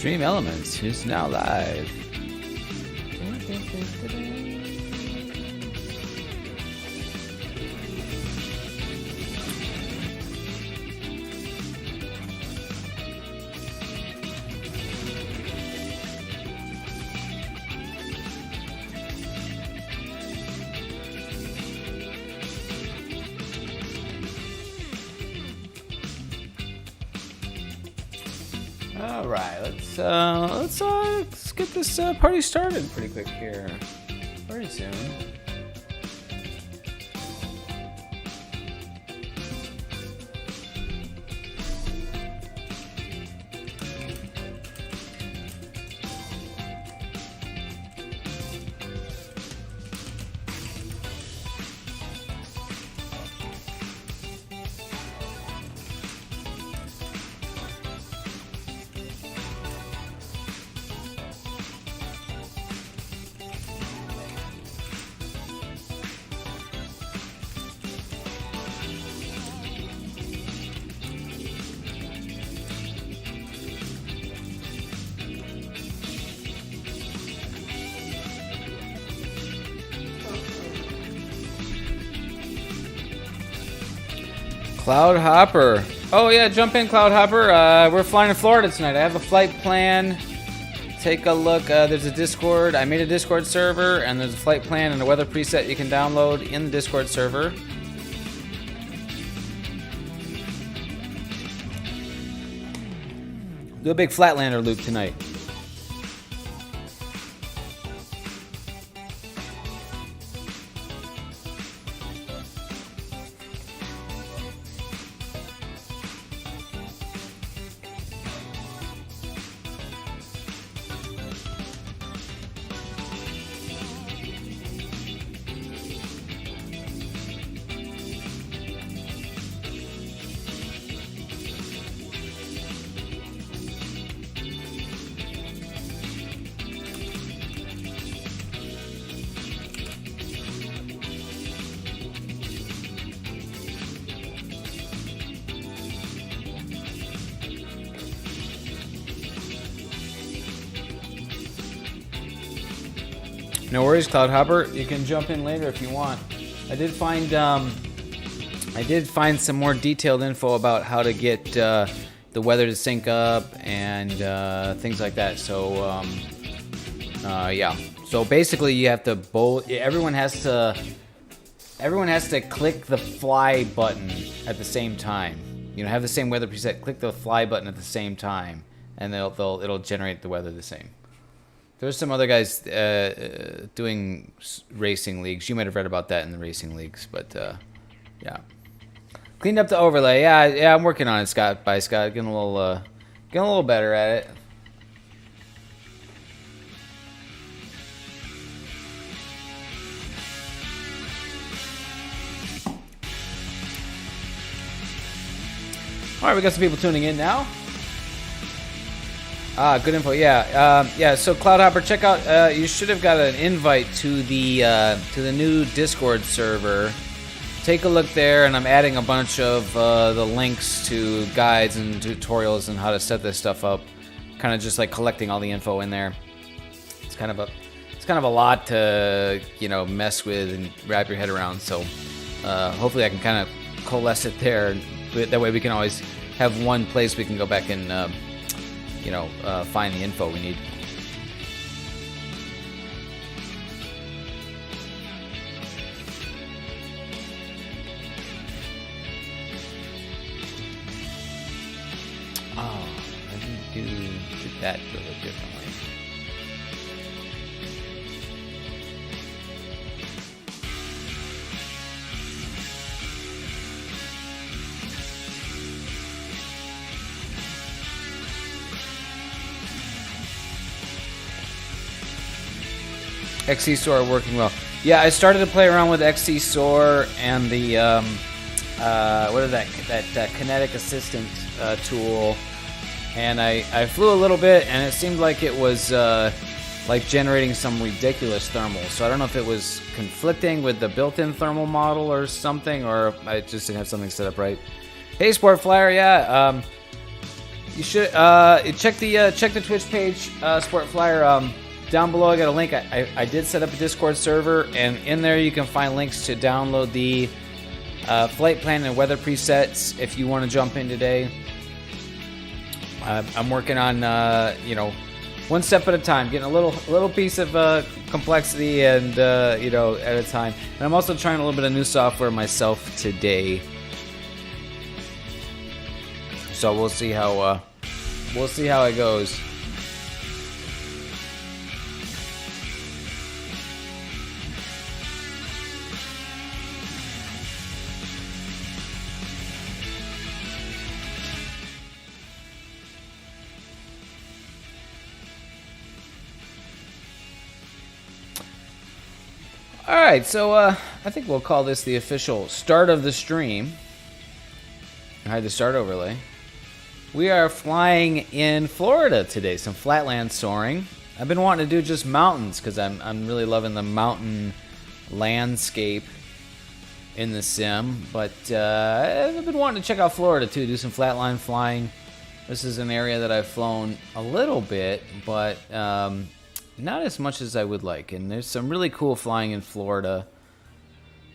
Extreme Elements is now live. All right, let's get this party started pretty quick here. Very soon. Cloud Hopper. Oh yeah, jump in, Cloud Hopper. We're flying to Florida tonight. I have a flight plan. Take a look. There's a Discord. I made a Discord server, and there's a flight plan and a weather preset you can download in the Discord server. Do a big Flatlander loop tonight. No worries, Cloud Hopper. You can jump in later if you want. I did find some more detailed info about how to get the weather to sync up and things like that. So yeah. So basically, you have to everyone has to click the fly button at the same time. You know, have the same weather preset. Click the fly button at the same time, and it'll generate the weather the same. There's some other guys doing racing leagues. You might have read about that in the racing leagues, but yeah. Cleaned up the overlay. Yeah, I'm working on it, Scott. Bye, Scott. Getting a little better at it. All right, we got some people tuning in now. Good info. Yeah. So Cloud Hopper, check out. You should have got an invite to the new Discord server. Take a look there, and I'm adding a bunch of the links to guides and tutorials and how to set this stuff up. Kind of just like collecting all the info in there. It's kind of a lot to mess with and wrap your head around. So hopefully I can kind of coalesce it there. That way we can always have one place we can go back and find the info we need. Oh, I did that a little differently. XC Soar working well. Yeah, I started to play around with XC Soar and the what is that kinetic assistant tool, and I flew a little bit, and it seemed like it was like generating some ridiculous thermal. So I don't know if it was conflicting with the built-in thermal model or something, or I just didn't have something set up right. Hey, Sport Flyer, yeah. You should check the Twitch page, Sport Flyer. Down below, I got a link. I did set up a Discord server, and in there you can find links to download the flight plan and weather presets if you want to jump in today. I'm working on one step at a time, getting a little piece of complexity and at a time. And I'm also trying a little bit of new software myself today. So we'll see how it goes. All right, so I think we'll call this the official start of the stream. I had the start overlay. We are flying in Florida today, some flatland soaring. I've been wanting to do just mountains because I'm really loving the mountain landscape in the sim. But I've been wanting to check out Florida too, do some flatline flying. This is an area that I've flown a little bit, but not as much as I would like. And there's some really cool flying in Florida.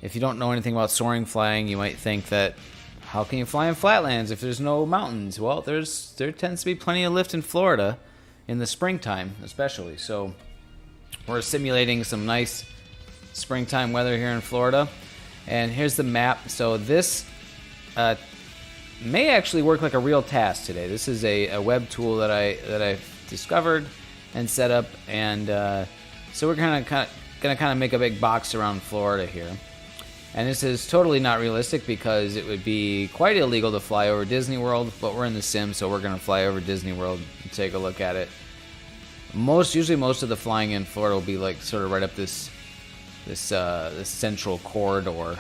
If you don't know anything about soaring flying, you might think that how can you fly in flatlands if there's no mountains? Well, there tends to be plenty of lift in Florida in the springtime, especially. So we're simulating some nice springtime weather here in Florida. And here's the map. So this may actually work like a real task today. This is a web tool that I've discovered and set up, and so we're gonna make a big box around Florida here. And this is totally not realistic because it would be quite illegal to fly over Disney World, but we're in the sim, so we're gonna fly over Disney World and take a look at it. Usually most of the flying in Florida will be like sort of right up this central corridor.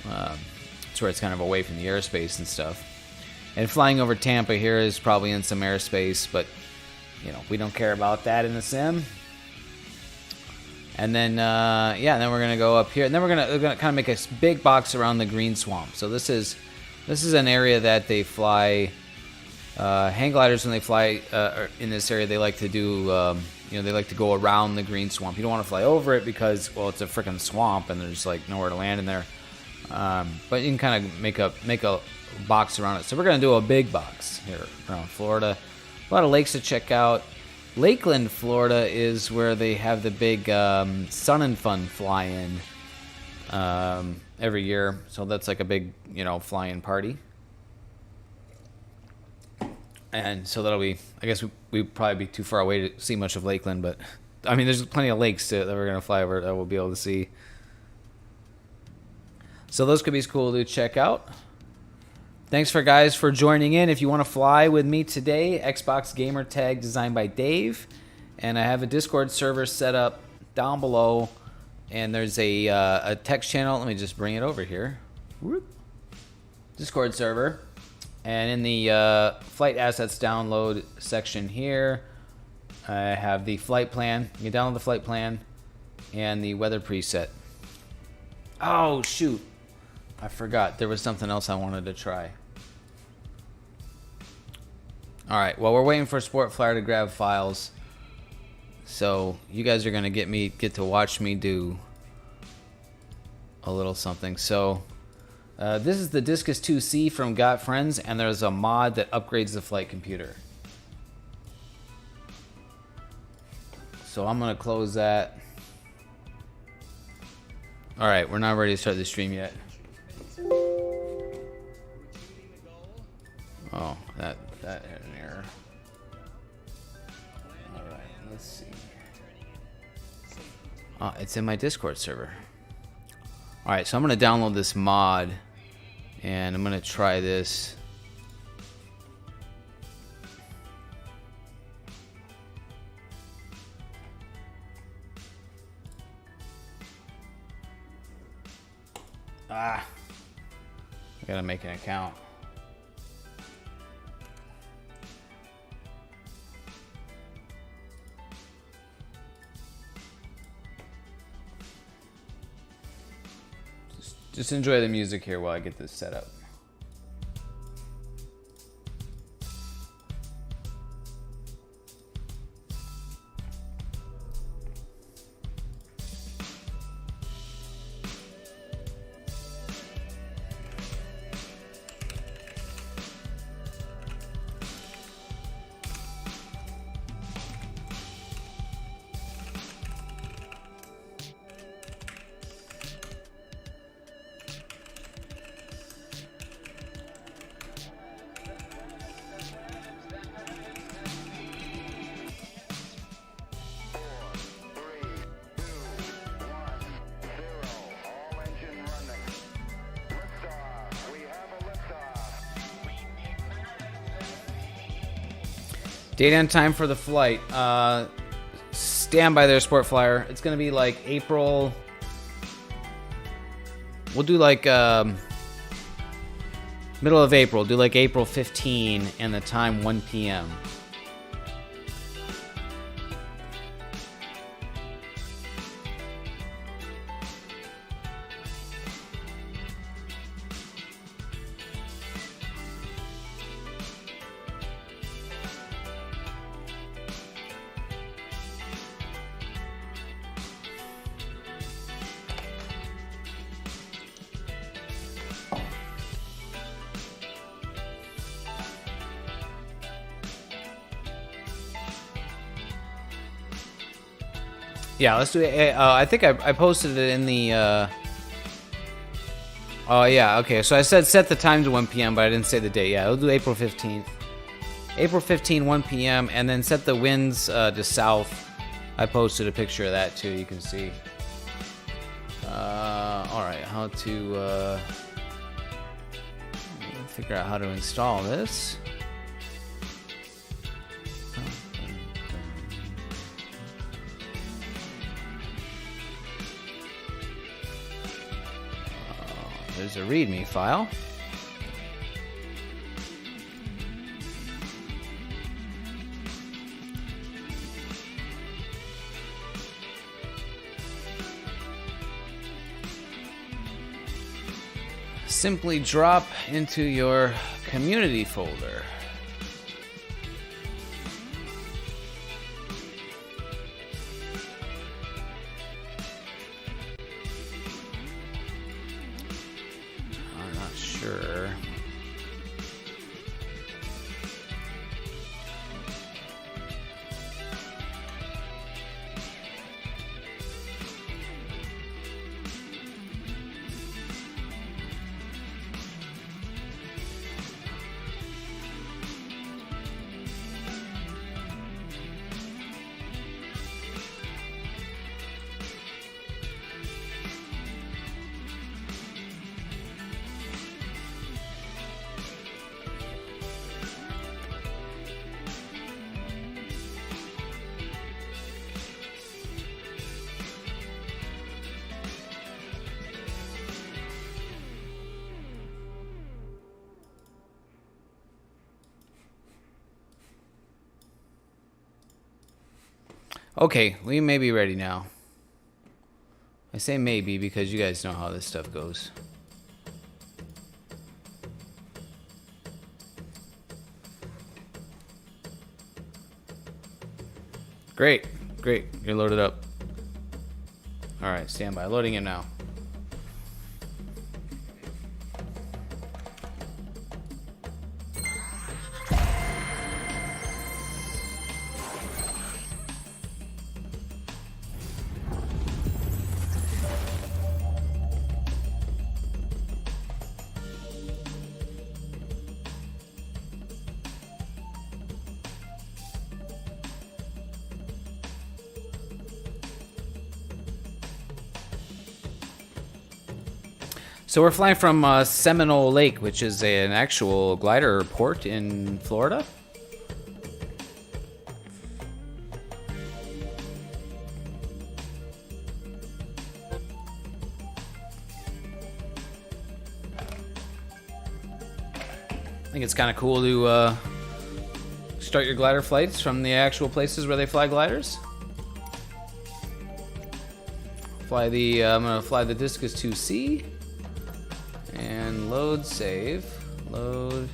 It's where it's kind of away from the airspace and stuff. And flying over Tampa here is probably in some airspace, but we don't care about that in the sim. And then, then we're gonna go up here, and then we're gonna kind of make a big box around the green swamp. So this is an area that they fly. Hang gliders, when they fly in this area, they like to do, they like to go around the green swamp. You don't want to fly over it because, well, it's a freaking swamp and there's like nowhere to land in there. But you can kind of make a box around it. So we're gonna do a big box here around Florida. A lot of lakes to check out. Lakeland, Florida is where they have the big Sun and Fun fly-in every year. So that's like a big, fly-in party. And so that'll be, I guess we'd probably be too far away to see much of Lakeland, but I mean, there's plenty of lakes that we're going to fly over that we'll be able to see. So those could be cool to check out. Thanks for joining in. If you want to fly with me today, Xbox gamer tag designed by Dave, and I have a Discord server set up down below, and there's a text channel. Let me just bring it over here. Whoop. Discord server, and in the flight assets download section here, I have the flight plan. You can download the flight plan and the weather preset. Oh shoot, I forgot there was something else I wanted to try. Alright, well, we're waiting for Sport Flyer to grab files. So you guys are gonna get to watch me do a little something. So this is the Discus 2C from Got Friends, and there's a mod that upgrades the flight computer. So I'm gonna close that. Alright, we're not ready to start the stream yet. Oh, that had an error. Alright, let's see. Oh, it's in my Discord server. Alright, so I'm going to download this mod, and I'm going to try this. I gotta make an account. Just enjoy the music here while I get this set up. Date and time for the flight. Stand by there, Sport Flyer. It's going to be like April. We'll do like middle of April. Do like April 15 and the time 1 p.m. Yeah, let's do it. I think I posted it in the... Oh, yeah, okay. So I said set the time to 1 p.m., but I didn't say the date. Yeah, we'll do April 15th. April 15, 1 p.m., and then set the winds to south. I posted a picture of that, too. You can see. All right, how to... figure out how to install this. There's a README file. Simply drop into your community folder. Sure. Okay, we may be ready now. I say maybe because you guys know how this stuff goes. Great, great. You're loaded up. All right, stand by. Loading it now. So we're flying from Seminole Lake, which is an actual glider port in Florida. I think it's kind of cool to start your glider flights from the actual places where they fly gliders. I'm gonna fly the Discus 2C. And load save. Load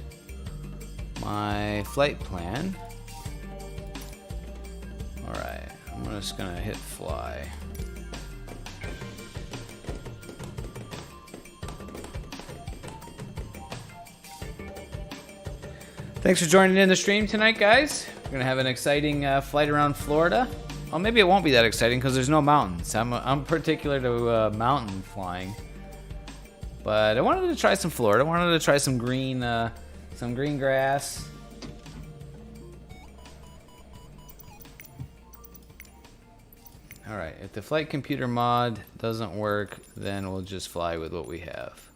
my flight plan. Alright, I'm just gonna hit fly. Thanks for joining in the stream tonight, guys. We're gonna have an exciting flight around Florida. Well, maybe it won't be that exciting because there's no mountains. I'm particular to mountain flying. But I wanted to try some Florida. I wanted to try some green grass. All right, if the flight computer mod doesn't work, then we'll just fly with what we have.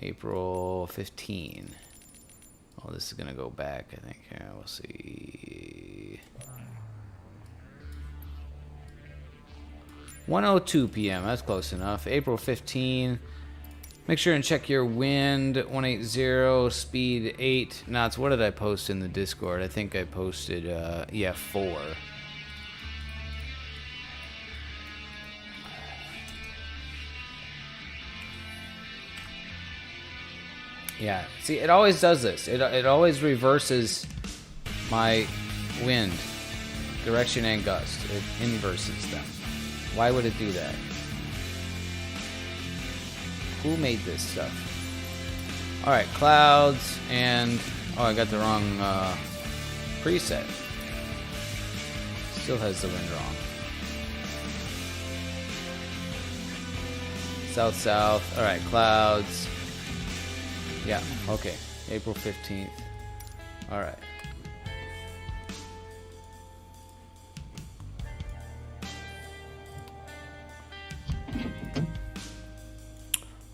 April 15. Oh, this is gonna go back, I think. Here, we'll see. 1:02 p.m. That's close enough. April 15. Make sure and check your wind. 180, speed 8 knots. What did I post in the Discord? I think I posted, yeah, 4. Yeah, see, it always does this. It always reverses my wind direction and gust. It inverses them. Why would it do that? Who made this stuff? Alright, clouds and... Oh, I got the wrong preset. Still has the wind wrong. South-south. Alright, clouds. Yeah, okay. April 15th. Alright.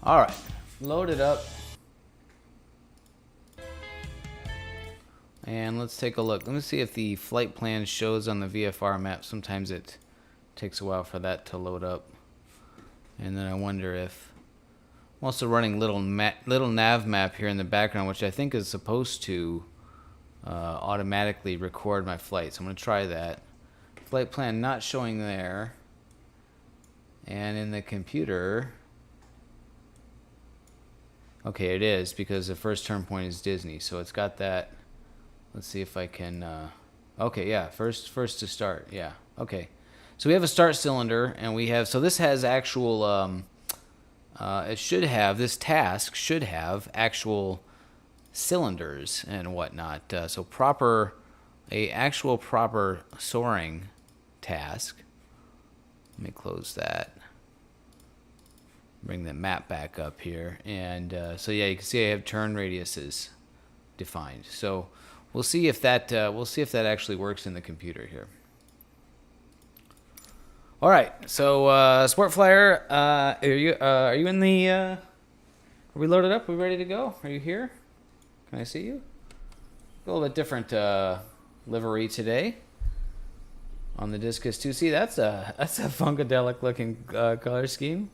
Alright. Load it up. And let's take a look. Let me see if the flight plan shows on the VFR map. Sometimes it takes a while for that to load up. And then I wonder if... I'm also running little nav map here in the background, which I think is supposed to automatically record my flight. So I'm going to try that. Flight plan not showing there. And in the computer... Okay, it is, because the first turn point is Disney. So it's got that. Let's see if I can... Okay, yeah, first to start. Yeah, okay. So we have a start cylinder, and we have... So this has actual... it should have, this task should have actual cylinders and whatnot. So actual proper soaring task. Let me close that. Bring the map back up here. And so yeah, you can see I have turn radiuses defined. So we'll see if that actually works in the computer here. All right, so Sport Flyer, are you in the? Are we loaded up? Are we ready to go? Are you here? Can I see you? A little bit different livery today on the Discus 2C. That's a funkadelic looking color scheme.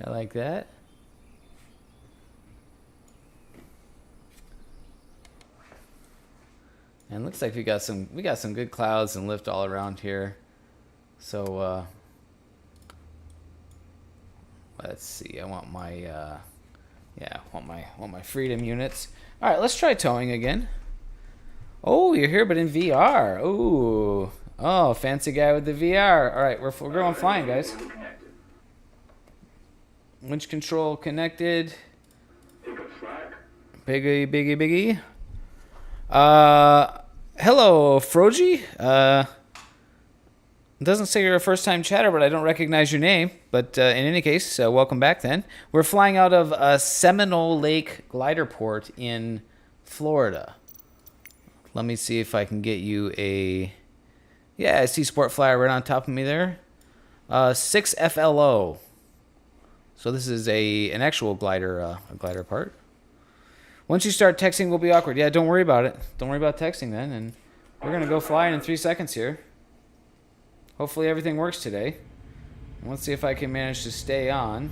I like that. And looks like we got some good clouds and lift all around here. So let's see. I want my want my freedom units. All right, let's try towing again. Oh, you're here, but in VR. Ooh, oh, fancy guy with the VR. All right, we're going flying, guys. Winch control connected. Biggie. Hello, Froji. It doesn't say you're a first-time chatter, but I don't recognize your name. But in any case, welcome back then. We're flying out of Seminole Lake Glider Port in Florida. Let me see if I can get you a... Yeah, I see Sport Flyer right on top of me there. 6FLO. So this is an actual glider part. Once you start texting, we'll be awkward. Yeah, don't worry about it. Don't worry about texting then. And we're going to go flying in 3 seconds here. Hopefully everything works today. And let's see if I can manage to stay on.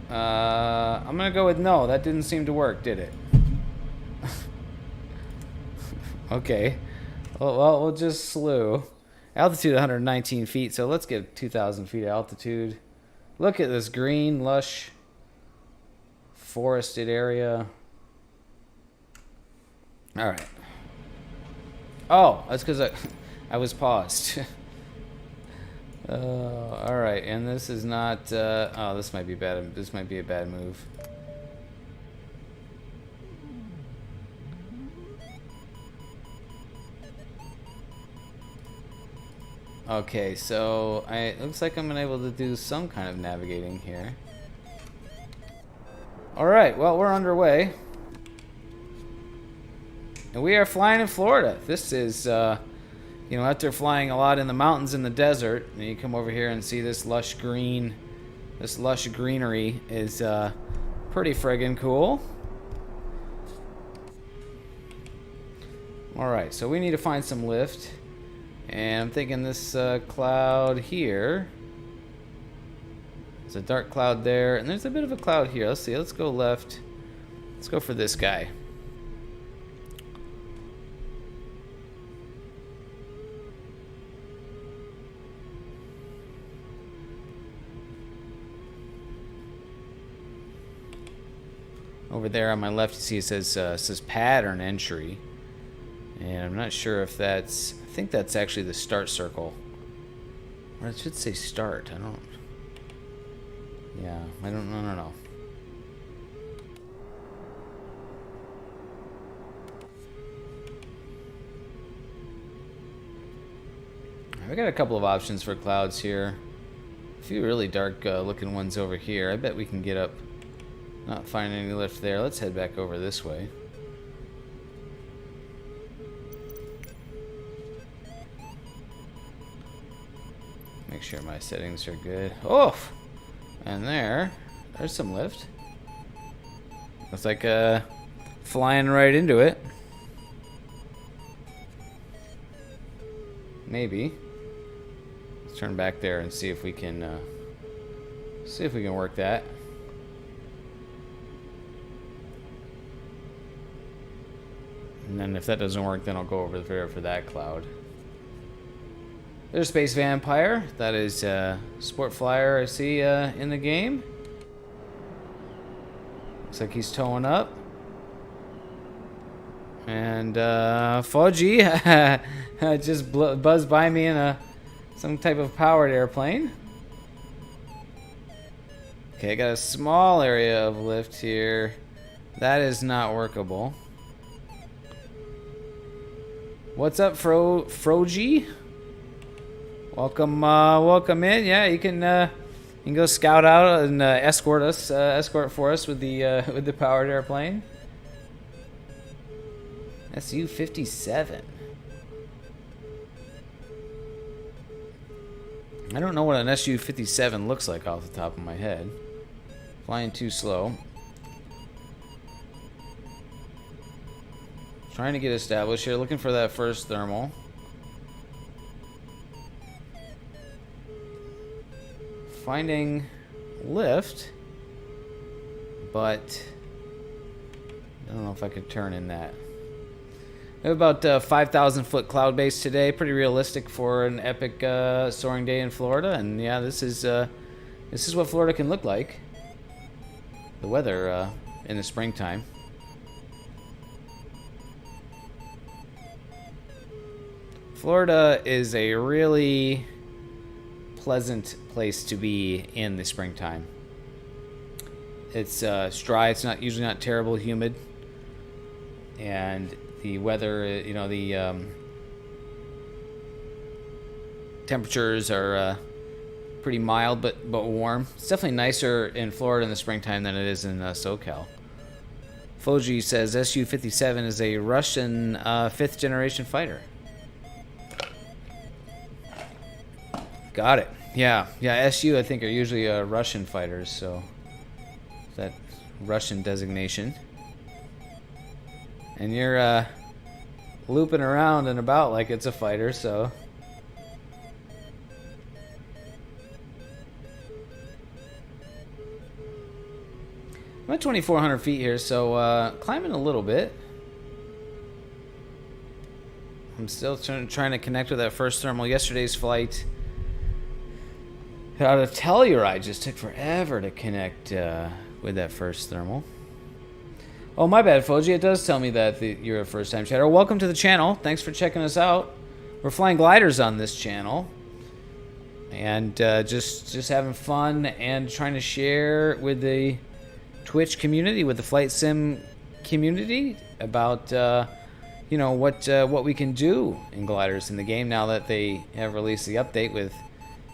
I'm going to go with no. That didn't seem to work, did it? Okay. Well, we'll just slew. Altitude 119 feet, so let's get 2,000 feet altitude. Look at this green, lush, forested area. All right. Oh, that's because I was paused. All right, and this is not... oh, this might be bad. This might be a bad move. Okay, so it looks like I'm able to do some kind of navigating here. All right, well, we're underway. And we are flying in Florida. This is, you know, after flying a lot in the mountains in the desert, and you come over here and see this lush green, this lush greenery is pretty friggin' cool. Alright, so we need to find some lift. And I'm thinking this cloud here. There's a dark cloud there, and there's a bit of a cloud here. Let's see, let's go left. Let's go for this guy. Over there on my left, you see it says pattern entry. And I'm not sure if that's... I think that's actually the start circle. Or it should say start. I don't... Yeah, I don't know. We got a couple of options for clouds here. A few really dark looking ones over here. I bet we can get up. Not find any lift there. Let's head back over this way. Make sure my settings are good. Oh! And there's some lift. Looks like flying right into it. Maybe. Let's turn back there and see if we can work that. And then if that doesn't work, then I'll go over there for that cloud. There's Space Vampire. That is Sport Flyer I see in the game. Looks like he's towing up. And Fudgy just buzzed by me in some type of powered airplane. Okay, I got a small area of lift here. That is not workable. What's up, Frogy? Welcome in. Yeah, you can go scout out and escort for us with the powered airplane. SU-57. I don't know what an SU-57 looks like off the top of my head. Flying too slow. Trying to get established here, looking for that first thermal. Finding lift, but I don't know if I could turn in that. We have about 5,000 foot cloud base today. Pretty realistic for an epic soaring day in Florida. And yeah, this is what Florida can look like. The weather in the springtime. Florida is a really pleasant place to be in the springtime. It's dry. It's usually not terrible humid, and the weather, the temperatures are pretty mild but warm. It's definitely nicer in Florida in the springtime than it is in SoCal. Foji says Su-57 is a Russian 5th generation fighter. Got it. Yeah. SU I think are usually Russian fighters, so that Russian designation. And you're looping around and about like it's a fighter, so. I'm at 2,400 feet here, so climbing a little bit. I'm still trying to connect with that first thermal. Yesterday's flight out of Telluride just took forever to connect with that first thermal. Oh, my bad, Foji. It does tell me that you're a first-time chatter. Welcome to the channel. Thanks for checking us out. We're flying gliders on this channel. And just having fun and trying to share with the Twitch community, with the flight sim community about what we can do in gliders in the game now that they have released the update with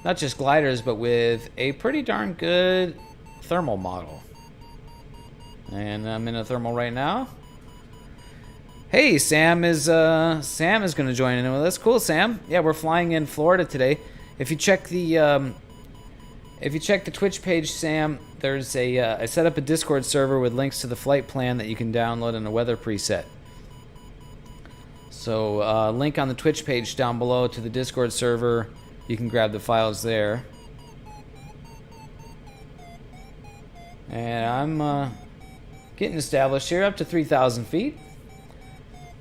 not just gliders but with a pretty darn good thermal model. And I'm in a thermal right now. Hey, Sam is going to join in with us. Cool, Sam. Yeah, we're flying in Florida today. If you check the Twitch page, Sam, there's I set up a Discord server with links to the flight plan that you can download and a weather preset. So link on the Twitch page down below to the Discord server. You can grab the files there. And I'm getting established here, up to 3,000 feet.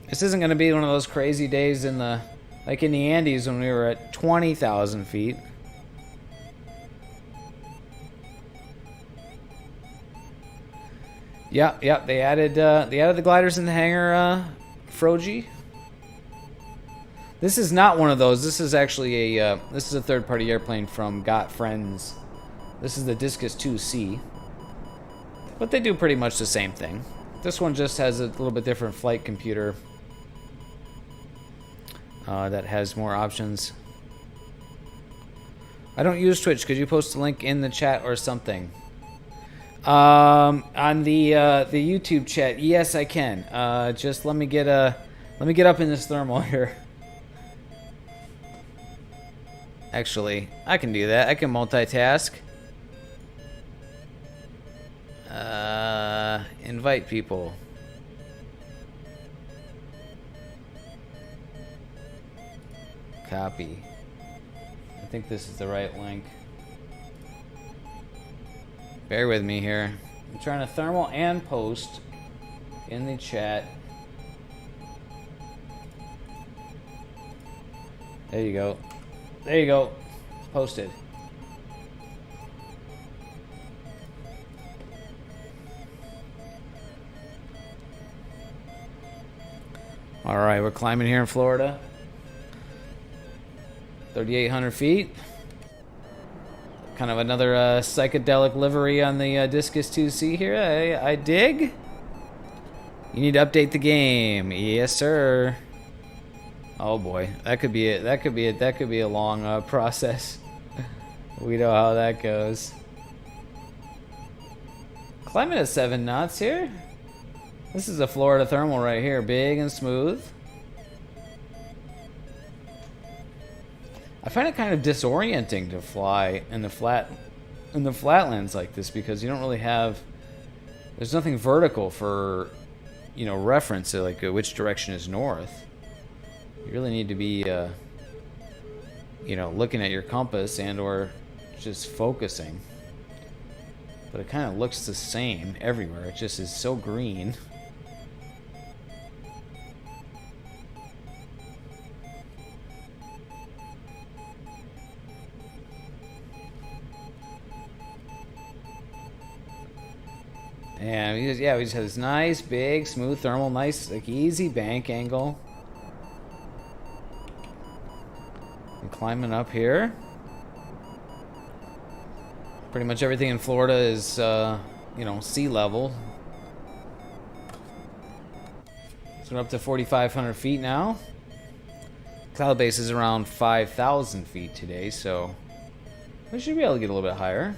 This isn't going to be one of those crazy days in the, like in the Andes when we were at 20,000 feet. Yep, they added the gliders in the hangar, Froji. This is not one of those. This is actually a third-party airplane from Got Friends. This is the Discus 2C. But they do pretty much the same thing. This one just has a little bit different flight computer that has more options. I don't use Twitch. Could you post a link in the chat or something? On the YouTube chat, yes, I can. Just let me get up in this thermal here. Actually, I can do that. I can multitask. Invite people. Copy. I think this is the right link. Bear with me here. I'm trying to thermal and post in the chat. There you go. There you go. It's posted. All right, we're climbing here in Florida. 3,800 feet. Kind of another psychedelic livery on the Discus 2C here. I dig. You need to update the game. Yes, sir. Oh boy, that could be it. That could be a long process. We know how that goes. Climbing at 7 knots here. This is a Florida thermal right here, big and smooth. I find it kind of disorienting to fly in the flatlands like this because you don't really have. There's nothing vertical for, reference to like which direction is north. You really need to be, looking at your compass and/or just focusing. But it kind of looks the same everywhere. It just is so green. And we just have this nice, big, smooth thermal, nice, like easy bank angle. And climbing up here. Pretty much everything in Florida is, sea level. So we're up to 4,500 feet now. Cloud base is around 5,000 feet today, so we should be able to get a little bit higher.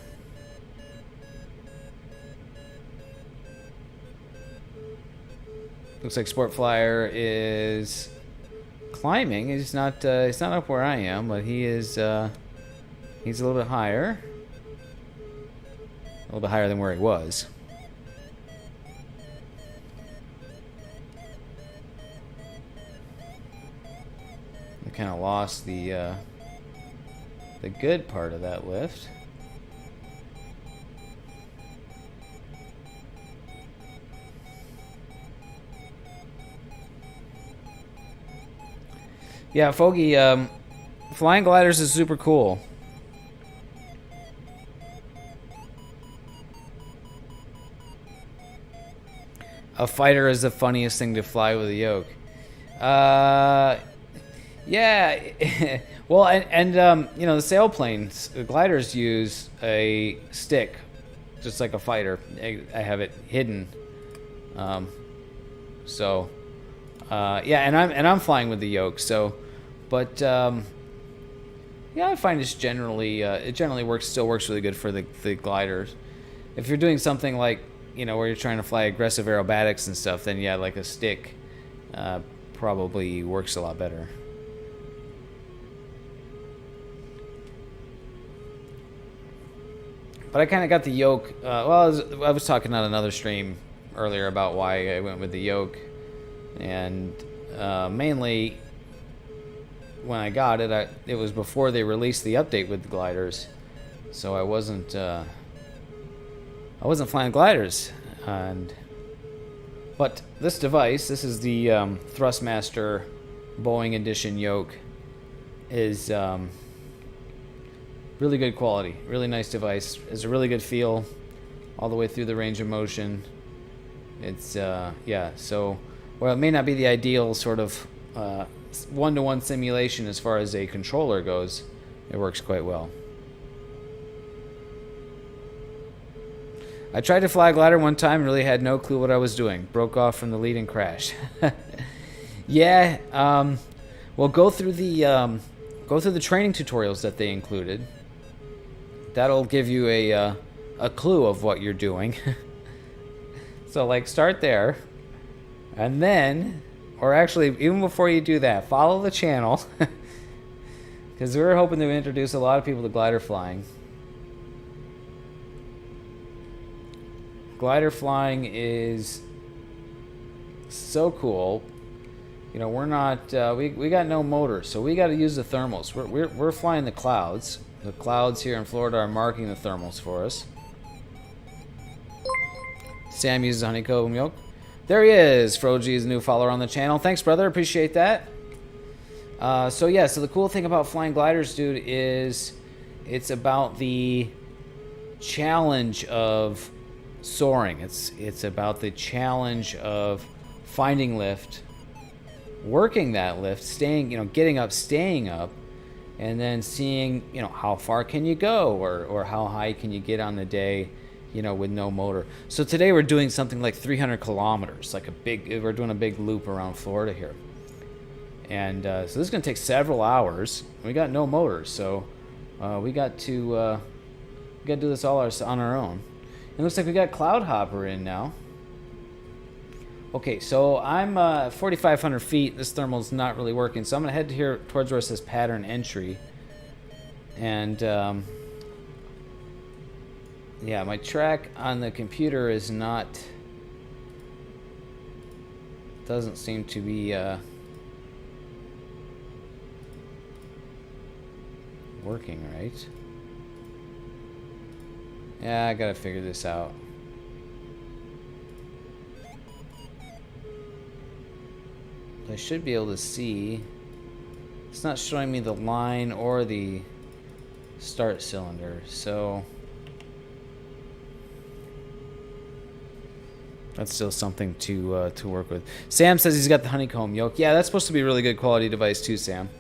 Looks like Sport Flyer is climbing. He's not up where I am, but he's a little bit higher. A little bit higher than where he was. I kind of lost the good part of that lift. Yeah, Foggy, flying gliders is super cool. A fighter is the funniest thing to fly with a yoke. Yeah. Well, and the sailplanes, the gliders use a stick, just like a fighter. I have it hidden. And I'm flying with the yoke. So, but I find it generally still works really good for the gliders. If you're doing something like where you're trying to fly aggressive aerobatics and stuff, then yeah, like a stick probably works a lot better. But I kind of got the yoke. I was talking on another stream earlier about why I went with the yoke, and Mainly, when I got it, it was before they released the update with the gliders, so I wasn't flying gliders. But this device, this is the Thrustmaster Boeing Edition yoke, is really good quality, really nice device. It's a really good feel all the way through the range of motion. It's yeah, so while it may not be the ideal sort of one-to-one simulation as far as a controller goes, it works quite well. I tried to fly a glider one time and really had no clue what I was doing. Broke off from the lead and crashed. Yeah, well, go through the training tutorials that they included. That'll give you a clue of what you're doing. So, like, start there, and then, or actually, even before you do that, follow the channel, because we're hoping to introduce a lot of people to glider flying. Glider flying is so cool. You know, we're not we got no motors, so we got to use the thermals. We're flying the clouds. The clouds here in Florida are marking the thermals for us. Sam uses honeycomb yolk. There he is. Froji is a new follower on the channel. Thanks, brother. Appreciate that. So yeah, so the cool thing about flying gliders, dude, is it's about the challenge of soaring. It's about the challenge of finding lift, working that lift, staying, getting up, staying up, and then seeing, how far can you go, or how high can you get on the day, with no motor. So today we're doing something like 300 kilometers, we're doing a big loop around Florida here. And so this is going to take several hours. We got no motors, so we got to do this all on our own. It looks like we got Cloud Hopper in now. Okay, so I'm 4,500 feet. This thermal's not really working, so I'm going to head here towards where it says pattern entry. And, yeah, my track on the computer is not... doesn't seem to be working right. Yeah, I gotta figure this out. I should be able to see. It's not showing me the line or the start cylinder, so that's still something to work with. Sam says he's got the honeycomb yoke. Yeah, that's supposed to be a really good quality device too, Sam.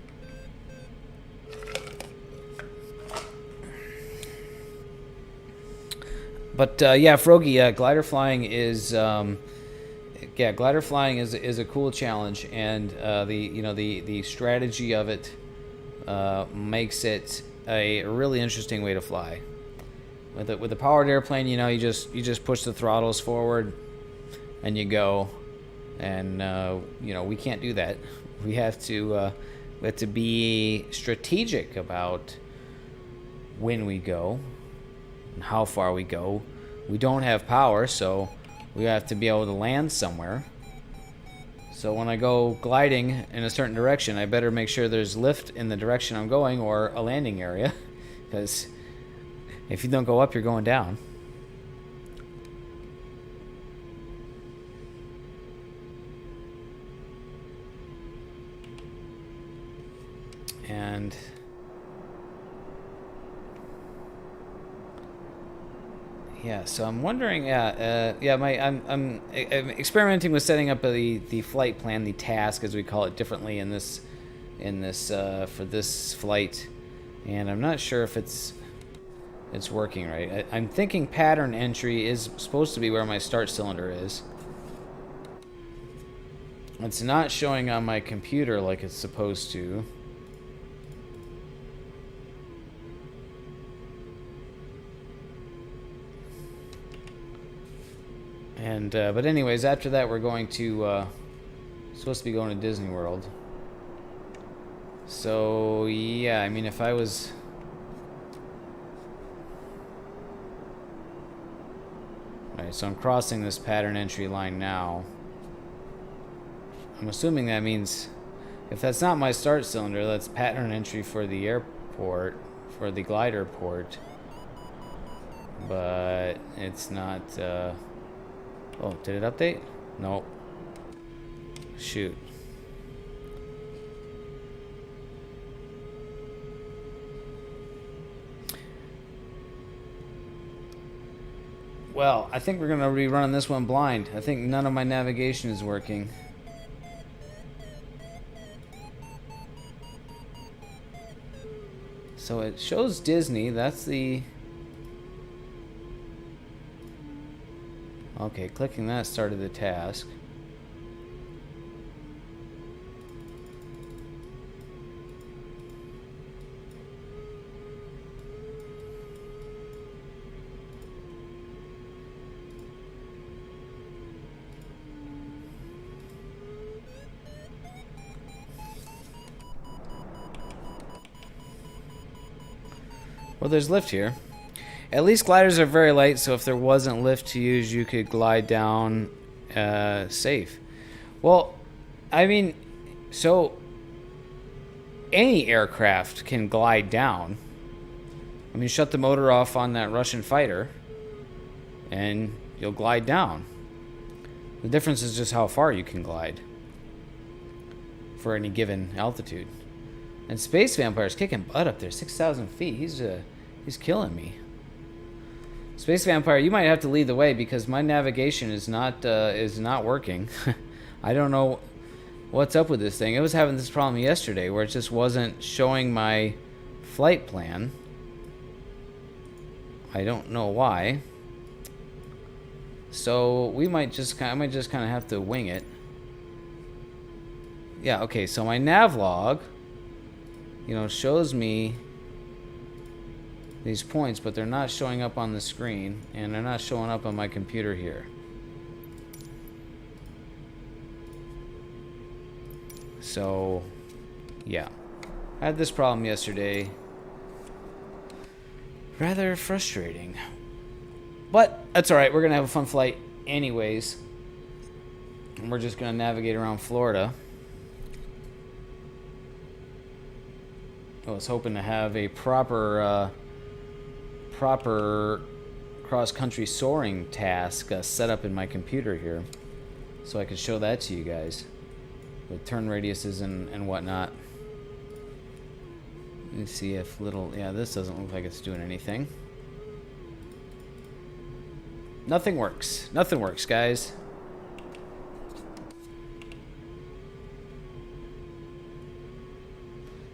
But yeah, Frogie, glider flying is glider flying is a cool challenge, and the strategy of it makes it a really interesting way to fly. With the powered airplane, you just push the throttles forward and you go, and we can't do that. We have to be strategic about when we go and how far we go. We don't have power, so we have to be able to land somewhere. So when I go gliding in a certain direction, I better make sure there's lift in the direction I'm going, or a landing area, because if you don't go up, you're going down. And yeah, so I'm wondering. I'm experimenting with setting up the flight plan, the task as we call it, differently in this for this flight, and I'm not sure if it's working right. I'm thinking pattern entry is supposed to be where my start cylinder is. It's not showing on my computer like it's supposed to. And but anyways, after that we're going to supposed to be going to Disney World. So yeah, I mean, if I was alright, so I'm crossing this pattern entry line now. I'm assuming that means if that's not my start cylinder, that's pattern entry for the airport, for the glider port. But it's not, oh, did it update? Nope. Shoot. Well, I think we're going to be running this one blind. I think none of my navigation is working. So it shows Disney. That's the... Okay, clicking that started the task. Well, there's lift here. At least gliders are very light, so if there wasn't lift to use, you could glide down safe. Well, I mean, so any aircraft can glide down. I mean, shut the motor off on that Russian fighter, and you'll glide down. The difference is just how far you can glide for any given altitude. And Space Vampire's kicking butt up there, 6,000 feet. He's killing me. Space Vampire, you might have to lead the way because my navigation is not working. I don't know what's up with this thing. It was having this problem yesterday where it just wasn't showing my flight plan. I don't know why. So I might just kind of have to wing it. Yeah. Okay. So my nav log, shows me these points, but they're not showing up on the screen, and they're not showing up on my computer here. So, yeah. I had this problem yesterday. Rather frustrating. But, that's alright. We're going to have a fun flight anyways. And we're just going to navigate around Florida. I was hoping to have a proper cross-country soaring task set up in my computer here, so I could show that to you guys with turn radiuses and whatnot. Let me see if this doesn't look like it's doing anything. Nothing works. Nothing works, guys.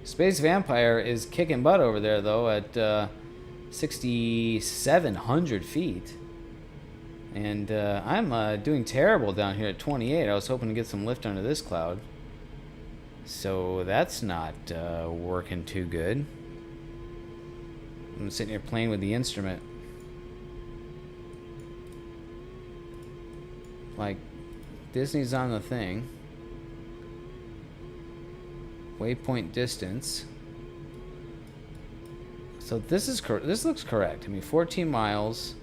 Space Vampire is kicking butt over there, though, at 6,700 feet. And I'm doing terrible down here at 28. I was hoping to get some lift under this cloud. So that's not working too good. I'm sitting here playing with the instrument. Like, Disney's on the thing. Waypoint distance. So this looks correct. I mean, 14 miles.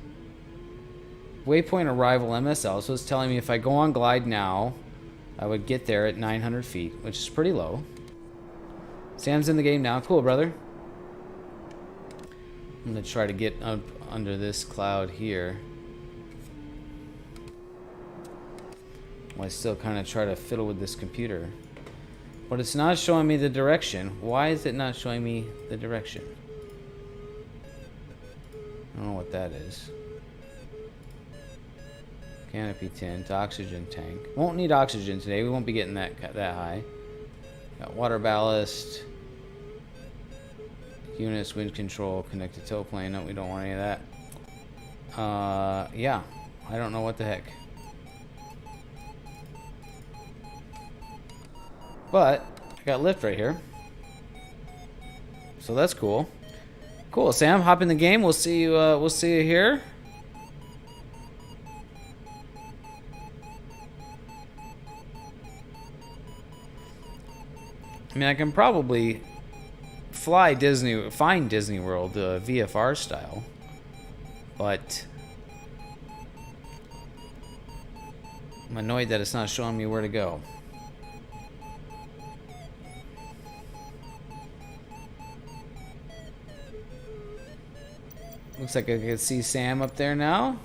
Waypoint arrival MSL. So it's telling me if I go on glide now, I would get there at 900 feet, which is pretty low. Sam's in the game now. Cool, brother. I'm gonna try to get up under this cloud here. While I still kind of try to fiddle with this computer. But it's not showing me the direction. Why is it not showing me the direction? I don't know what that is. Canopy tint, oxygen tank. Won't need oxygen today. We won't be getting that high. Got water ballast. Units, wind control, connected tow plane. No, we don't want any of that. Yeah. I don't know what the heck. But I got lift right here. So that's cool. Cool, Sam, hop in the game. We'll see you here. I mean, I can probably find Disney World VFR style, but I'm annoyed that it's not showing me where to go. Looks like I can see Sam up there now.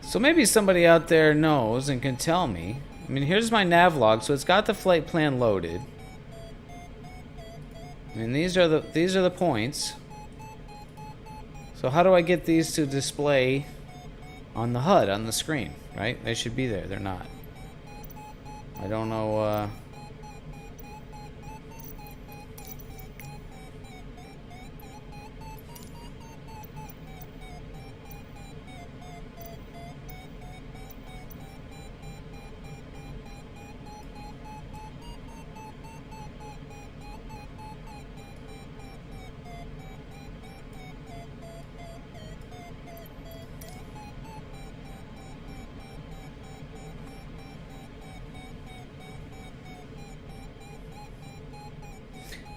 So maybe somebody out there knows and can tell me. I mean, here's my nav log, so it's got the flight plan loaded. I mean, these are the points. So how do I get these to display on the HUD, on the screen, right? They should be there. They're not. I don't know.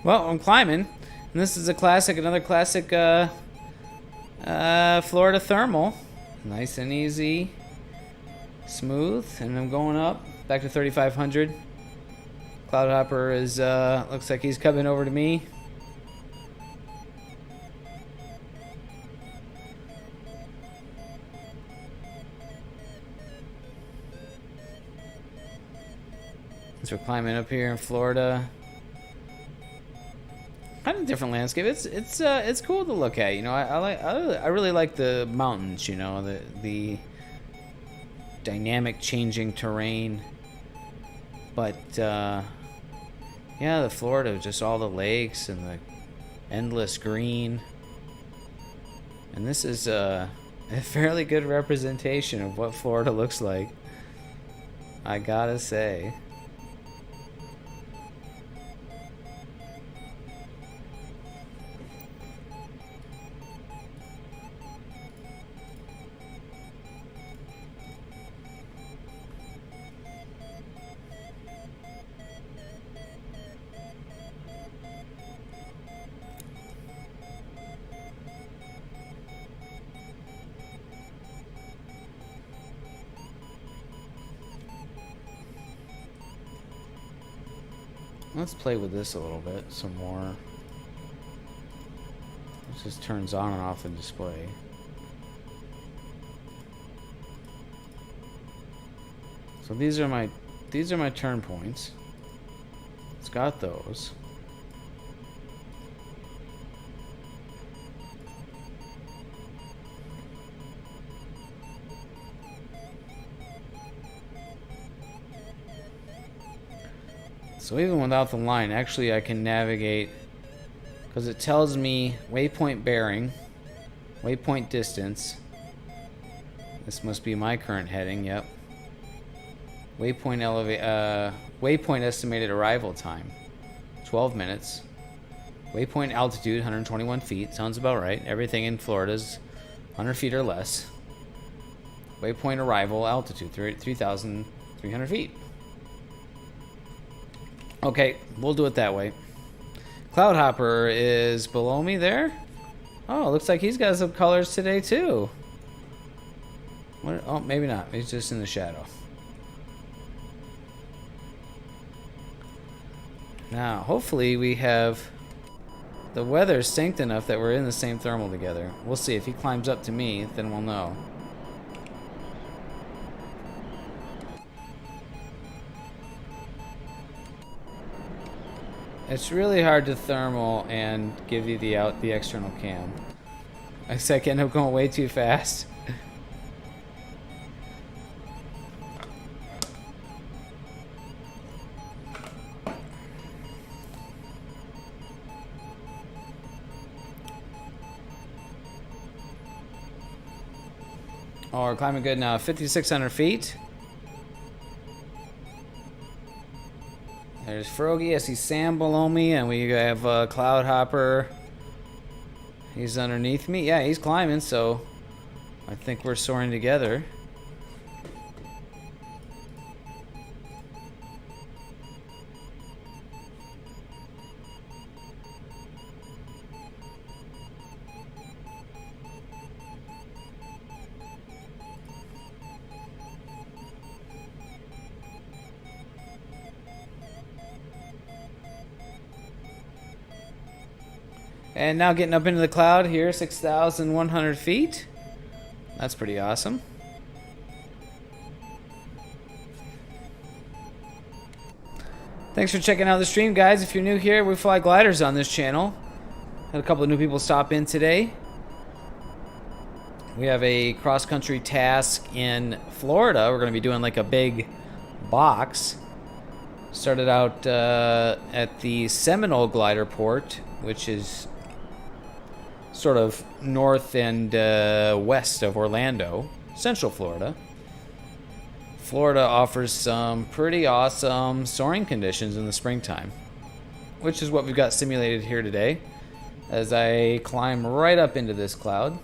Well, I'm climbing, and this is another classic Florida thermal. Nice and easy, smooth, and I'm going up, back to 3,500. Cloudhopper is, looks like he's coming over to me. So we're climbing up here in Florida. Kind of different landscape. It's cool to look at. You know, I really like the mountains. You know, the dynamic changing terrain. But yeah, the Florida, just all the lakes and the endless green. And this is a fairly good representation of what Florida looks like, I gotta say. Let's play with this a little bit, some more. It just turns on and off the display. So these are my turn points. It's got those. So even without the line, actually I can navigate, because it tells me waypoint bearing, waypoint distance. This must be my current heading, yep. Waypoint estimated arrival time, 12 minutes. Waypoint altitude, 121 feet, sounds about right. Everything in Florida is 100 feet or less. Waypoint arrival altitude, 3,300 feet. Okay, we'll do it that way. Cloudhopper is below me there. Oh, looks like he's got some colors today too. What? Oh, maybe not. He's just in the shadow. Now, hopefully we have the weather synced enough that we're in the same thermal together. We'll see. If he climbs up to me, then we'll know. It's really hard to thermal and give you the external cam. I end up going way too fast. Oh, we're climbing good now. 5,600 feet. There's Froggy. I see Sam below me, and we have Cloudhopper. He's underneath me. Yeah, he's climbing, so I think we're soaring together. And now getting up into the cloud here, 6,100 feet. That's pretty awesome. Thanks for checking out the stream, guys. If you're new here, we fly gliders on this channel. Had a couple of new people stop in today. We have a cross-country task in Florida. We're going to be doing like a big box. Started out at the Seminole glider port, which is sort of north and west of Orlando, Central Florida. Florida offers some pretty awesome soaring conditions in the springtime, which is what we've got simulated here today as I climb right up into this cloud.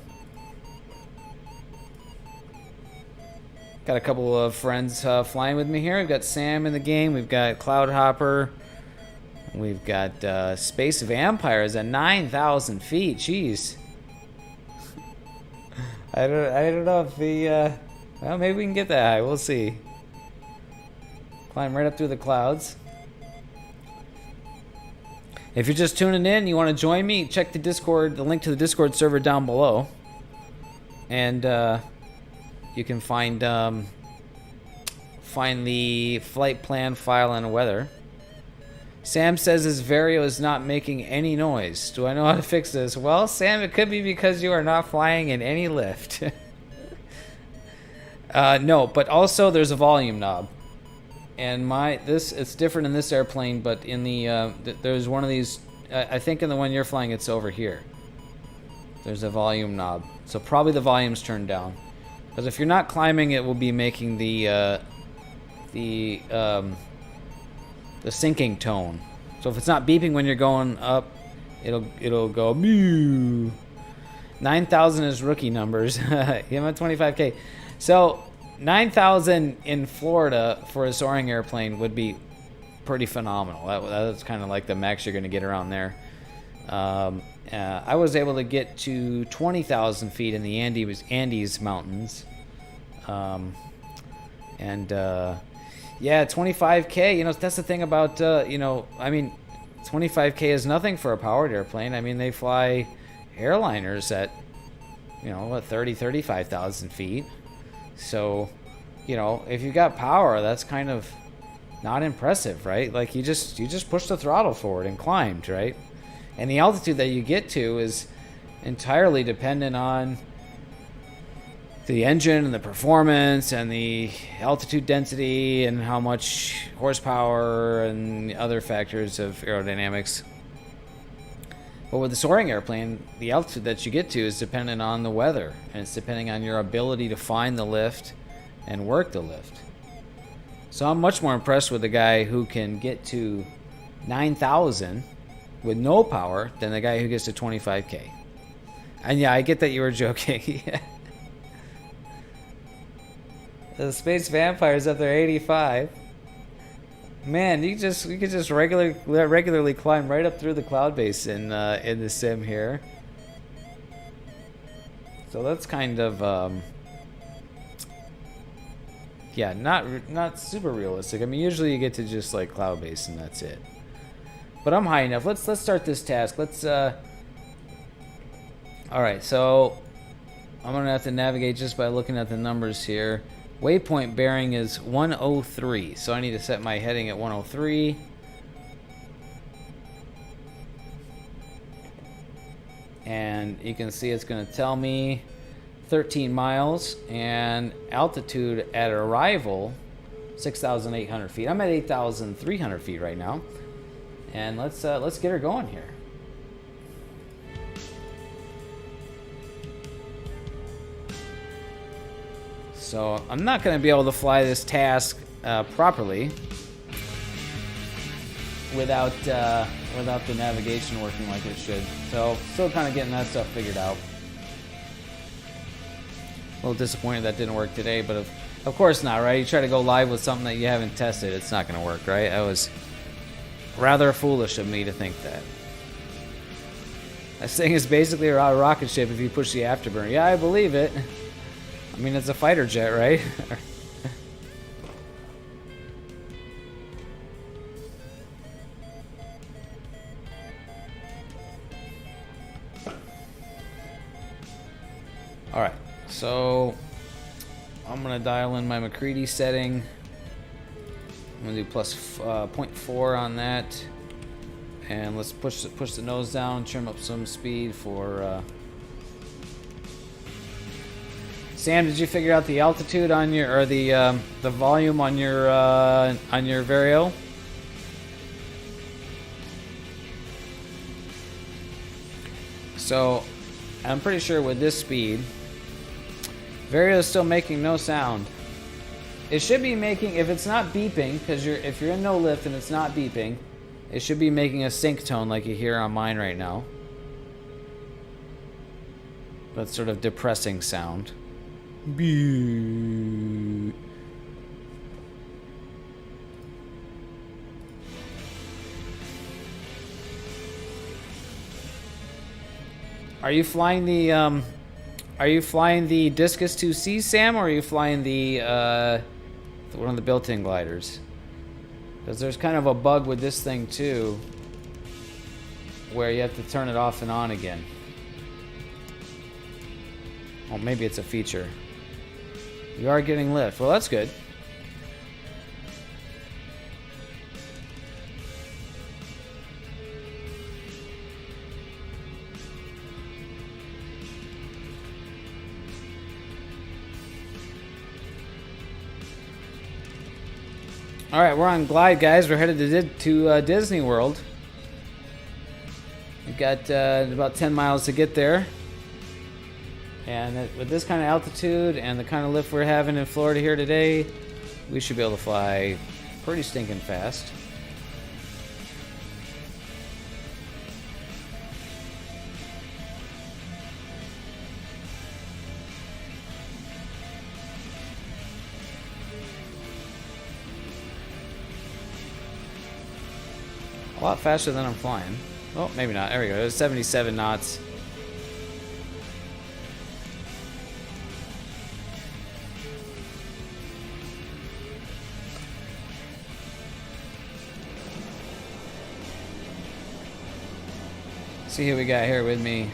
Got a couple of friends flying with me here. We've got Sam in the game. We've got Cloud Hopper. We've got Space Vampires at 9,000 feet. Jeez. I don't know if the... well, maybe we can get that high. We'll see. Climb right up through the clouds. If you're just tuning in, you want to join me, check the Discord, the link to the Discord server down below. And you can find the flight plan, file, and weather. Sam says his Vario is not making any noise. Do I know how to fix this? Well, Sam, it could be because you are not flying in any lift. No, but also there's a volume knob, and it's different in this airplane, but in the there's one of these. I think in the one you're flying, it's over here. There's a volume knob, so probably the volume's turned down, because if you're not climbing, it will be making the sinking tone. So if it's not beeping when you're going up, it'll go mew. 9,000 is rookie numbers. I'm at 25K. So 9,000 in Florida for a soaring airplane would be pretty phenomenal. That's kind of like the max you're going to get around there. I was able to get to 20,000 feet in the Andes Mountains. Yeah, 25K, you know, that's the thing about, you know, I mean, 25K is nothing for a powered airplane. I mean, they fly airliners at, you know, what, 30, 35,000 feet. So, you know, if you got power, that's kind of not impressive, right? Like, you just push the throttle forward and climbed, right? And the altitude that you get to is entirely dependent on the engine and the performance and the altitude density and how much horsepower and other factors of aerodynamics. But with the soaring airplane, the altitude that you get to is dependent on the weather, and it's depending on your ability to find the lift and work the lift. So I'm much more impressed with the guy who can get to 9,000 with no power than the guy who gets to 25K. And yeah, I get that you were joking. The Space Vampires up there, 85. Man, you could just regularly climb right up through the cloud base in the sim here. So that's kind of yeah, not super realistic. I mean, usually you get to just like cloud base and that's it. But I'm high enough. Let's start this task. Let's all right, so I'm gonna have to navigate just by looking at the numbers here. Waypoint bearing is 103, so I need to set my heading at 103. And you can see it's going to tell me 13 miles and altitude at arrival 6,800 feet. I'm at 8,300 feet right now, and let's get her going here. So I'm not going to be able to fly this task properly without the navigation working like it should. So still kind of getting that stuff figured out. A little disappointed that didn't work today, but of course not, right? You try to go live with something that you haven't tested, it's not going to work, right? That was rather foolish of me to think that. This thing is basically a rocket ship if you push the afterburner. Yeah, I believe it. I mean, it's a fighter jet, right? All right, so I'm gonna dial in my McCready setting. I'm gonna do plus 0.4 on that, and let's push the nose down, trim up some speed for. Sam, did you figure out the altitude on your or the volume on your Vario? So, I'm pretty sure with this speed, Vario is still making no sound. It should be making, if it's not beeping, because if you're in no lift and it's not beeping, it should be making a sync tone like you hear on mine right now. That sort of depressing sound. Are you flying the Discus 2C, Sam, or are you flying the one of the built-in gliders? Because there's kind of a bug with this thing too, where you have to turn it off and on again. Oh, maybe it's a feature. You are getting lift. Well, that's good. All right, we're on glide, guys. We're headed to Disney World. We've got about 10 miles to get there. And with this kind of altitude and the kind of lift we're having in Florida here today, we should be able to fly pretty stinking fast. A lot faster than I'm flying. Oh, maybe not. There we go. It was 77 knots. See who we got here with me.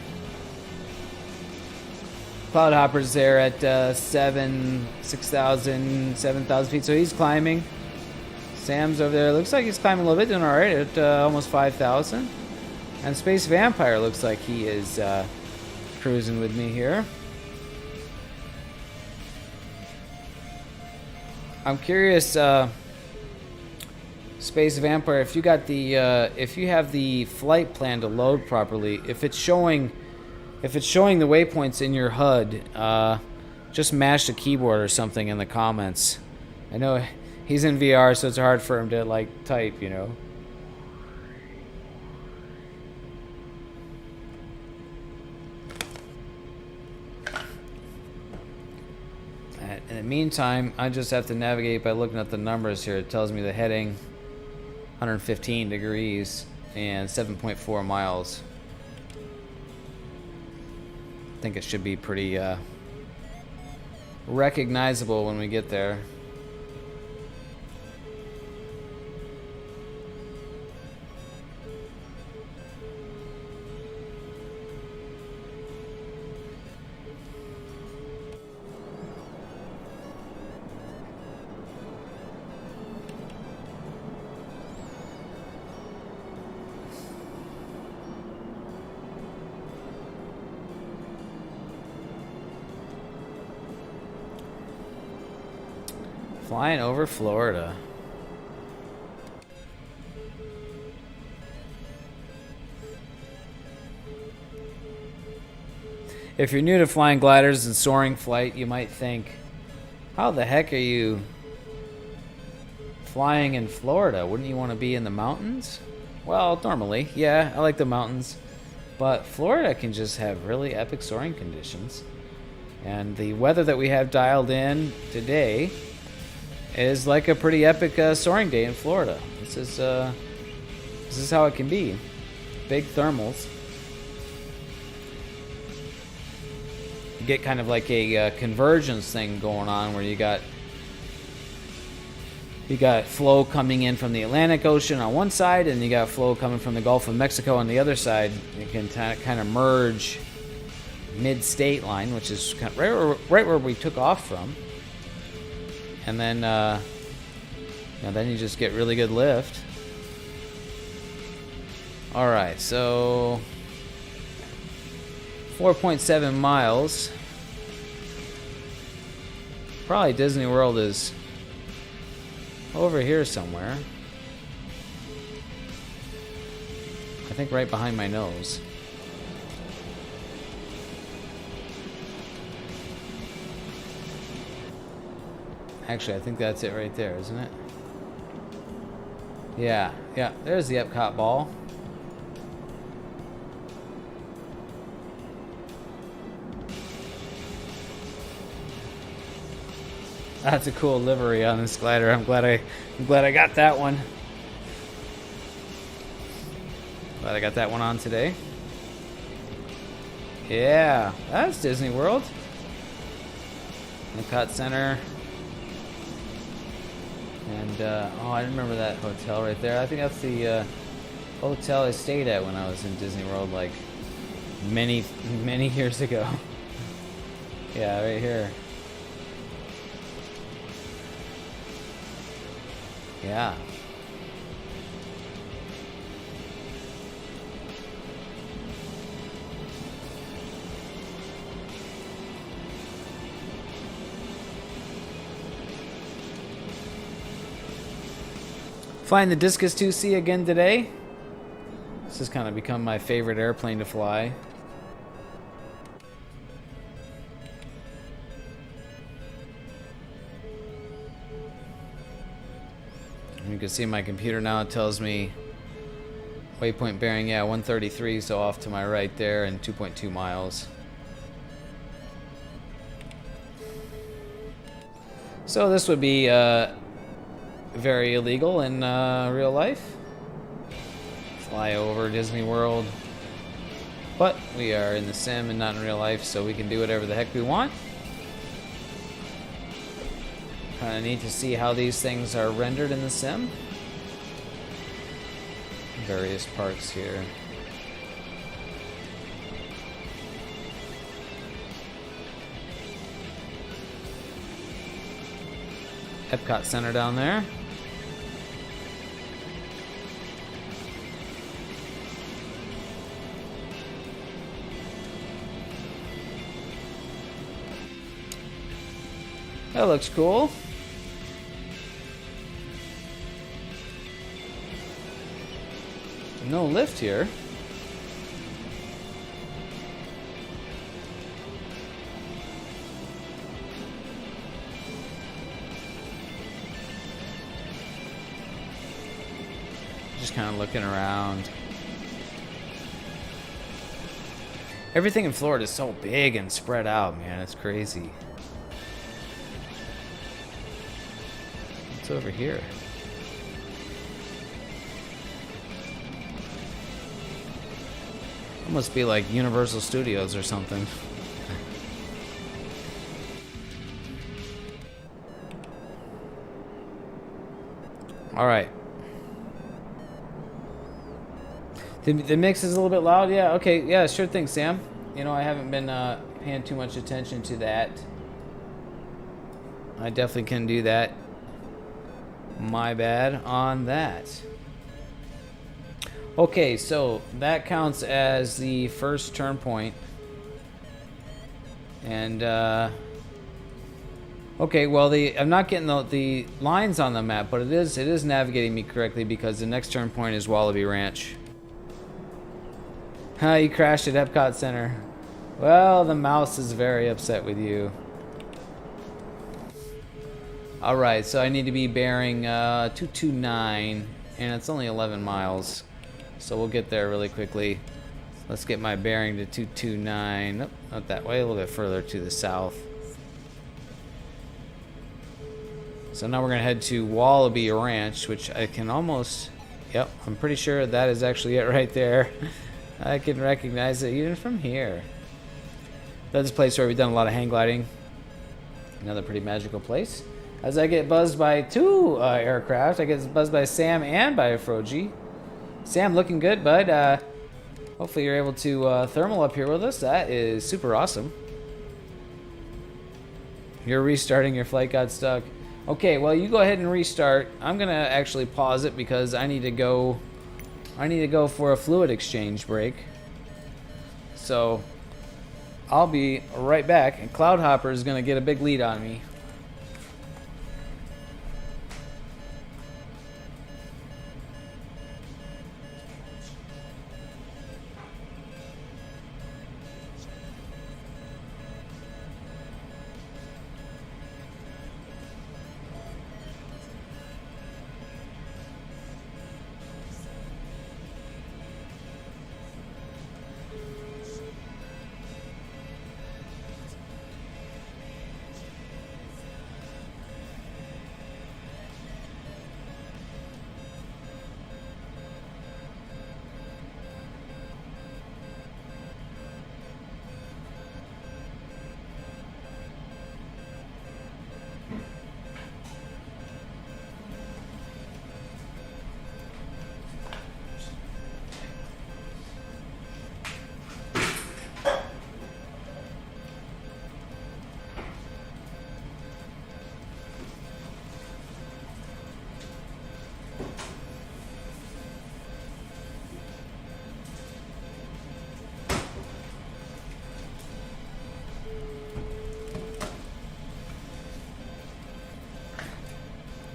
Cloudhopper's there at 7,000 feet, so he's climbing. Sam's over there. Looks like he's climbing a little bit, doing all right at almost 5,000. And Space Vampire looks like he is cruising with me here. I'm curious, Space Vampire, if you got the if you have the flight plan to load properly, if it's showing the waypoints in your HUD, just mash the keyboard or something in the comments. I know he's in VR, so it's hard for him to like type, you know. In the meantime, I just have to navigate by looking at the numbers here. It tells me the heading 115 degrees and 7.4 miles. I think it should be pretty recognizable when we get there. Flying over Florida. If you're new to flying gliders and soaring flight, you might think, how the heck are you flying in Florida? Wouldn't you want to be in the mountains? Well, normally, yeah, I like the mountains. But Florida can just have really epic soaring conditions. And the weather that we have dialed in today is like a pretty epic soaring day in Florida. This is how it can be. Big thermals. You get kind of like a convergence thing going on where you got flow coming in from the Atlantic Ocean on one side, and you got flow coming from the Gulf of Mexico on the other side. You can kind of merge mid-state line, which is kind of right where we took off from. And then, then you just get really good lift. All right, so 4.7 miles. Probably Disney World is over here somewhere. I think right behind my nose. Actually, I think that's it right there, isn't it? Yeah, there's the Epcot ball. That's a cool livery on this glider. I'm glad I got that one. Glad I got that one on today. Yeah, that's Disney World. Epcot Center. And I remember that hotel right there. I think that's the hotel I stayed at when I was in Disney World, like many years ago. Yeah, right here. Yeah. Flying the Discus 2C again today. This has kind of become my favorite airplane to fly. You can see my computer now, it tells me waypoint bearing, 133, so off to my right there and 2.2 miles. So this would be very illegal in real life. Fly over Disney World. But we are in the sim and not in real life, so we can do whatever the heck we want. Kind of neat to see how these things are rendered in the sim. Various parks here. Epcot Center down there. That looks cool. No lift here. Just kind of looking around. Everything in Florida is so big and spread out, man. It's crazy. What's over here? It must be like Universal Studios or something. All right. The mix is a little bit loud. Yeah, okay. Yeah, sure thing, Sam. You know, I haven't been paying too much attention to that. I definitely can do that. My bad on that. Okay, so that counts as the first turn point. And, okay, well, I'm not getting the lines on the map, but it is navigating me correctly because the next turn point is Wallaby Ranch. You crashed at Epcot Center. Well, the mouse is very upset with you. Alright, so I need to be bearing 229, and it's only 11 miles. So we'll get there really quickly. Let's get my bearing to 229. Nope, not that way, a little bit further to the south. So now we're going to head to Wallaby Ranch, which I can almost... Yep, I'm pretty sure that is actually it right there. I can recognize it even from here. That's a place where we've done a lot of hang gliding. Another pretty magical place. As I get buzzed by two aircraft, I get buzzed by Sam and by Froji. Sam looking good, bud. Hopefully you're able to thermal up here with us. That is super awesome. You're restarting, your flight got stuck. Okay, well, you go ahead and restart. I'm gonna actually pause it because I need to go for a fluid exchange break. So I'll be right back, and Cloudhopper is gonna get a big lead on me.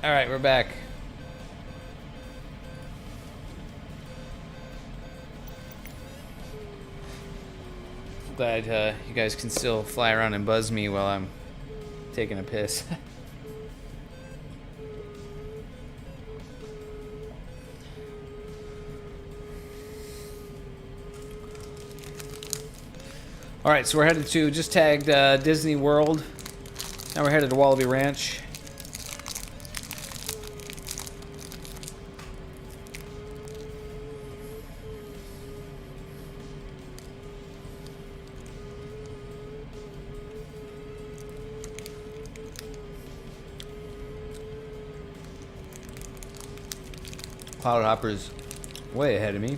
All right, we're back. Glad you guys can still fly around and buzz me while I'm taking a piss. All right, so we're headed to, just tagged Disney World. Now we're headed to Wallaby Ranch. Cloudhopper's way ahead of me.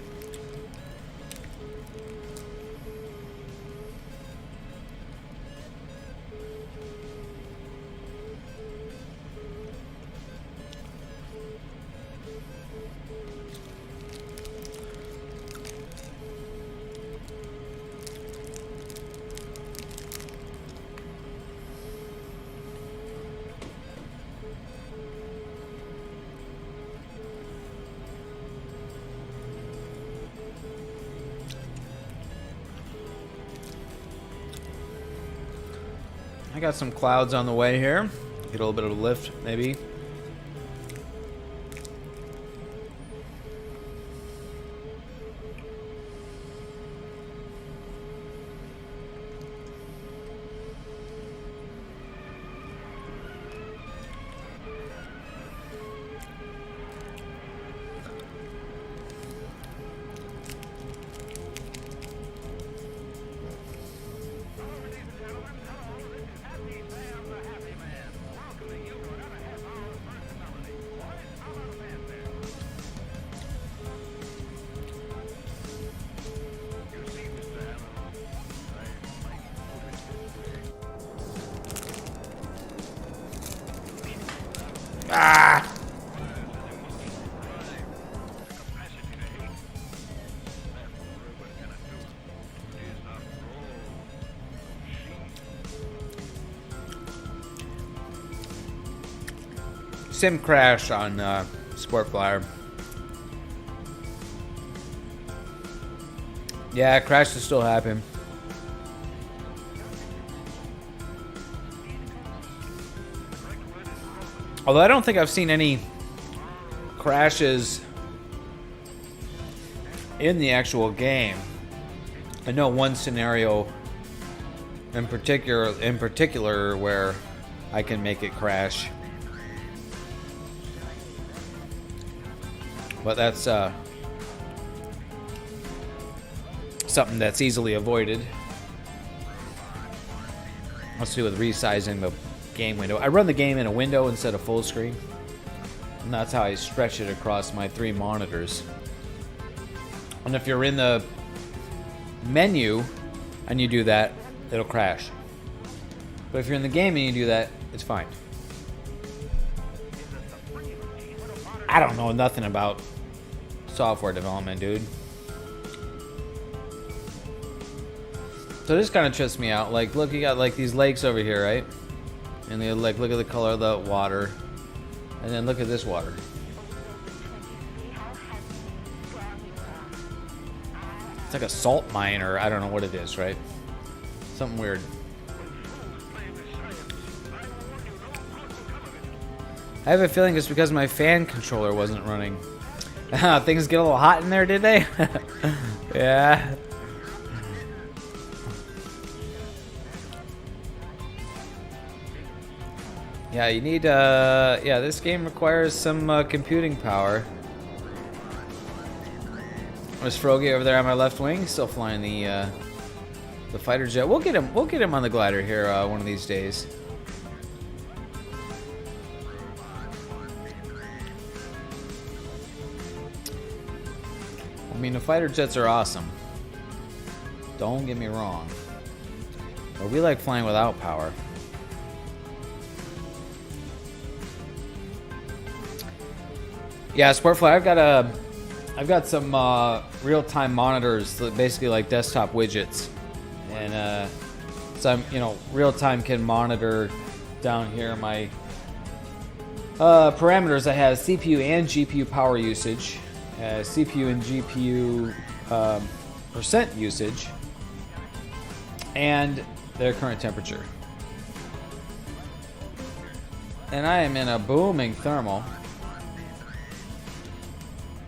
I got some clouds on the way here. Get a little bit of a lift, maybe. Ah! Sim crash on Sport Flyer. Yeah, crashes still happen. Although I don't think I've seen any crashes in the actual game. I know one scenario in particular where I can make it crash. But that's something that's easily avoided. Has to do with resizing the game window. I run the game in a window instead of full screen, and that's how I stretch it across my 3 monitors. And if you're in the menu and you do that, it'll crash. But if you're in the game and you do that, it's fine. I don't know nothing about software development, dude. So this kind of trips me out. Like, look, you got like these lakes over here, right? And they like, look at the color of the water, and then look at this water. It's like a salt mine, or I don't know what it is, right? Something weird. I have a feeling it's because my fan controller wasn't running. Things get a little hot in there, did they? Yeah. Yeah, you need, yeah, this game requires some computing power. There's Froggy over there on my left wing, still flying the fighter jet. We'll get him on the glider here one of these days. I mean, the fighter jets are awesome. Don't get me wrong. But we like flying without power. Yeah, Sportfly, I've got some real-time monitors, basically like desktop widgets, and so I'm, real-time can monitor down here my parameters. I have CPU and GPU power usage, CPU and GPU percent usage, and their current temperature. And I am in a booming thermal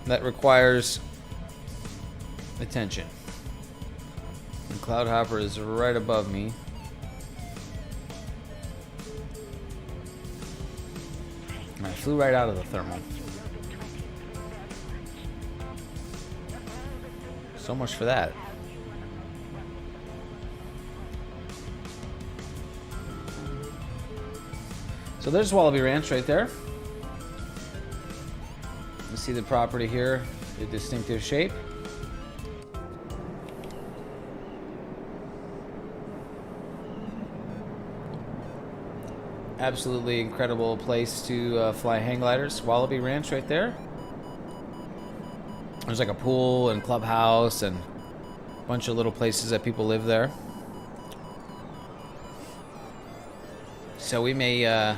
that requires attention. And Cloudhopper is right above me. I flew right out of the thermal. So much for that. So there's Wallaby Ranch right there. You see the property here, the distinctive shape. Absolutely incredible place to fly hang gliders. Wallaby Ranch right there. There's like a pool and clubhouse and a bunch of little places that people live there. So we may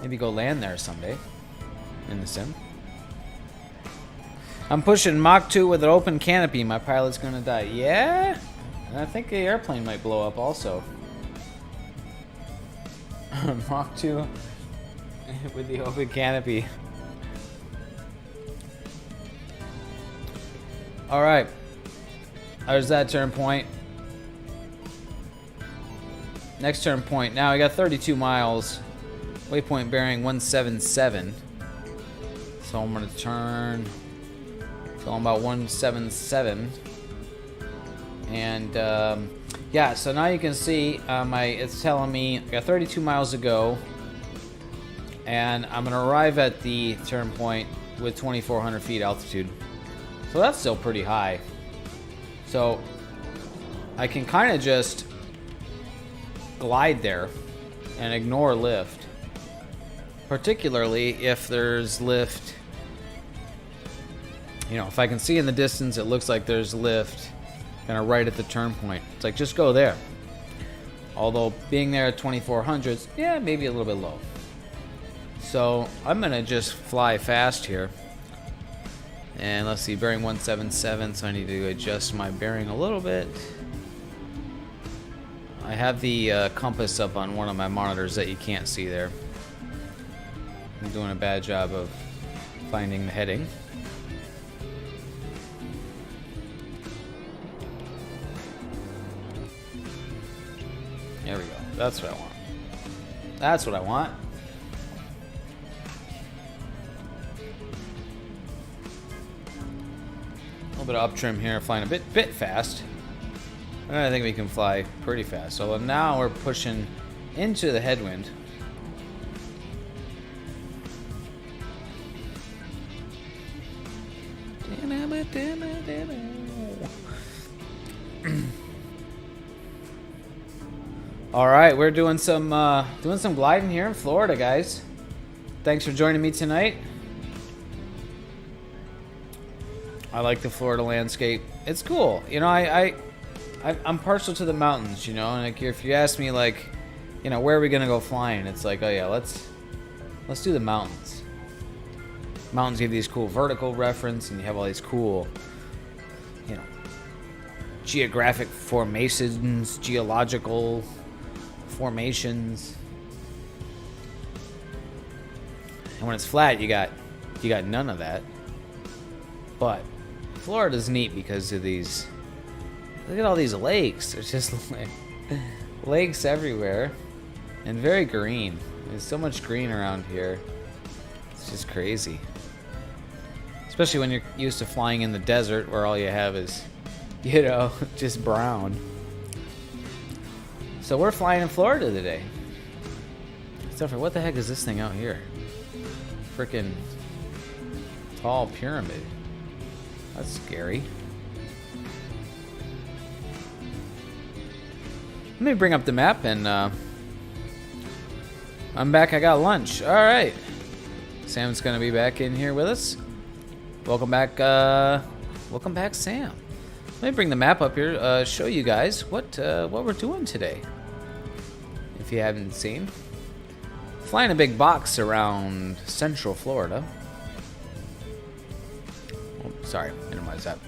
maybe go land there someday in the sim. I'm pushing Mach 2 with an open canopy. My pilot's gonna die. Yeah? And I think the airplane might blow up also. Mach 2 with the open canopy. Alright. There's that turn point. Next turn point. Now we got 32 miles. Waypoint bearing 177. So I'm going to turn. So I'm about 177. And yeah, so now you can see it's telling me I got 32 miles to go. And I'm going to arrive at the turn point with 2,400 feet altitude. So that's still pretty high. So I can kind of just glide there and ignore lift. Particularly if there's lift. If I can see in the distance, it looks like there's lift kind of right at the turn point. It's like, just go there. Although being there at 2,400s, yeah, maybe a little bit low. So I'm going to just fly fast here. And let's see, bearing 177, so I need to adjust my bearing a little bit. I have the compass up on one of my monitors that you can't see there. I'm doing a bad job of finding the heading. There we go. That's what I want. That's what I want. A little bit of up trim here, flying a bit fast. I think we can fly pretty fast. So now we're pushing into the headwind. All right, we're doing some gliding here in Florida, guys. Thanks for joining me tonight. I like the Florida landscape. It's cool. You know, I'm partial to the mountains, you know, and like if you ask me like, you know, where are we gonna go flying? It's like, oh yeah, let's do the mountains. Mountains give these cool vertical reference, and you have all these cool, you know, geographic formations, geological formations. And when it's flat, you got none of that. But Florida's neat because of these. Look at all these lakes. There's just like lakes everywhere, and very green. There's so much green around here. It's just crazy. Especially when you're used to flying in the desert, where all you have is, you know, just brown. So we're flying in Florida today. Except for, what the heck is this thing out here? Freaking tall pyramid. That's scary. Let me bring up the map, and I'm back. I got lunch. All right. Sam's gonna be back in here with us. Welcome back, Sam. Let me bring the map up here, show you guys what we're doing today. If you haven't seen, flying a big box around Central Florida. Oh, sorry, minimize that.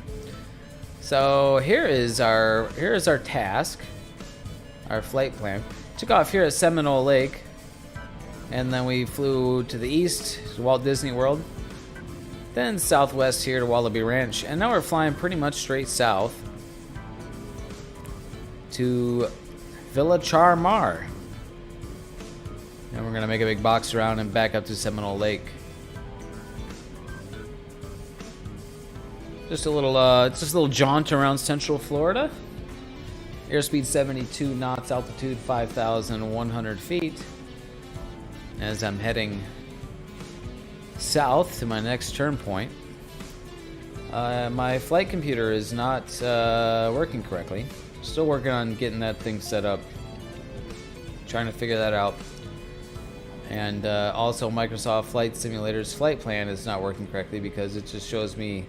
So here is our task, our flight plan. Took off here at Seminole Lake, and then we flew to the east to Walt Disney World. Then southwest here to Wallaby Ranch, and now we're flying pretty much straight south to Villa Charmar. And we're gonna make a big box around and back up to Seminole Lake. Just a little jaunt around Central Florida. Airspeed 72 knots, altitude 5,100 feet. As I'm heading south to my next turn point. My flight computer is not working correctly. Still working on getting that thing set up. Trying to figure that out. And also Microsoft Flight Simulator's flight plan is not working correctly because it just shows me,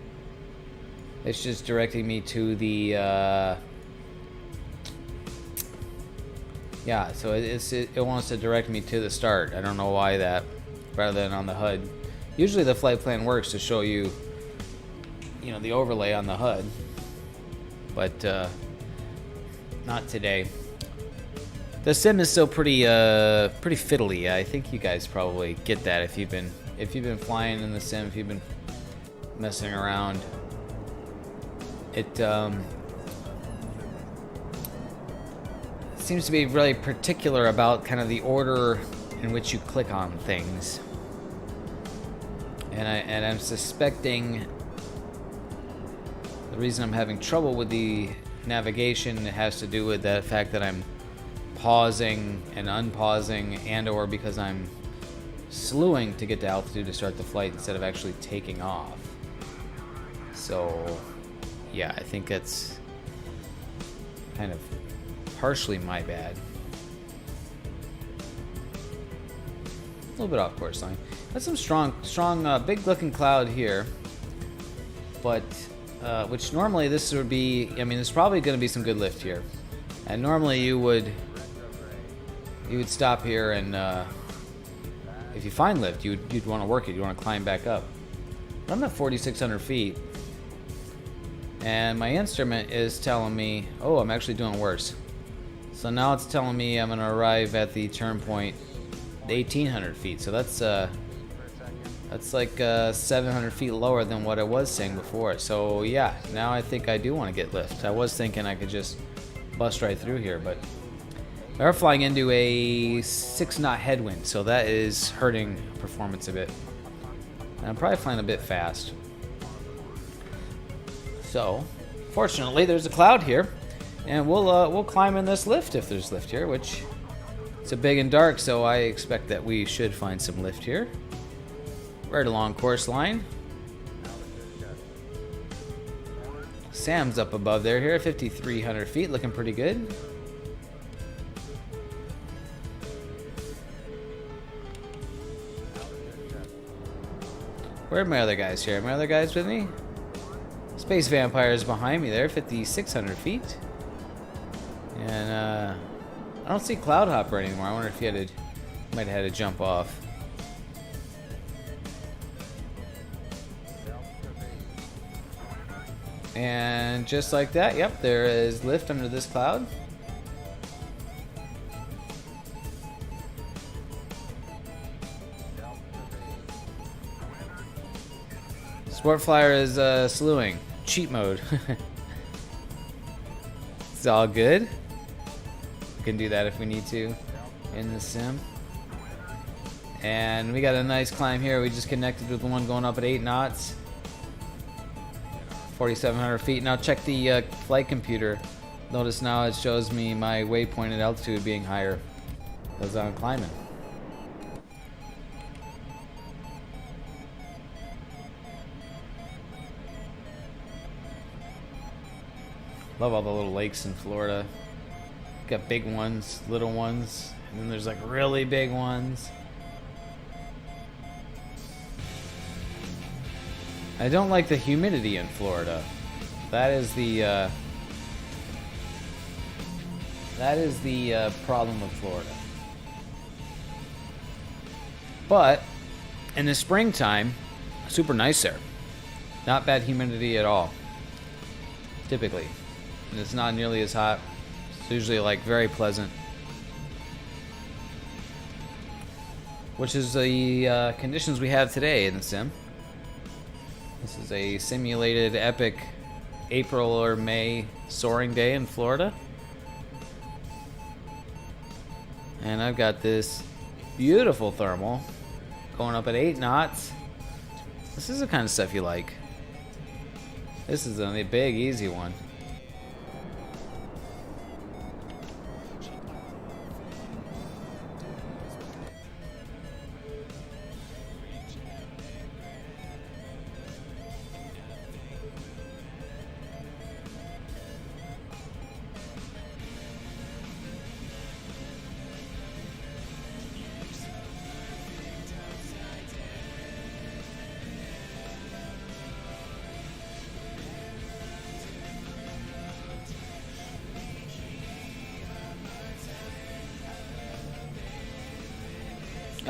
it's just directing me to the yeah, so it wants to direct me to the start. I don't know why that, rather than on the HUD. Usually the flight plan works to show you, you know, the overlay on the HUD, but not today. The sim is still pretty fiddly. I think you guys probably get that if you've been flying in the sim, if you've been messing around. It seems to be really particular about kind of the order in which you click on things. And I'm suspecting the reason I'm having trouble with the navigation has to do with the fact that I'm pausing and unpausing, and or because I'm slewing to get to altitude to start the flight instead of actually taking off. So yeah, I think that's kind of partially my bad. A little bit off course line. That's some strong, big looking cloud here, but which normally this would be, I mean, there's probably going to be some good lift here, and normally you would stop here and if you find lift, you'd want to work it, you'd want to climb back up. But I'm at 4,600 feet, and my instrument is telling me, oh, I'm actually doing worse. So now it's telling me I'm going to arrive at the turn point 1,800 feet. So that's like 700 feet lower than what I was saying before. So yeah, now I think I do want to get lift. I was thinking I could just bust right through here, but we are flying into a 6-knot headwind, so that is hurting performance a bit. And I'm probably flying a bit fast. So, fortunately, there's a cloud here, and we'll climb in this lift if there's lift here, which it's a big and dark, so I expect that we should find some lift here. Right along course line. Sam's up above there here, 5,300 feet, looking pretty good. Where are my other guys here? Are my other guys with me? Space Vampire is behind me there, 5,600 feet. And I don't see Cloud Hopper anymore. I wonder if he might have had to jump off. And just like that, yep, there is lift under this cloud. Sport Flyer is slewing. Cheat mode. It's all good. We can do that if we need to in the sim. And we got a nice climb here. We just connected with the one going up at 8 knots. 4,700 feet. Now check the flight computer. Notice now it shows me my waypoint at altitude being higher as I'm climbing. Love all the little lakes in Florida. Got big ones, little ones, and then there's like really big ones. I don't like the humidity in Florida. That is the problem with Florida. But in the springtime, super nice there. Not bad humidity at all. Typically, and it's not nearly as hot. It's usually like very pleasant. Which is the conditions we have today in the sim. This is a simulated epic April or May soaring day in Florida. And I've got this beautiful thermal going up at 8 knots. This is the kind of stuff you like. This is a big, easy one.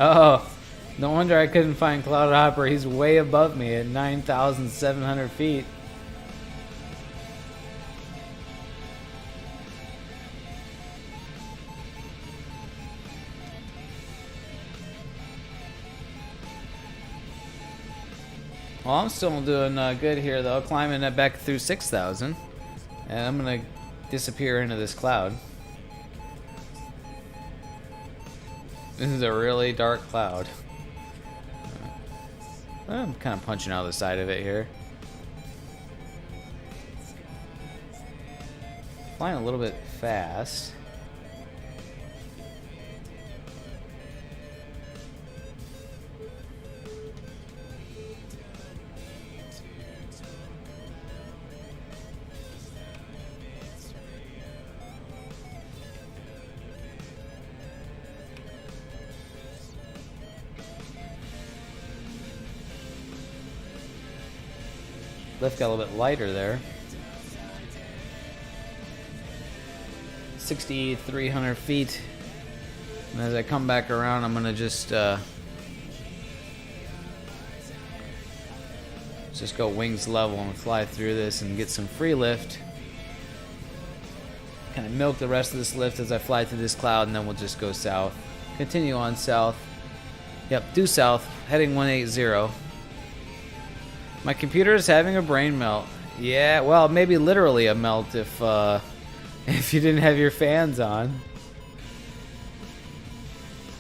Oh, no wonder I couldn't find Cloud Hopper. He's way above me at 9,700 feet. Well, I'm still doing good here, though. Climbing it back through 6,000. And I'm going to disappear into this cloud. This is a really dark cloud. I'm kind of punching out the side of it here. Flying a little bit fast. Lift got a little bit lighter there. 6,300 feet. And as I come back around, I'm gonna just go wings level and fly through this and get some free lift. Kind of milk the rest of this lift as I fly through this cloud, and then we'll just go south. Continue on south. Yep, due south, heading 180. My computer is having a brain melt. Yeah, well, maybe literally a melt if you didn't have your fans on.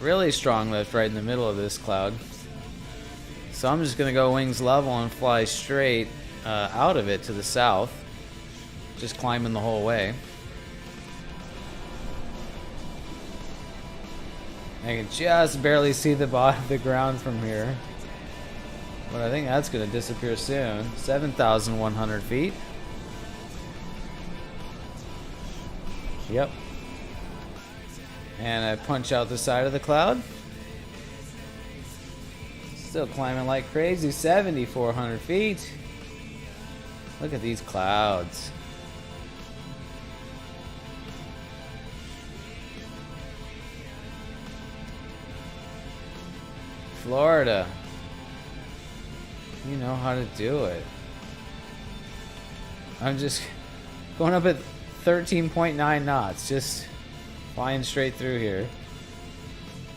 Really strong lift right in the middle of this cloud. So I'm just gonna go wings level and fly straight out of it to the south. Just climbing the whole way. I can just barely see the bottom of the ground from here. But I think that's going to disappear soon. 7,100 feet. Yep. And I punch out the side of the cloud. Still climbing like crazy, 7,400 feet. Look at these clouds. Florida. You know how to do it. I'm just going up at 13.9 knots, just flying straight through here.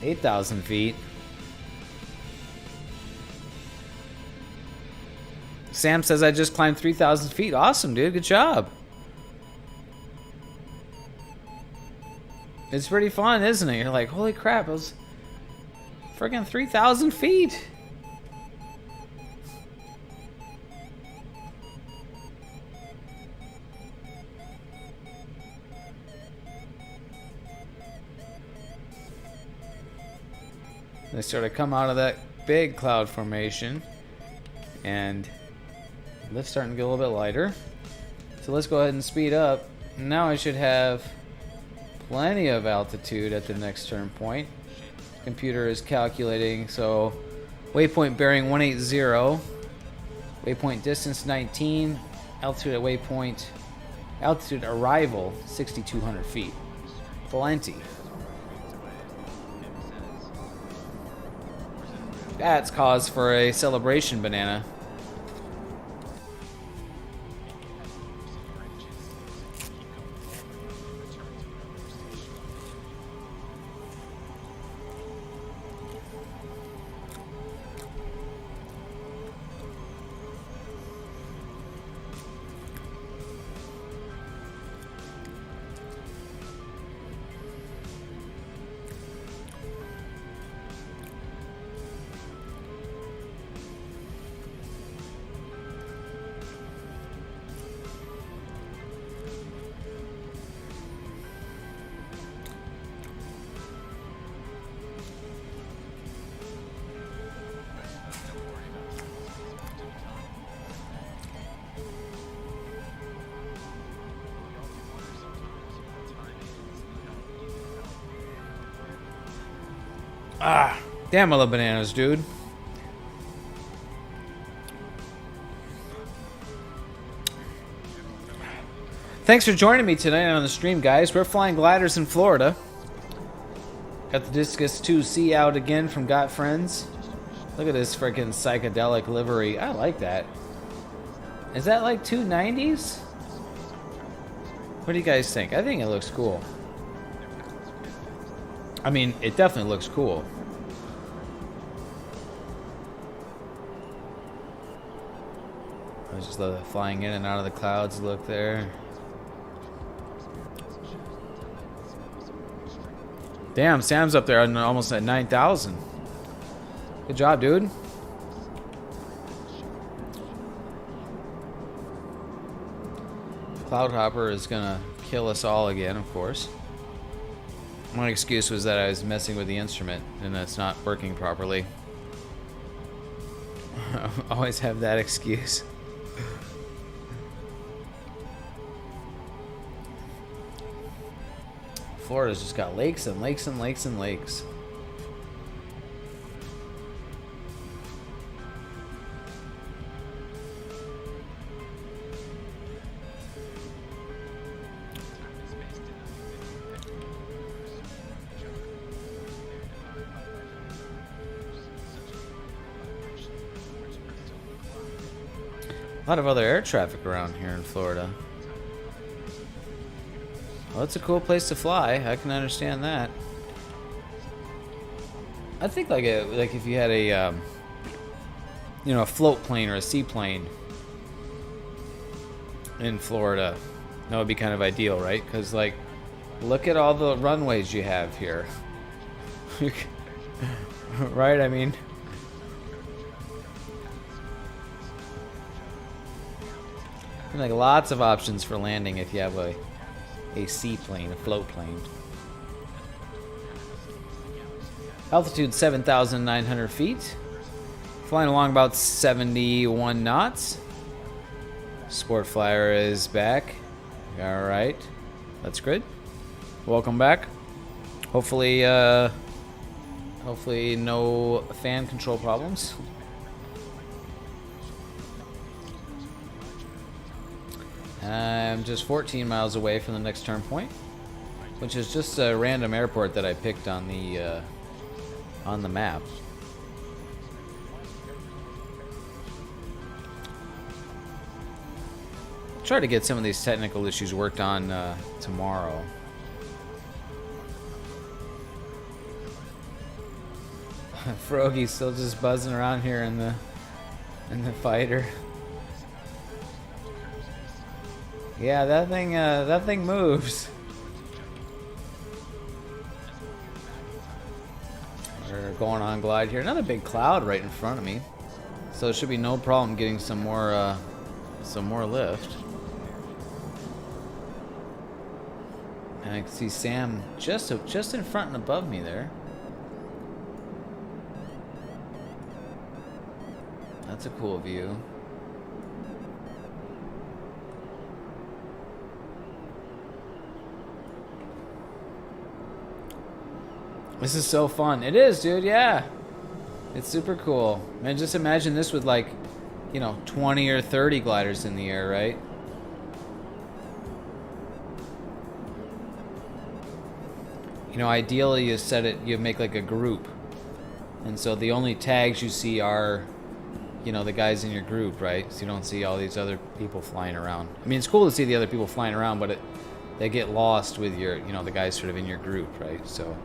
8,000 feet. Sam says I just climbed 3,000 feet. Awesome, dude. Good job. It's pretty fun, isn't it? You're like, holy crap, I was freaking 3,000 feet. They sort of come out of that big cloud formation, and lift's starting to get a little bit lighter. So let's go ahead and speed up. Now I should have plenty of altitude at the next turn point. Computer is calculating, so waypoint bearing 180, waypoint distance 19, altitude at waypoint, altitude arrival 6,200 feet. Plenty. That's cause for a celebration, Banana. Ah, damn, I love bananas, dude. Thanks for joining me tonight on the stream, guys. We're flying gliders in Florida. Got the Discus 2C out again from Got Friends. Look at this freaking psychedelic livery. I like that. Is that like 290s? What do you guys think? I think it looks cool. I mean, it definitely looks cool. I just love the flying in and out of the clouds look there. Damn, Sam's up there almost at 9,000. Good job, dude. Cloudhopper is gonna kill us all again, of course. One excuse was that I was messing with the instrument and that's not working properly. Always have that excuse. Florida's just got lakes and lakes and lakes and lakes. A lot of other air traffic around here in Florida. Well, it's a cool place to fly. I can understand that. I think like if you had a a float plane or a seaplane in Florida, that would be kind of ideal, right? Because like, look at all the runways you have here, right? I mean. Like lots of options for landing if you have a seaplane, a float plane. Altitude 7,900 feet. Flying along about 71 knots. Sport Flyer is back. Alright. That's good. Welcome back. Hopefully, hopefully no fan control problems. I'm just 14 miles away from the next turn point, which is just a random airport that I picked on the map. Try to get some of these technical issues worked on tomorrow. Froggy's still just buzzing around here in the fighter. Yeah, that thing moves. We're going on glide here. Another big cloud right in front of me, so it should be no problem getting some more lift. And I can see Sam just in front and above me there. That's a cool view. This is so fun. It is, dude, yeah. It's super cool. Man, just imagine this with like, 20 or 30 gliders in the air, right? Ideally you make like a group. And so the only tags you see are the guys in your group, right? So you don't see all these other people flying around. I mean, it's cool to see the other people flying around, but they get lost with your, the guys sort of in your group, right? So,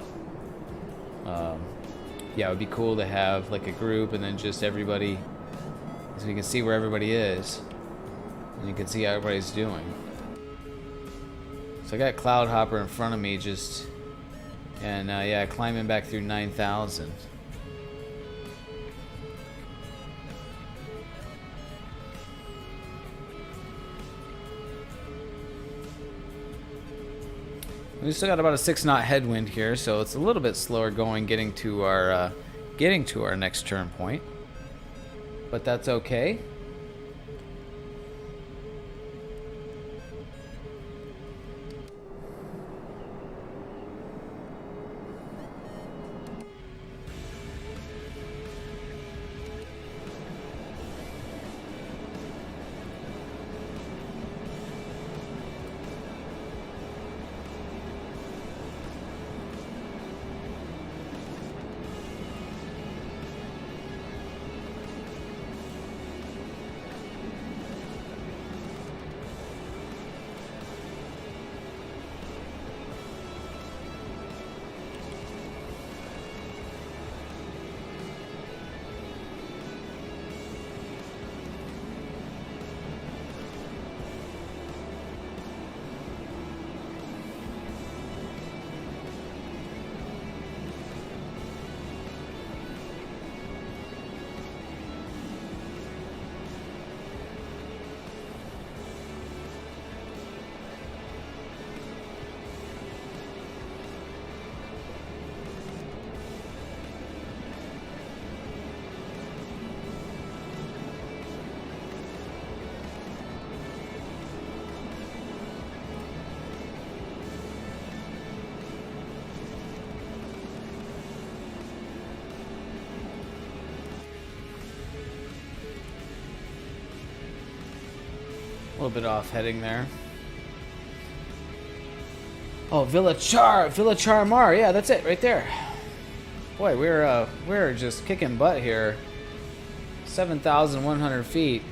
yeah, it would be cool to have like a group and then just everybody, so you can see where everybody is, and you can see how everybody's doing. So I got Cloud Hopper in front of me, and yeah, climbing back through 9,000. We still got about a 6-knot headwind here, so it's a little bit slower going getting to our next turn point, but that's okay. A little bit off heading there. Oh, Villa Char Mar. Yeah, that's it right there. Boy, we're just kicking butt here. 7,100 feet.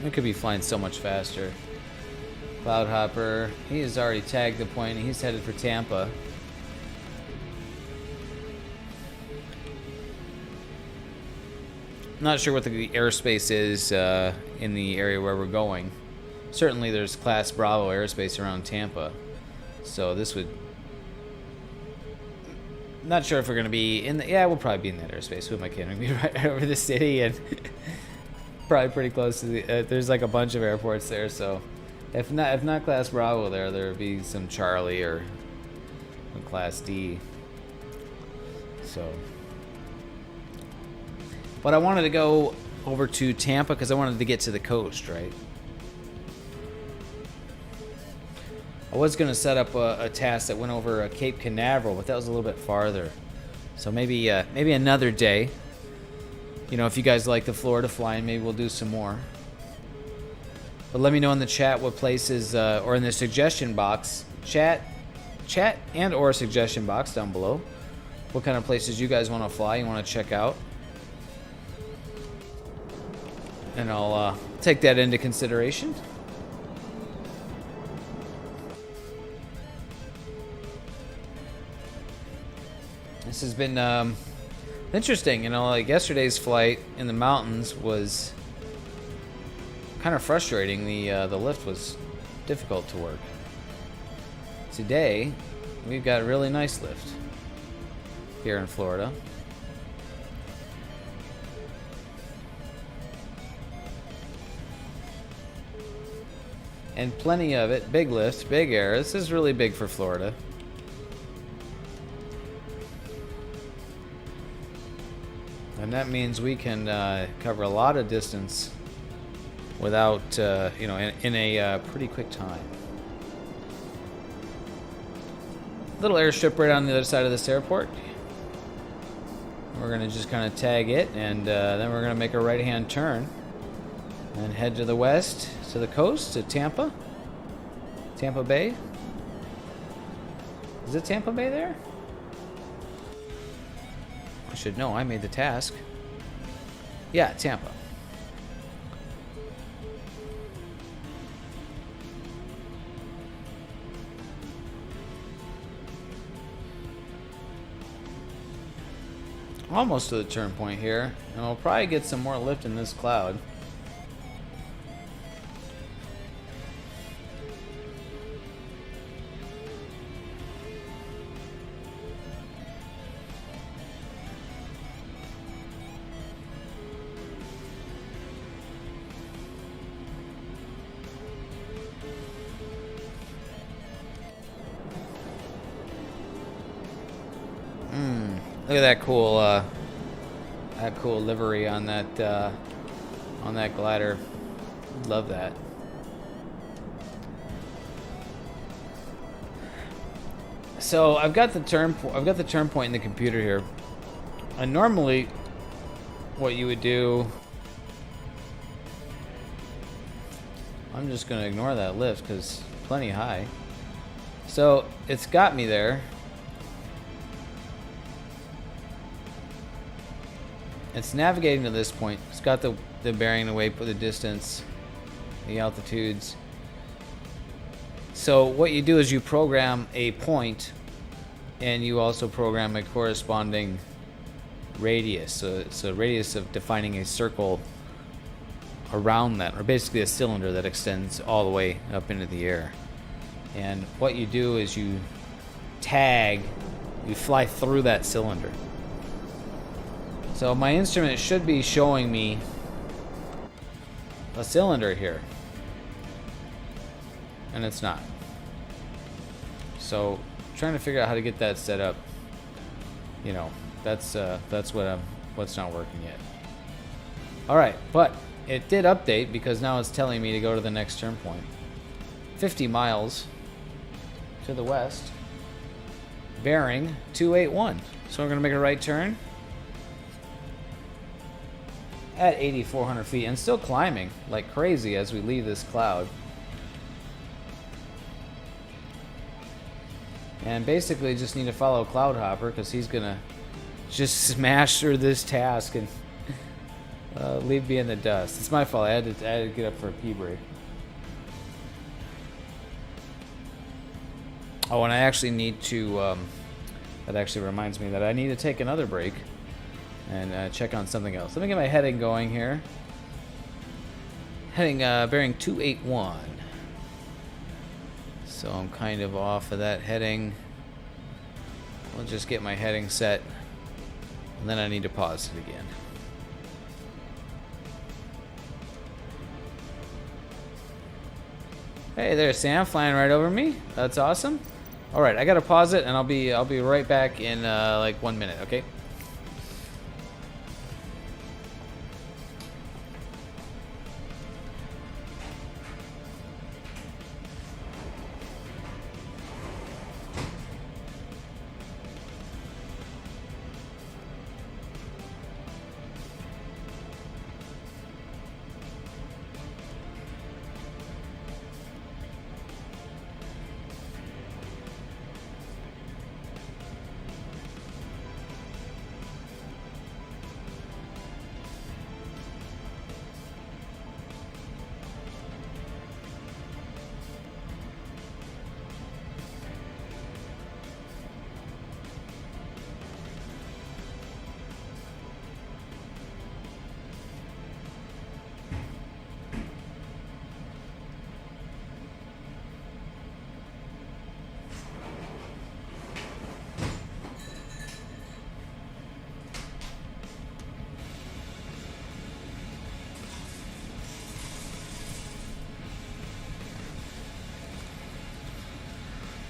We could be flying so much faster. Cloud Hopper, he has already tagged the point. He's headed for Tampa. Not sure what the airspace is in the area where we're going. Certainly there's Class Bravo airspace around Tampa. So this would... Not sure if we're going to be in the... Yeah, we'll probably be in that airspace. Who am I kidding? We'll be right over the city and probably pretty close to the... there's like a bunch of airports there, so... If not Class Bravo there would be some Charlie or some Class D. So... But I wanted to go over to Tampa because I wanted to get to the coast, right? I was going to set up a task that went over Cape Canaveral, but that was a little bit farther. So maybe another day. You know, if you guys like the Florida flying, maybe we'll do some more. But let me know in the chat what places, or in the suggestion box, chat and or suggestion box down below, what kind of places you guys want to fly, you want to check out. And I'll take that into consideration. This has been interesting, you know, like yesterday's flight in the mountains was kind of frustrating. The lift was difficult to work. Today, we've got a really nice lift here in Florida. And plenty of it, big lift, big air. This is really big for Florida. And that means we can cover a lot of distance without, you know, in a pretty quick time. Little airstrip right on the other side of this airport. We're going to just kind of tag it, and then we're going to make a right-hand turn and head to the west, to the coast, to Tampa Bay. Is it Tampa Bay there? I should know, I made the task. Yeah, Tampa. Almost to the turn point here, and we'll probably get some more lift in this cloud. Look at that cool livery on that glider. Love that. So I've got the turn point in the computer here. And normally, what you would do, I'm just going to ignore that lift because plenty high. So it's got me there. It's navigating to this point. It's got the bearing, the weight, the distance, the altitudes. So what you do is you program a point, and you also program a corresponding radius. So radius of defining a circle around that, or basically a cylinder that extends all the way up into the air. And what you do is you fly through that cylinder. So my instrument should be showing me a cylinder here, and it's not. So trying to figure out how to get that set up. You know, that's what's not working yet. All right, but it did update because now it's telling me to go to the next turn point. 50 miles to the west, bearing 281. So we're gonna make a right turn at 8,400 feet and still climbing like crazy as we leave this cloud. And basically just need to follow Cloud Hopper because he's gonna just smash through this task and leave me in the dust. It's my fault. I had to get up for a pee break. Oh, and I actually need to, that actually reminds me that I need to take another break and check on something else. Let me get my heading going here. Heading, bearing 281. So I'm kind of off of that heading. I'll just get my heading set, and then I need to pause it again. Hey, there's Sam flying right over me. That's awesome. All right, I gotta pause it, and I'll be right back in like 1 minute. Okay.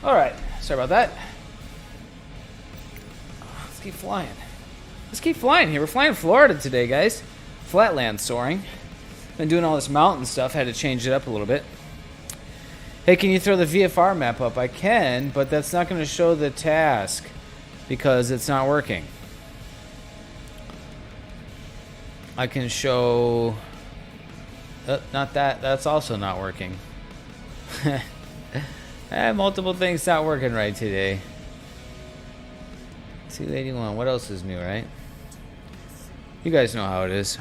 All right, sorry about that. Let's keep flying. Let's keep flying here. We're flying Florida today, guys. Flatland soaring. Been doing all this mountain stuff. Had to change it up a little bit. Hey, can you throw the VFR map up? I can, but that's not going to show the task because it's not working. I can show... not that. That's also not working. Multiple things not working right today. 281. What else is new, right? You guys know how it is.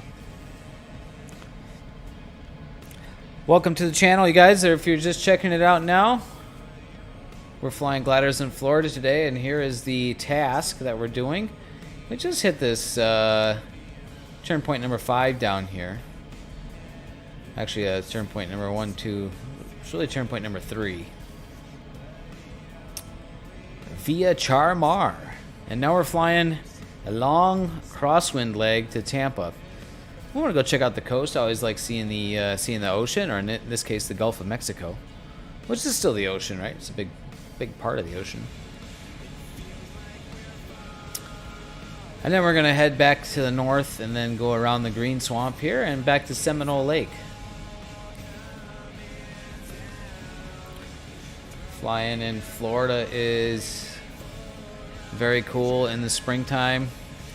Welcome to the channel, you guys. Or if you're just checking it out now, we're flying gliders in Florida today, and here is the task that we're doing. We just hit this turn point number 5 down here. Actually, it's turn point number 1, 2. It's really turn point number 3. Via Charmar. And now we're flying a long crosswind leg to Tampa. I want to go check out the coast. I always like seeing the ocean, or in this case, the Gulf of Mexico, which is still the ocean, right? It's a big part of the ocean. And then we're going to head back to the north and then go around the green swamp here and back to Seminole Lake. Flying in Florida is very cool in the springtime,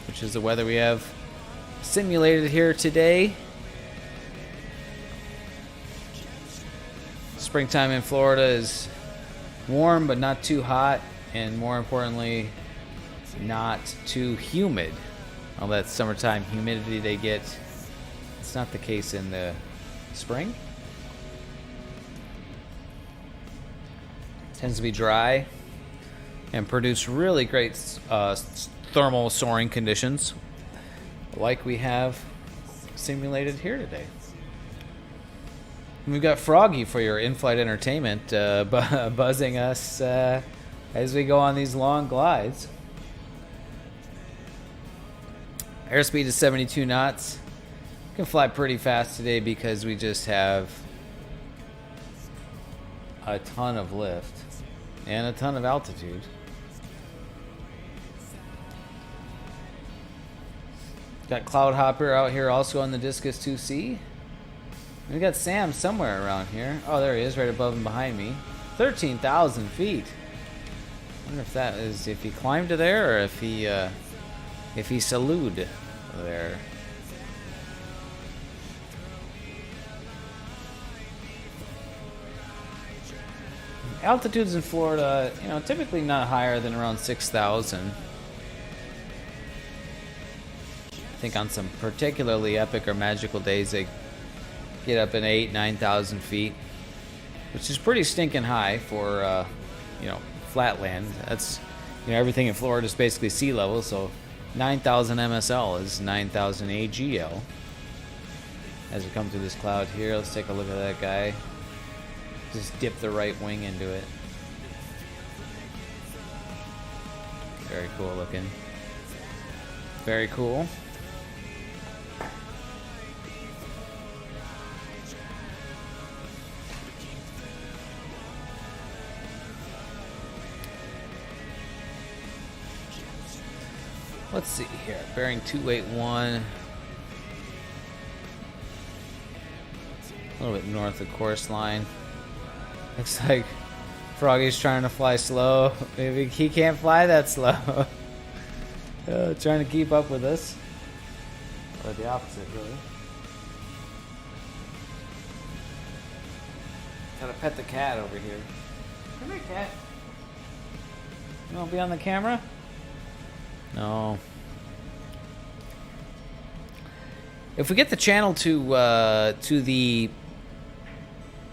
which is the weather we have simulated here today. Springtime in Florida is warm but not too hot, and more importantly, not too humid. All that summertime humidity they get, it's not the case in the spring. Tends to be dry and produce really great thermal soaring conditions like we have simulated here today. And we've got Froggy for your in-flight entertainment, buzzing us as we go on these long glides. Airspeed is 72 knots. We can fly pretty fast today because we just have a ton of lift and a ton of altitude. Got Cloud Hopper out here also on the Discus 2C. We got Sam somewhere around here. Oh, there he is, right above and behind me. 13,000 feet. I wonder if that is if he climbed to there or if he salud there. Altitudes in Florida, typically not higher than around 6,000. I think on some particularly epic or magical days they get up in 8,000-9,000 feet, which is pretty stinking high for flatland. That's everything in Florida is basically sea level, so 9,000 MSL is 9,000 AGL. As we come through this cloud here, let's take a look at that guy. Just dip the right wing into it. Very cool looking. Very cool. Let's see here. Bearing 281. A little bit north of course line. Looks like Froggy's trying to fly slow. Maybe he can't fly that slow. Trying to keep up with us. Or the opposite, really. Gotta pet the cat over here. Come here, cat. You wanna be on the camera? No. If we get the channel to the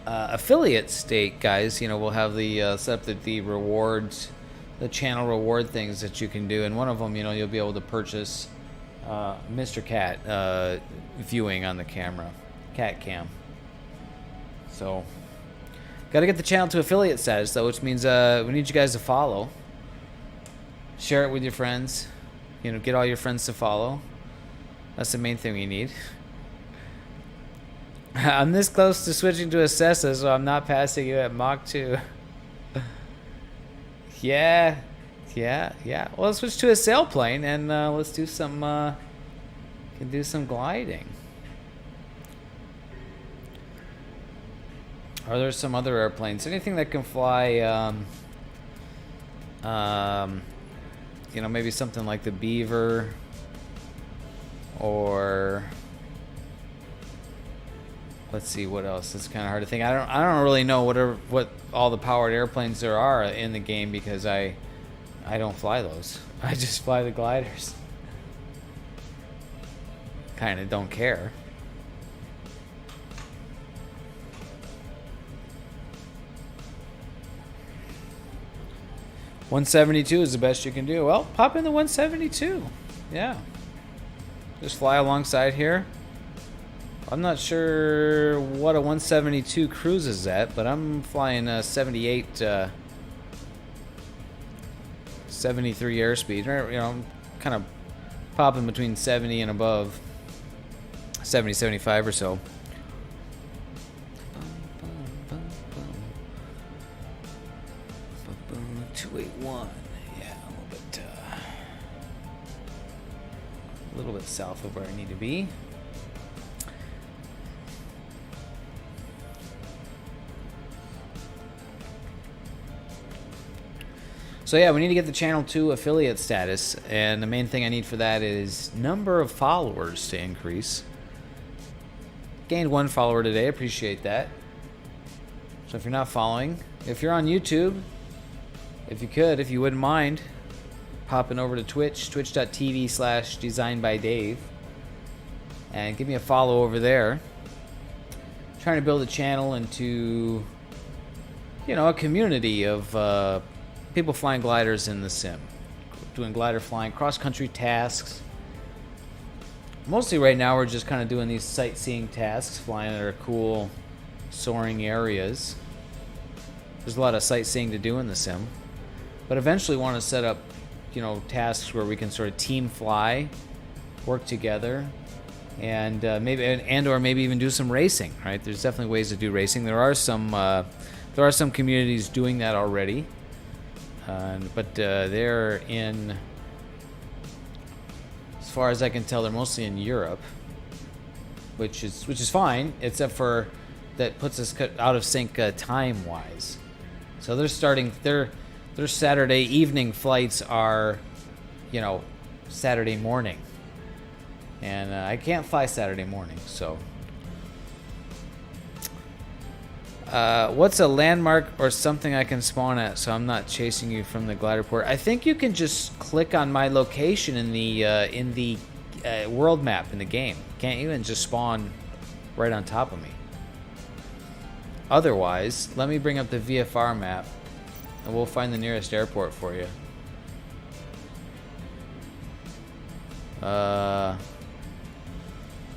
affiliate state, guys, we'll have the set up the rewards, the channel reward things that you can do, and one of them, you'll be able to purchase Mr. Cat viewing on the camera, cat cam. So, got to get the channel to affiliate status though, which means we need you guys to follow. Share it with your friends. Get all your friends to follow. That's the main thing we need. I'm this close to switching to a Cessna, so I'm not passing you at Mach 2. Yeah, yeah. Well, let's switch to a sailplane and let's do some. Can do some gliding. Are there some other airplanes? Anything that can fly? You know, maybe something like the Beaver, or let's see what else. It's kind of hard to think. I don't really know what all the powered airplanes there are in the game because I don't fly those. I just fly the gliders. Kind of don't care. $172 is the best you can do. Well, pop in the 172. Yeah. Just fly alongside here. I'm not sure what a 172 cruise is at, but I'm flying 78, 73 airspeed. You know, I'm kind of popping between 70 and above. 70, 75 or so. 281. Yeah, a little bit south of where I need to be. So yeah, we need to get the channel 2 affiliate status, and the main thing I need for that is number of followers to increase. Gained 1 follower today, appreciate that. So if you're not following, if you're on YouTube, if you wouldn't mind, popping over to Twitch, twitch.tv/designbydave, and give me a follow over there. Trying to build a channel into, you know, a community of people flying gliders in the sim, doing glider flying, cross-country tasks. Mostly right now we're just kind of doing these sightseeing tasks, flying at our cool soaring areas. There's a lot of sightseeing to do in the sim, but eventually want to set up, you know, tasks where we can sort of team fly, work together, and maybe even do some racing. Right? There's definitely ways to do racing. There are some communities doing that already, but they're in. As far as I can tell, they're mostly in Europe, which is fine, except for that puts us out of sync time-wise. So they're starting their Saturday evening flights are, you know, Saturday morning, and I can't fly Saturday morning. So, what's a landmark or something I can spawn at so I'm not chasing you from the glider port? I think you can just click on my location in the world map in the game. Can't even just spawn right on top of me. Otherwise, let me bring up the VFR map and we'll find the nearest airport for you.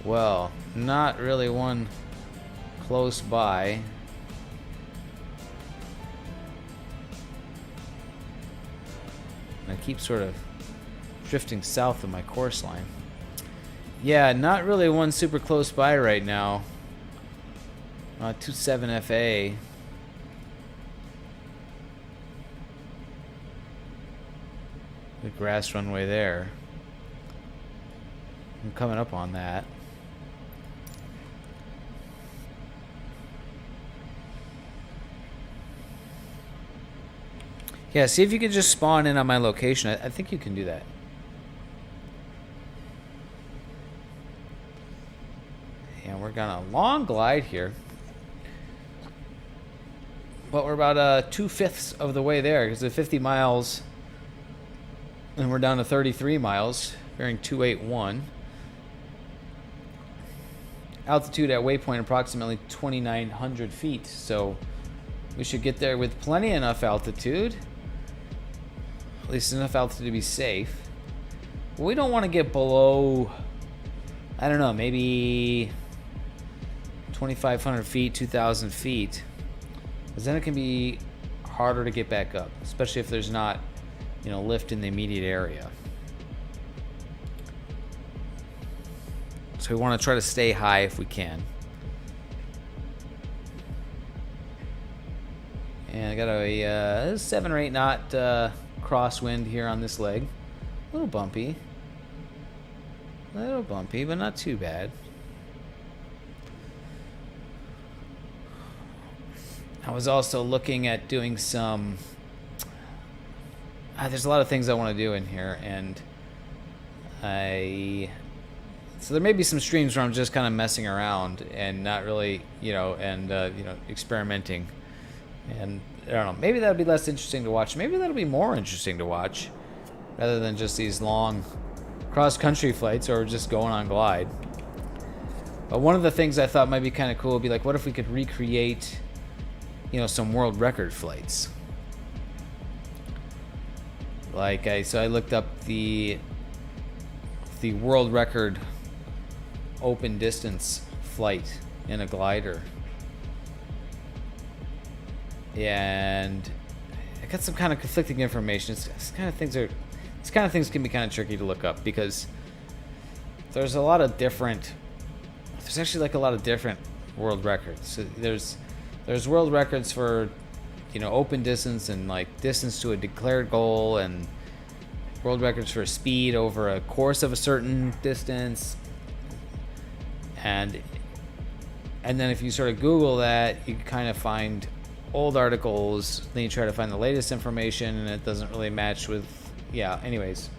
Well, not really one close by. I keep sort of drifting south of my course line. Yeah, not really one super close by right now. 27 FA. The grass runway there. I'm coming up on that. Yeah, see if you can just spawn in on my location. I think you can do that. And we're gonna long glide here. But we're about 2/5 of the way there, because it's 50 miles. And we're down to 33 miles, bearing 281. Altitude at waypoint approximately 2,900 feet. So we should get there with plenty enough altitude. At least enough altitude to be safe. We don't want to get below, I don't know, maybe 2,500 feet, 2,000 feet. Because then it can be harder to get back up, especially if there's not, you know, lift in the immediate area. So we want to try to stay high if we can. And I got a 7 or 8 knot crosswind here on this leg. A little bumpy, but not too bad. I was also looking at doing some... there's a lot of things I want to do in here, and so there may be some streams where I'm just kind of messing around and not really, experimenting. And I don't know, maybe that'll be less interesting to watch. Maybe that'll be more interesting to watch, rather than just these long cross-country flights or just going on glide. But one of the things I thought might be kind of cool would be like, what if we could recreate, some world record flights? Like I looked up the world record open distance flight in a glider, and I got some kind of conflicting information. It's kind of things can be kind of tricky to look up, because there's actually like a lot of different world records. So there's world records for open distance and like distance to a declared goal, and world records for speed over a course of a certain distance. And then if you sort of Google that, you kind of find old articles, then you try to find the latest information, and it doesn't really match with, anyways.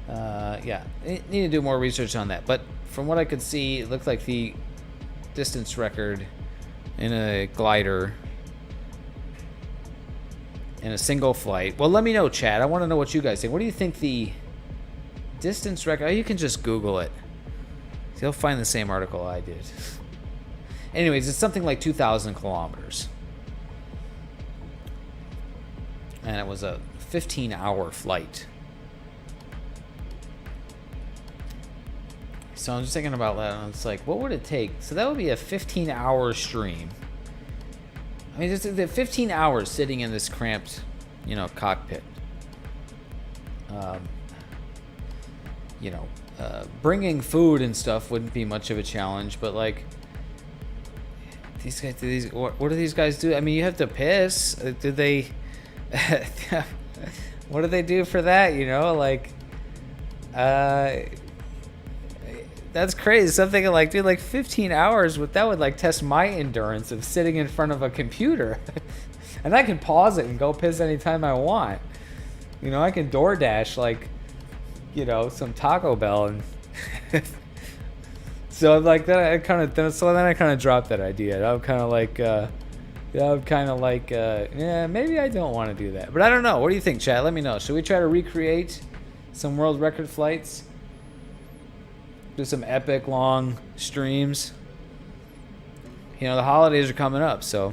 Need to do more research on that. But from what I could see, it looked like the distance record in a glider in a single flight. Well, let me know, chat. I want to know what you guys think. What do you think the distance record? Oh, you can just Google it. You'll find the same article I did. Anyways, it's something like 2,000 kilometers. And it was a 15-hour flight. So I'm just thinking about that, and it's like, what would it take? So that would be a 15-hour stream. I mean, just the 15 hours sitting in this cramped, cockpit. Bringing food and stuff wouldn't be much of a challenge, but like, these guys, what do these guys do? I mean, you have to piss. Do they? What do they do for that? That's crazy. Something like, dude, like 15 hours, that would like test my endurance of sitting in front of a computer. And I can pause it and go piss anytime I want. I can DoorDash like, some Taco Bell, and so like that. I kind of dropped that idea. I'm kind of like, maybe I don't want to do that. But I don't know. What do you think, chat? Let me know. Should we try to recreate some world record flights? Do some epic long streams. The holidays are coming up, so.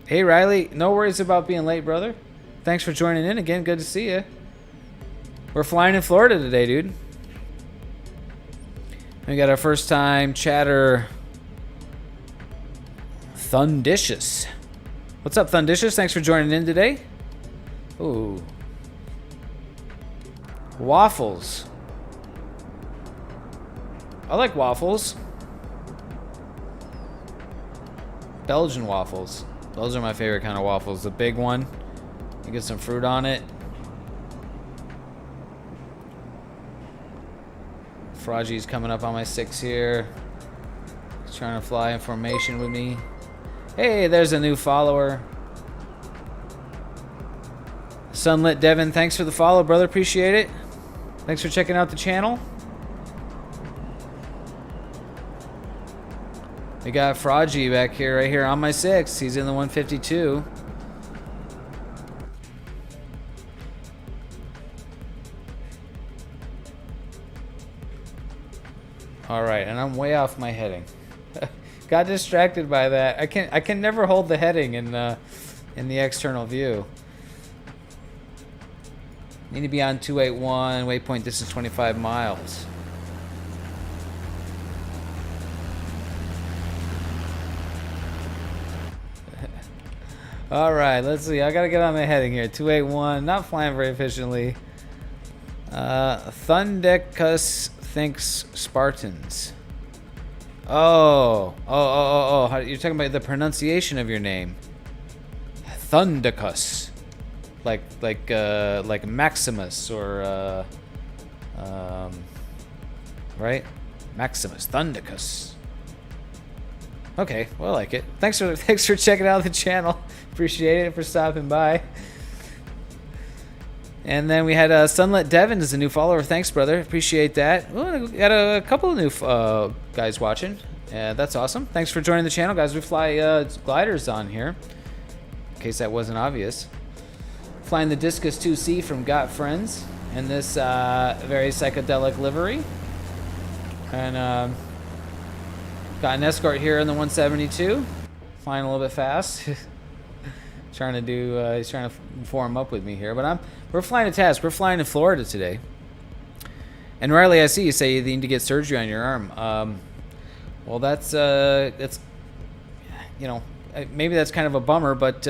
Hey Riley, no worries about being late, brother. Thanks for joining in again. Good to see you. We're flying in Florida today, dude. We got our first time chatter, Thundicious. What's up, Thundicious? Thanks for joining in today. Ooh. Waffles. I like waffles. Belgian waffles. Those are my favorite kind of waffles. The big one. You get some fruit on it. Fraji's coming up on my 6 here. He's trying to fly in formation with me. Hey, there's a new follower. Sunlit Devin, thanks for the follow, brother. Appreciate it. Thanks for checking out the channel. We got Fraji back here, right here on my 6. He's in the 152. All right, and I'm way off my heading. Got distracted by that. I can never hold the heading in the external view. Need to be on 281. Waypoint distance 25 miles. All right, let's see. I gotta get on my heading here. 281. Not flying very efficiently. Thundicus thinks Spartans. Oh. You're talking about the pronunciation of your name. Thundercus, like Maximus or right, Maximus Thundercus. Okay, well, I like it. Thanks for checking out the channel. Appreciate it for stopping by. And then we had Sunlit Devon as a new follower. Thanks, brother. Appreciate that. Ooh, got a couple of new guys watching. That's awesome. Thanks for joining the channel, guys. We fly gliders on here, in case that wasn't obvious. Flying the Discus 2C from Got Friends in this very psychedelic livery. And got an escort here in the 172. Flying a little bit fast. He's trying to form up with me here, but we're flying a task. We're flying to Florida today, and Riley, I see you say you need to get surgery on your arm. Well, that's you know, maybe that's kind of a bummer, but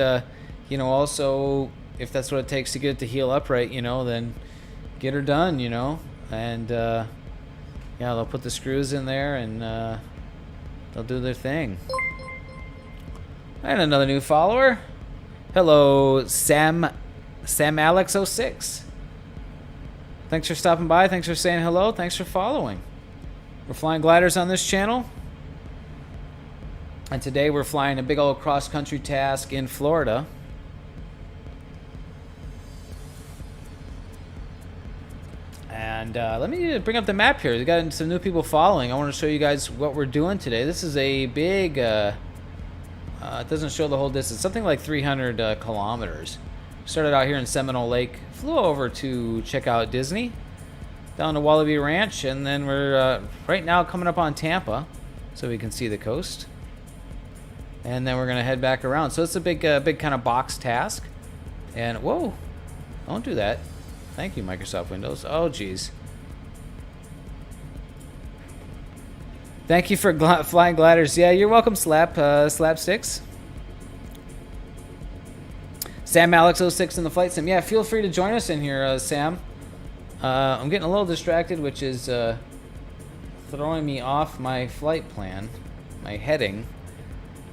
you know, also if that's what it takes to get it to heal up right, you know, then get her done, you know, and yeah, they'll put the screws in there and they'll do their thing. And another new follower. Hello, Sam Alex 06. Thanks for stopping by. Thanks for saying hello. Thanks for following. We're flying gliders on this channel. And today we're flying a big old cross-country task in Florida. And let me bring up the map here. We got some new people following. I want to show you guys what we're doing today. This is a big... it doesn't show the whole distance. Something like 300 kilometers. Started out here in Seminole Lake. Flew over to check out Disney. Down to Wallaby Ranch. And then we're right now coming up on Tampa. So we can see the coast. And then we're going to head back around. So it's a big kind of box task. And, whoa. Don't do that. Thank you, Microsoft Windows. Oh, geez. Thank you for flying gliders. Yeah, you're welcome, Slapsticks. Sam Alex 06 in the flight sim. Yeah, feel free to join us in here, Sam. I'm getting a little distracted, which is throwing me off my flight plan, my heading.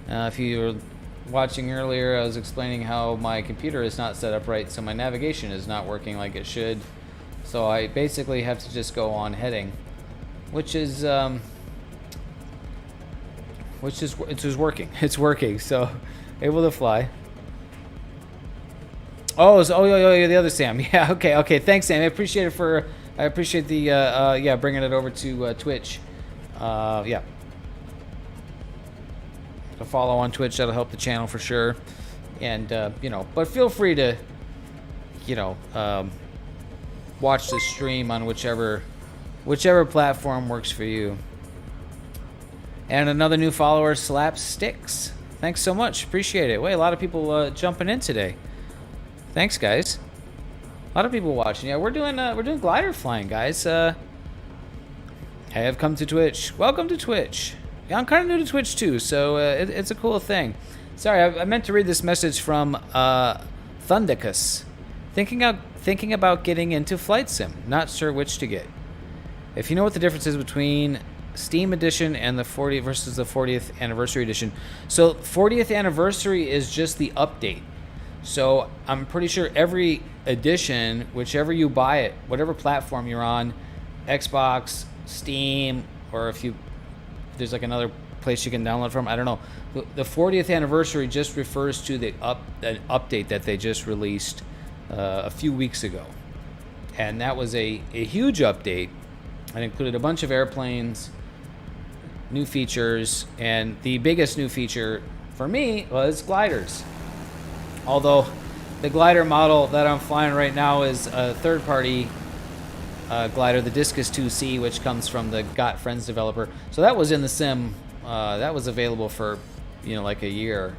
If you were watching earlier, I was explaining how my computer is not set up right, so my navigation is not working like it should. So I basically have to just go on heading, which is working. It's working, so able to fly. Oh, the other Sam. Yeah, okay. Thanks, Sam. I appreciate it I appreciate the yeah, bringing it over to Twitch. Yeah. To follow on Twitch, that'll help the channel for sure. And you know, but feel free to, you know, watch the stream on whichever platform works for you. And another new follower, Slapsticks. Thanks so much. Appreciate it. Wait, a lot of people jumping in today. Thanks, guys. A lot of people watching. Yeah, we're doing glider flying, guys. I have come to Twitch. Welcome to Twitch. Yeah, I'm kind of new to Twitch too, so it's a cool thing. Sorry, I meant to read this message from Thundercus. Thinking about getting into flight sim. Not sure which to get. If you know what the difference is between Steam Edition and the 40th versus the 40th Anniversary Edition. So 40th Anniversary is just the update. So I'm pretty sure every edition, whichever you buy it, whatever platform you're on, Xbox, Steam, or if there's like another place you can download from, I don't know. The 40th Anniversary just refers to an update that they just released a few weeks ago. And that was a huge update. It included a bunch of airplanes, new features, and the biggest new feature for me was gliders. Although the glider model that I'm flying right now is a third-party glider, the Discus 2C, which comes from the Got Friends developer. So that was in the sim. That was available for, you know, like a year.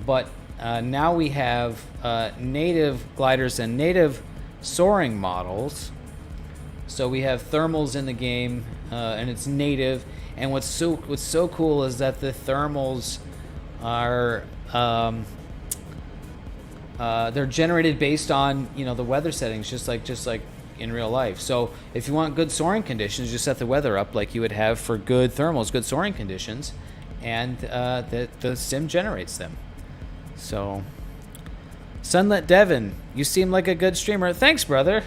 But now we have native gliders and native soaring models. So we have thermals in the game, and it's native. And what's so cool is that the thermals are they're generated based on, you know, the weather settings, just like in real life. So if you want good soaring conditions, just set the weather up like you would have for good thermals, good soaring conditions, and the sim generates them. So Sunlit Devon, you seem like a good streamer. Thanks, brother.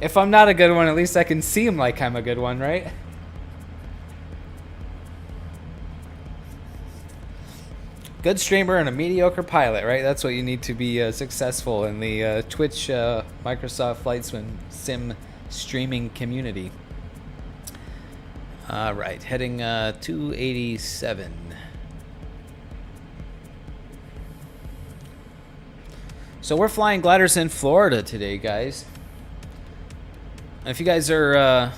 If I'm not a good one, at least I can seem like I'm a good one, right? Good streamer and a mediocre pilot, right? That's what you need to be successful in the Twitch Microsoft Flight Sim streaming community. All right, heading 287. So we're flying gliders in Florida today, guys. If you guys are,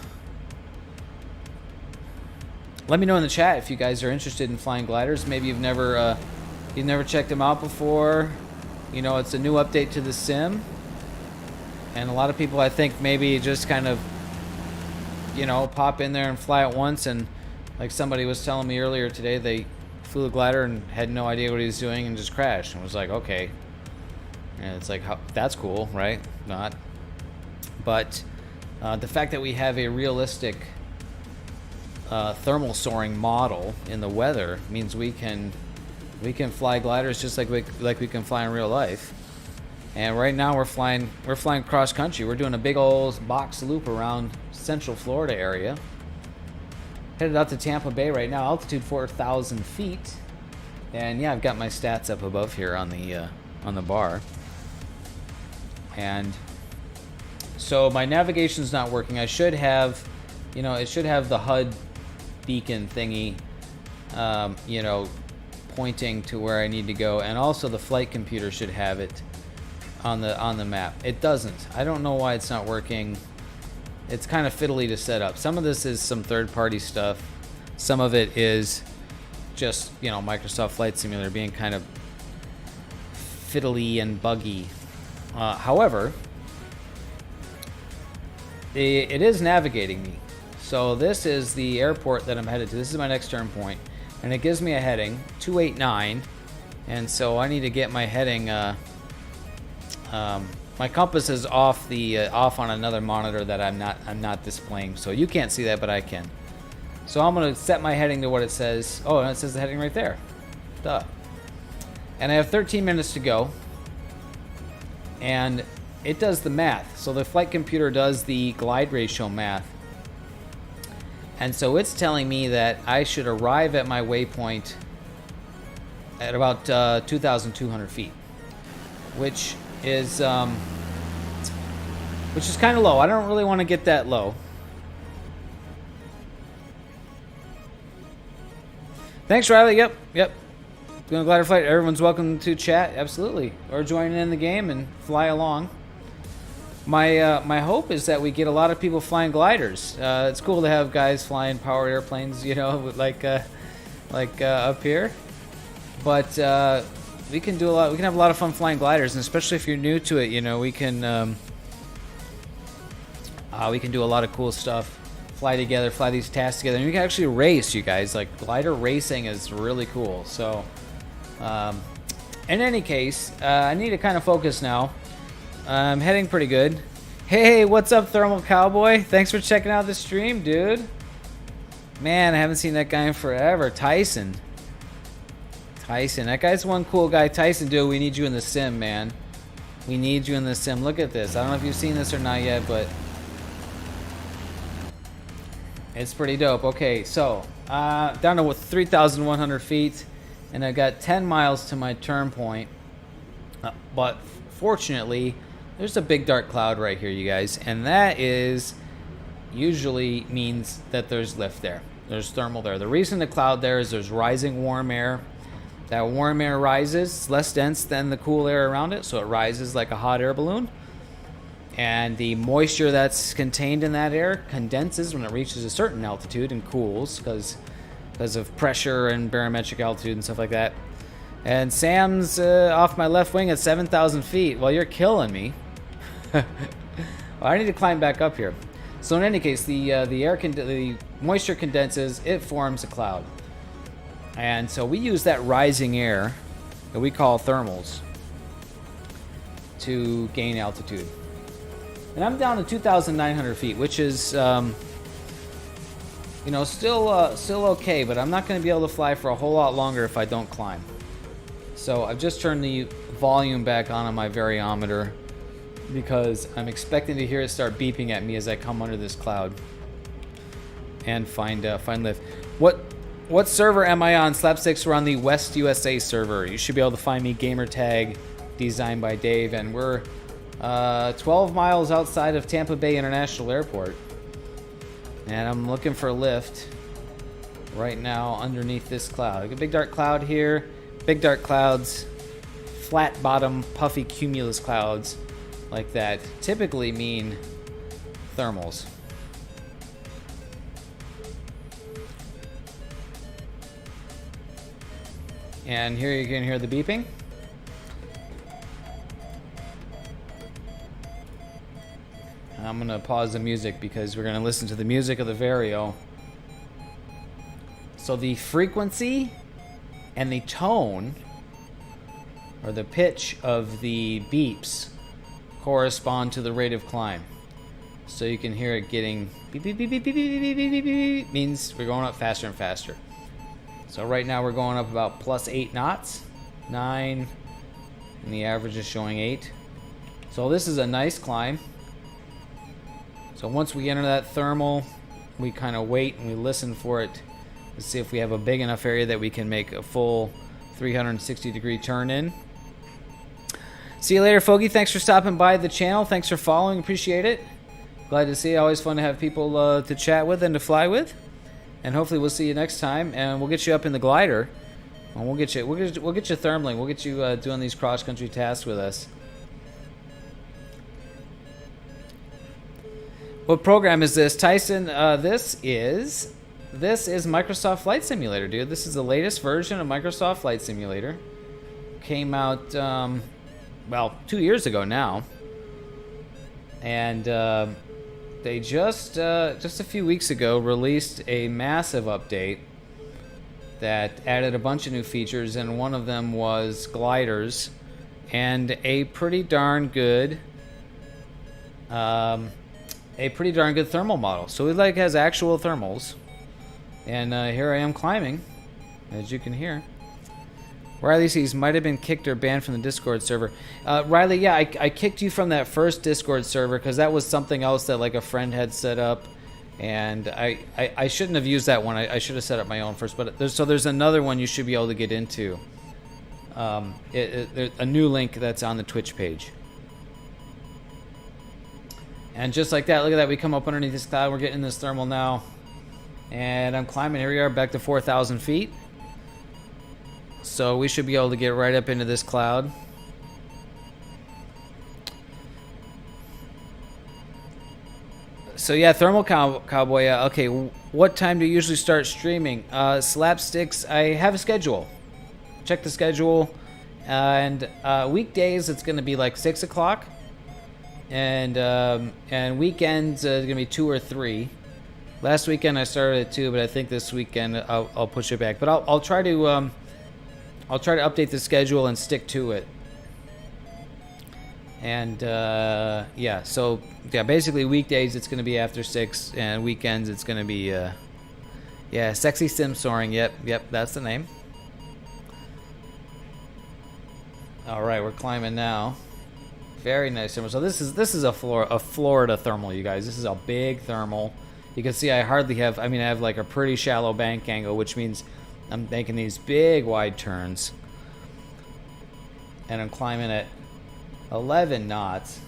let me know in the chat if you guys are interested in flying gliders. Maybe you've never checked them out before. You know, it's a new update to the sim, and a lot of people, I think, maybe just kind of, you know, pop in there and fly it once. And like somebody was telling me earlier today, they flew a glider and had no idea what he was doing and just crashed. And was like, okay, and it's like, that's cool, right? Not, but. The fact that we have a realistic thermal soaring model in the weather means we can fly gliders just like we can fly in real life. And right now we're flying cross country. We're doing a big old box loop around Central Florida area. Headed out to Tampa Bay right now, altitude 4,000 feet. And yeah, I've got my stats up above here on the bar. And so my navigation's not working. I should have, you know, it should have the HUD beacon thingy, you know, pointing to where I need to go, and also the flight computer should have it on the map. It doesn't. I don't know why it's not working. It's kind of fiddly to set up. Some of this is some third-party stuff. Some of it is just, you know, Microsoft Flight Simulator being kind of fiddly and buggy. However, it is navigating me. So this is the airport that I'm headed to. This is my next turn point, and it gives me a heading 289. And so I need to get my heading. My compass is off on another monitor that I'm not displaying, so you can't see that, but I can. So I'm gonna set my heading to what it says. Oh, and it says the heading right there. Duh. And I have 13 minutes to go, and it does the math. So the flight computer does the glide ratio math. And so it's telling me that I should arrive at my waypoint at about 2,200 feet, which is kind of low. I don't really want to get that low. Thanks, Riley. Yep. Doing a glider flight. Everyone's welcome to chat. Absolutely. Or join in the game and fly along. My hope is that we get a lot of people flying gliders. It's cool to have guys flying powered airplanes, you know, like up here. But we can do a lot. We can have a lot of fun flying gliders, and especially if you're new to it, you know, we can do a lot of cool stuff. Fly together, fly these tasks together, and we can actually race, you guys. Like, glider racing is really cool. So, in any case, I need to kind of focus now. I'm heading pretty good. Hey, what's up, Thermal Cowboy? Thanks for checking out the stream, dude. Man, I haven't seen that guy in forever. Tyson, that guy's one cool guy. Tyson, dude, we need you in the sim, man. We need you in the sim. Look at this. I don't know if you've seen this or not yet, but it's pretty dope. Okay, so down to 3,100 feet, and I got 10 miles to my turn point. But fortunately, there's a big dark cloud right here, you guys, and that usually means that there's lift there. There's thermal there. The reason the cloud there is there's rising warm air. That warm air rises. It's less dense than the cool air around it, so it rises like a hot air balloon. And the moisture that's contained in that air condenses when it reaches a certain altitude and cools because of pressure and barometric altitude and stuff like that. And Sam's off my left wing at 7,000 feet. Well, you're killing me. Well, I need to climb back up here. So in any case, the moisture condenses. It forms a cloud. And so we use that rising air that we call thermals to gain altitude. And I'm down to 2,900 feet, which is, still okay, but I'm not going to be able to fly for a whole lot longer if I don't climb. So I've just turned the volume back on my variometer because I'm expecting to hear it start beeping at me as I come under this cloud and find lift. What server am I on? Slapsticks, we're on the West USA server. You should be able to find me, gamertag designed by Dave, and we're 12 miles outside of Tampa Bay International Airport. And I'm looking for a lift right now underneath this cloud. Like a big dark cloud here, big dark clouds, flat bottom, puffy cumulus clouds like that typically mean thermals. And here you can hear the beeping. I'm going to pause the music because we're going to listen to the music of the Vario. So the frequency and the tone, or the pitch of the beeps, correspond to the rate of climb. So you can hear it getting beep, beep, beep, beep, beep, beep, beep, beep, beep, beep, means we're going up faster and faster. So right now we're going up about plus 8 knots, 9, and the average is showing 8. So this is a nice climb. So once we enter that thermal, we kind of wait and we listen for it to see if we have a big enough area that we can make a full 360-degree turn in. See you later, Fogey. Thanks for stopping by the channel. Thanks for following. Appreciate it. Glad to see you. Always fun to have people to chat with and to fly with. And hopefully we'll see you next time, and we'll get you up in the glider. And we'll get you thermaling. We'll get you doing these cross-country tasks with us. What program is this, Tyson? This is Microsoft Flight Simulator, dude. This is the latest version of Microsoft Flight Simulator. Came out, well, 2 years ago now, and they just a few weeks ago released a massive update that added a bunch of new features, and one of them was gliders and a pretty darn good thermal model. So it like has actual thermals, and here I am climbing, as you can hear. Riley says might have been kicked or banned from the Discord server. Riley, yeah, I kicked you from that first Discord server because that was something else that like a friend had set up, and I shouldn't have used that one. I should have set up my own first. But there's another one you should be able to get into. A new link that's on the Twitch page. And just like that, look at that. We come up underneath this cloud. We're getting in this thermal now, and I'm climbing. Here we are, back to 4,000 feet. So we should be able to get right up into this cloud. So yeah, Thermal Cowboy. Okay, what time do you usually start streaming? Slapsticks, I have a schedule. Check the schedule. And weekdays, it's going to be like 6 o'clock. And weekends, it's going to be 2 or 3. Last weekend I started at 2, but I think this weekend I'll push it back. But I'll try to update the schedule and stick to it. And yeah, so yeah, basically weekdays it's going to be after 6, and weekends it's going to be yeah, Sexy Sim Soaring. Yep, that's the name. All right, we're climbing now. Very nice thermal. So this is a Florida thermal, you guys. This is a big thermal. You can see I hardly have. I mean, I have like a pretty shallow bank angle, which means I'm making these big wide turns, and I'm climbing at 11 knots,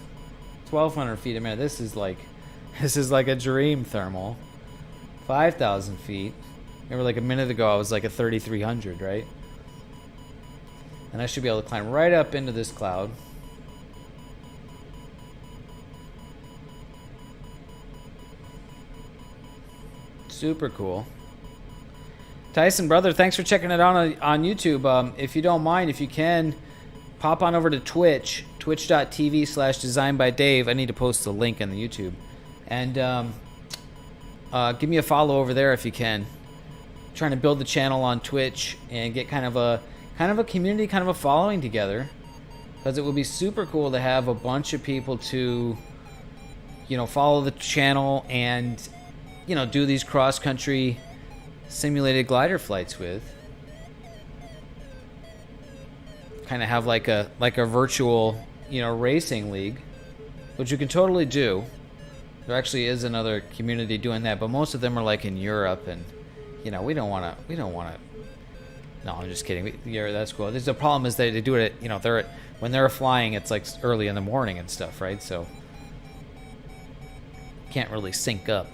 1,200 feet a minute. This is like a dream thermal. 5,000 feet. Remember, like a minute ago, I was like at 3,300, right? And I should be able to climb right up into this cloud. Super cool. Tyson, brother, thanks for checking it out on YouTube. If you don't mind, if you can, pop on over to Twitch, twitch.tv/designbydave. I need to post the link on the YouTube. And give me a follow over there if you can. I'm trying to build the channel on Twitch and get kind of a community, kind of a following together. Because it would be super cool to have a bunch of people to, you know, follow the channel and, you know, do these cross-country simulated glider flights with. kind of have like a virtual, racing league, which you can totally do. There actually is another community doing that, but most of them are like in Europe, and we don't want to. No, I'm just kidding. Yeah, that's cool. The problem is that they do it at, when they're flying, it's like early in the morning and stuff, right? So can't really sync up.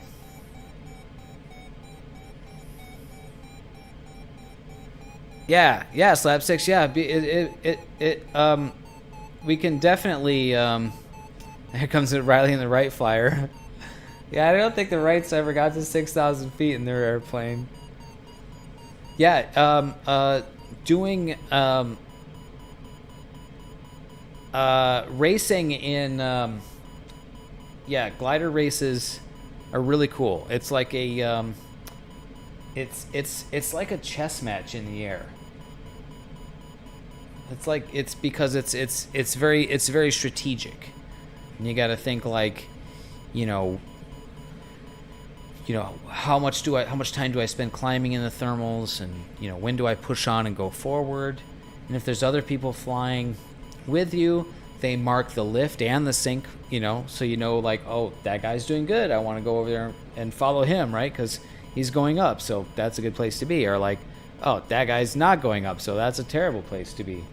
Yeah, slapsticks. Yeah, we can definitely. Here comes Riley in the Wright Flyer. Yeah, I don't think the Wrights ever got to 6,000 feet in their airplane. Yeah, doing racing in glider races are really cool. It's like a it's like a chess match in the air. It's because it's very strategic, and you got to think like, how much time do I spend climbing in the thermals, and when do I push on and go forward, and if there's other people flying with you, they mark the lift and the sink, so like, oh, that guy's doing good, I want to go over there and follow him, right? Because he's going up, so that's a good place to be. Or like, oh, that guy's not going up, so that's a terrible place to be.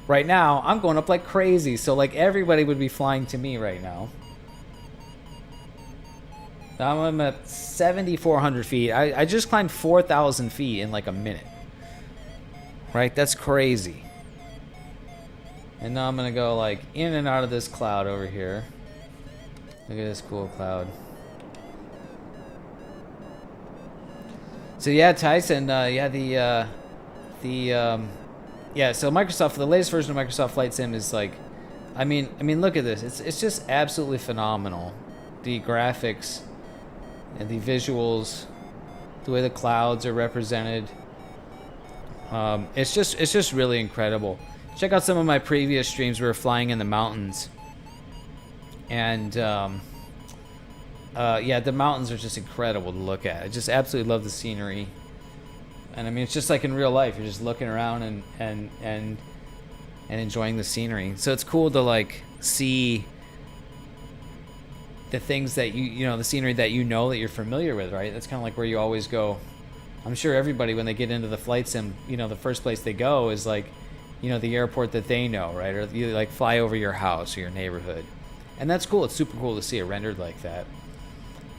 Right now, I'm going up like crazy, so like everybody would be flying to me right now. I'm at 7,400 feet. I just climbed 4,000 feet in like a minute. Right? That's crazy. And now I'm going to go like in and out of this cloud over here. Look at this cool cloud. So yeah, Tyson, so Microsoft, the latest version of Microsoft Flight Sim is like, I mean, look at this. It's just absolutely phenomenal. The graphics and the visuals, the way the clouds are represented. It's just really incredible. Check out some of my previous streams. We were flying in the mountains, and the mountains are just incredible to look at. I just absolutely love the scenery. And I mean, it's just like in real life. You're just looking around and enjoying the scenery. So it's cool to like see the things that the scenery that that you're familiar with, right? That's kind of like where you always go. I'm sure everybody, when they get into the flight sim, the first place they go is like, the airport that they know, right? Or you like fly over your house or your neighborhood. And that's cool. It's super cool to see it rendered like that.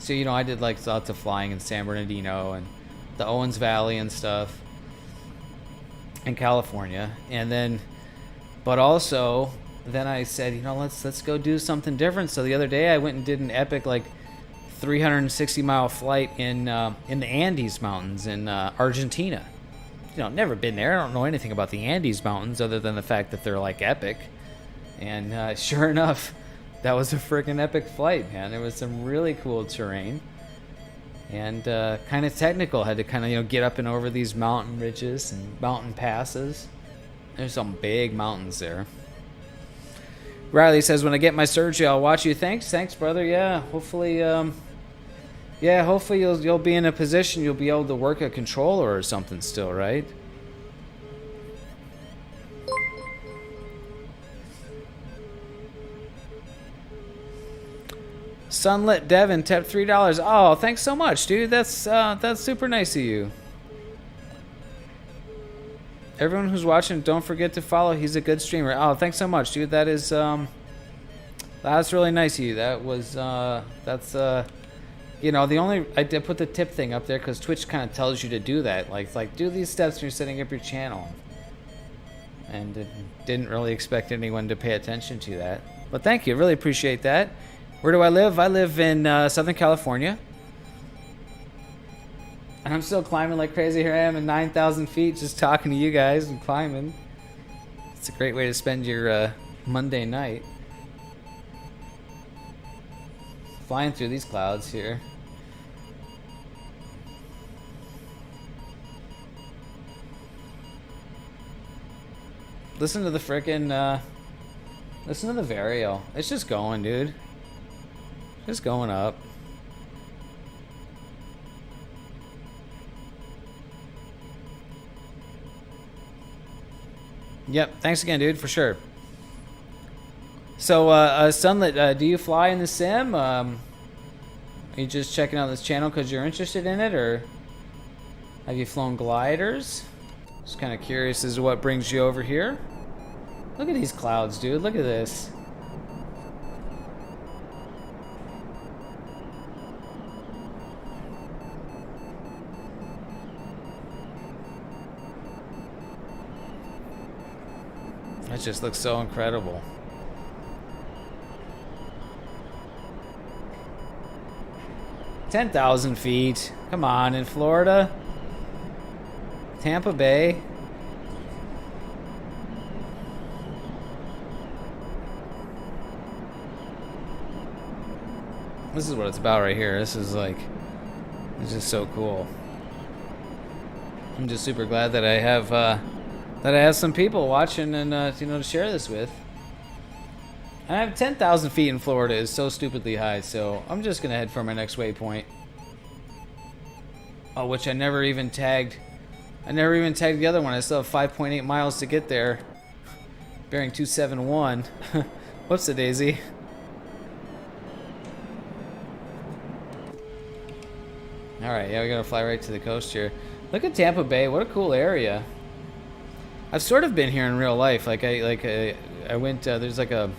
So, I did like lots of flying in San Bernardino and the Owens Valley and stuff in California. And then, but also, then I said, let's go do something different. So the other day I went and did an epic like 360-mile flight in the Andes Mountains in Argentina. Never been there. I don't know anything about the Andes Mountains other than the fact that they're like epic. And sure enough, that was a freaking epic flight, man. There was some really cool terrain and kind of technical. Had to kind of get up and over these mountain ridges and mountain passes. There's some big mountains there. Riley says, when I get my surgery, I'll watch you. Thanks, brother. Yeah, hopefully, hopefully you'll be in a position you'll be able to work a controller or something still, right? Sunlit Devin tapped $3. Oh, thanks so much, dude. That's super nice of you. Everyone who's watching, don't forget to follow. He's a good streamer. Oh, thanks so much, dude. That is that's really nice of you. That was that's the only, I did put the tip thing up there because Twitch kind of tells you to do that. Like do these steps when you're setting up your channel. And didn't really expect anyone to pay attention to that. But thank you. Really appreciate that. Where do I live? I live in Southern California. And I'm still climbing like crazy. Here I am at 9,000 feet just talking to you guys and climbing. It's a great way to spend your Monday night. Flying through these clouds here. Listen to the frickin' listen to the Vario. It's just going, dude. Just going up. Yep. Thanks again, dude, for sure. So, Sunlit, do you fly in the sim? Are you just checking out this channel because you're interested in it, or have you flown gliders? Just kind of curious as to what brings you over here. Look at these clouds, dude. Look at this. That just looks so incredible. $10,000 feet. Come on, in Florida? Tampa Bay? This is what it's about right here. This is like, it's just so cool. I'm just super glad that I have some people watching and to share this with. I have 10,000 feet in Florida is so stupidly high, so I'm just gonna head for my next waypoint. Oh, which I never even tagged. I never even tagged the other one. I still have 5.8 miles to get there. Bearing 271. Whoops a daisy. Alright, yeah, we gotta fly right to the coast here. Look at Tampa Bay, what a cool area. I've sort of been here in real life. I went, there's like a,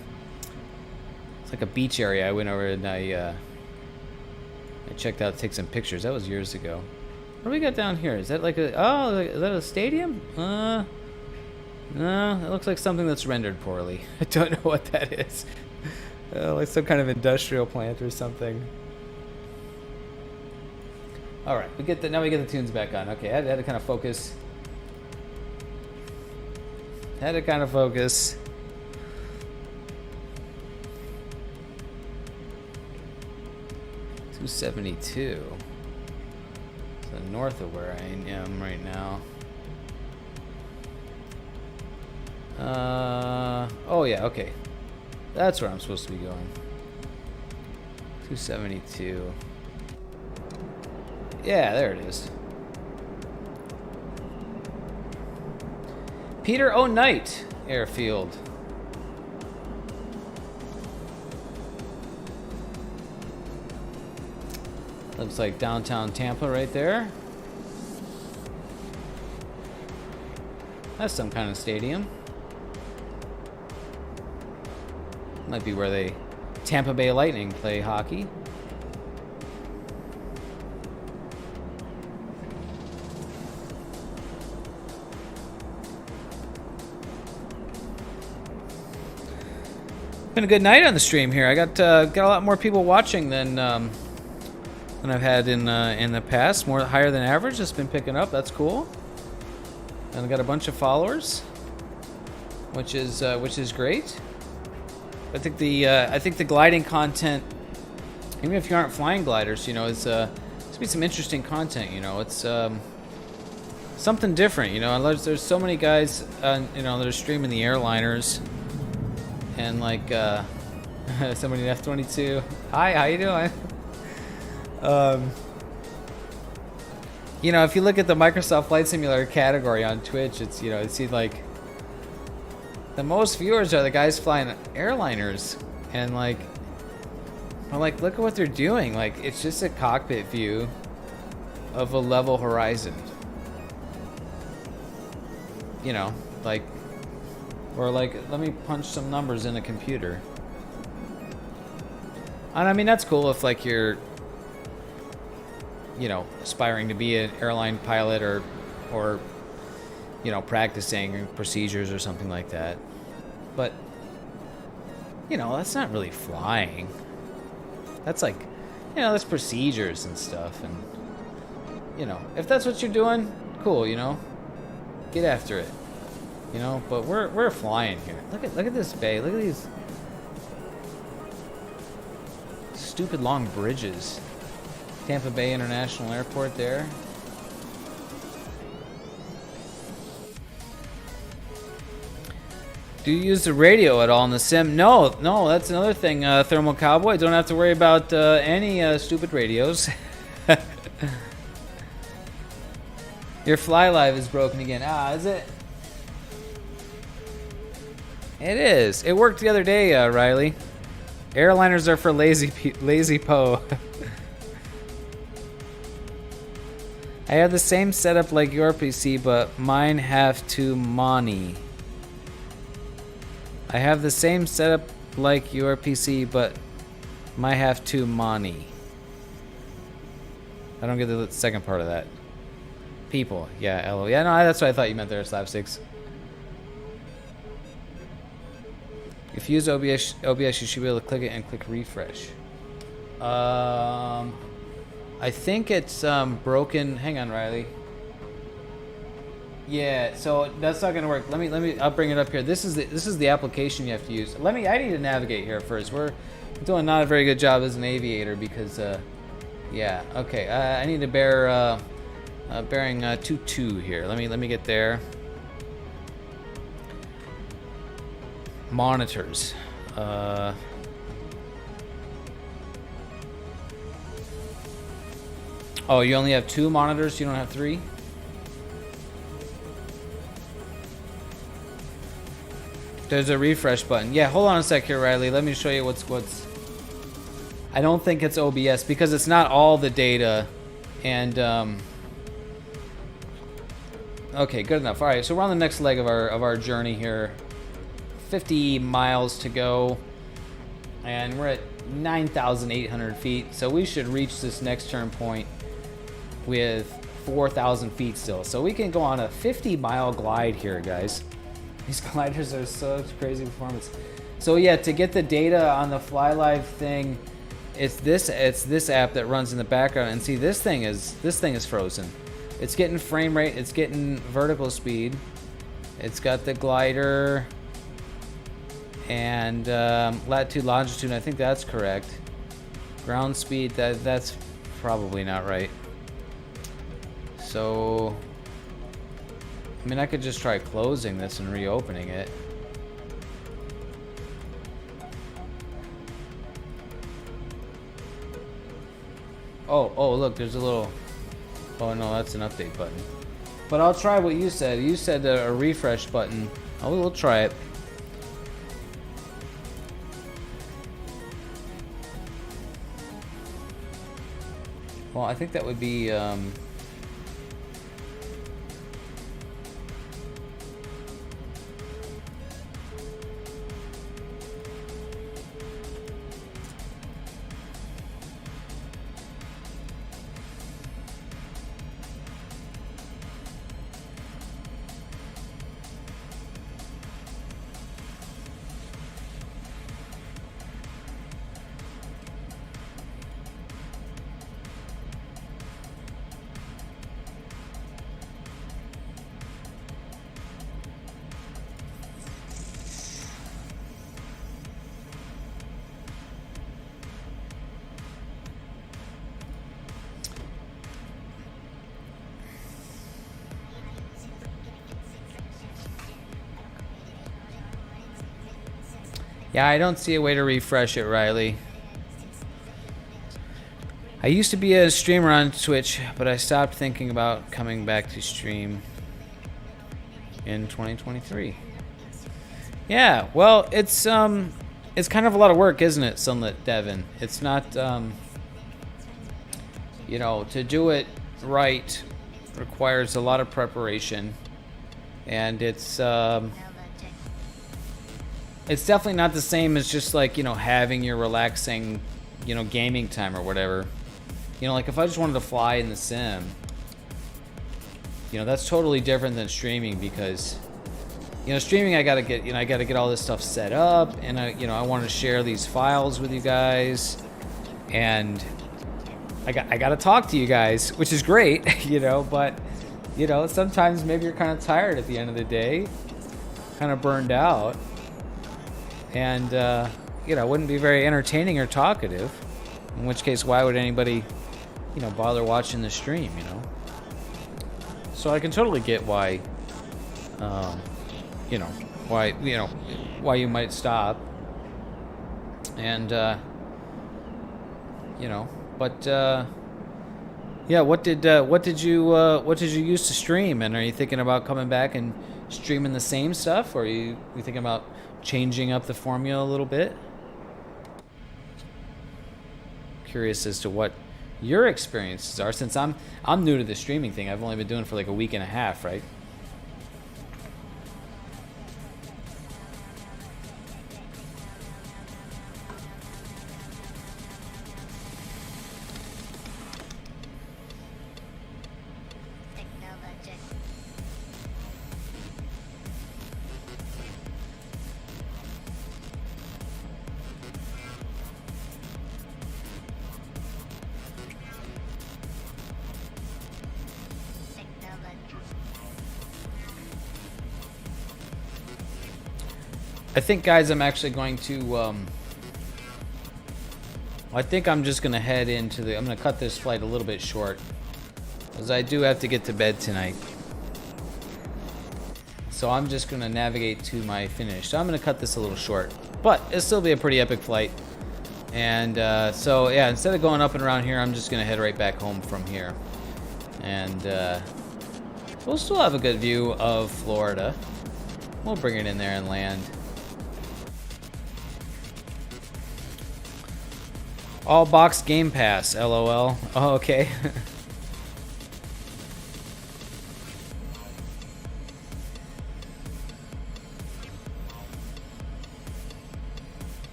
it's like a beach area I went over and I checked out to take some pictures. That was years ago. What do we got down here? Is that like a, oh, is that a stadium? No, it looks like something that's rendered poorly. I don't know what that is. Like some kind of industrial plant or something. All right, now we get the tunes back on. Okay, I had to kind of focus. Had to kind of focus. $272. So north of where I am right now. Oh yeah, okay. That's where I'm supposed to be going. 272. Yeah, there it is. Peter O'Knight Airfield. Looks like downtown Tampa right there. That's some kind of stadium. Might be where they Tampa Bay Lightning play hockey. Been a good night on the stream here. I got a lot more people watching than I've had in the past. Higher than average. It's been picking up. That's cool. And I got a bunch of followers, which is great. I think the gliding content, even if you aren't flying gliders, it's gonna be some interesting content. It's something different. There's so many guys, that are streaming the airliners. And like somebody in F-22. Hi, how you doing? If you look at the Microsoft Flight Simulator category on Twitch, it's you see like the most viewers are the guys flying airliners, and like I'm like, look at what they're doing. Like it's just a cockpit view of a level horizon. Like. Or like, let me punch some numbers in a computer. And I mean, that's cool if like you're, aspiring to be an airline pilot or practicing procedures or something like that. But, that's not really flying. That's like, that's procedures and stuff. And, if that's what you're doing, cool, get after it. But we're flying here. Look at this bay. Look at these stupid long bridges. Tampa Bay International Airport there. Do you use the radio at all in the sim? No, that's another thing, Thermal Cowboy. Don't have to worry about any stupid radios. Your fly live is broken again. Is it? It is. It worked the other day, Riley. Airliners are for lazy po. I have the same setup like your PC, but mine have too many. I have the same setup like your PC, but might have too many. I don't get the second part of that. People, yeah, LO. Yeah, no, that's what I thought you meant there, Slapsticks. If you use OBS, you should be able to click it and click refresh. I think it's broken. Hang on, Riley. Yeah, so that's not gonna work. Let me. I'll bring it up here. This is the application you have to use. I need to navigate here first. We're doing not a very good job as an aviator because, yeah. Okay. I need to bear bearing 22 here. Let me get there. Monitors. Oh, you only have 2 monitors. You don't have 3. There's a refresh button. Yeah, hold on a sec here, Riley. Let me show you what's. I don't think it's OBS because it's not all the data, and okay, good enough. All right, so we're on the next leg of our journey here. 50 miles to go, and we're at 9,800 feet. So we should reach this next turn point with 4,000 feet still. So we can go on a 50-mile glide here, guys. These gliders are such crazy performance. So yeah, to get the data on the FlyLive thing, it's this app that runs in the background. And see, this thing is frozen. It's getting frame rate. It's getting vertical speed. It's got the glider and latitude, longitude. I think that's correct. Ground speed. That's probably not right. So. I mean, I could just try closing this and reopening it. Oh, look, there's a little... Oh, no, that's an update button. But I'll try what you said. You said a refresh button. We'll try it. Well, I think that would be... Yeah, I don't see a way to refresh it, Riley. I used to be a streamer on Twitch, but I stopped thinking about coming back to stream in 2023. Yeah, well, it's kind of a lot of work, isn't it, Sunlit Devin? It's not, you know, to do it right requires a lot of preparation, and it's definitely not the same as just like, you know, having your relaxing, you know, gaming time or whatever. You know, like if I just wanted to fly in the sim, you know, that's totally different than streaming because, you know, streaming I gotta get all this stuff set up, and I want to share these files with you guys, and I gotta talk to you guys, which is great, you know, but you know, sometimes maybe you're kind of tired at the end of the day, kind of burned out. And, you know, it wouldn't be very entertaining or talkative. In which case, why would anybody, you know, bother watching the stream, you know? So I can totally get why, you know, why you might stop. And, you know, but, yeah, what did you use to stream? And are you thinking about coming back and streaming the same stuff? Or are you thinking about changing up the formula a little bit. Curious as to what your experiences are, since I'm new to the streaming thing. I've only been doing it for like a week and a half, right? I think, guys, I'm actually going to, I think I'm just going to head into I'm going to cut this flight a little bit short, because I do have to get to bed tonight. So I'm just going to navigate to my finish. So I'm going to cut this a little short, but it'll still be a pretty epic flight. And so, yeah, instead of going up and around here, I'm just going to head right back home from here. And we'll still have a good view of Florida. We'll bring it in there and land. All box Game Pass, LOL. Oh, okay.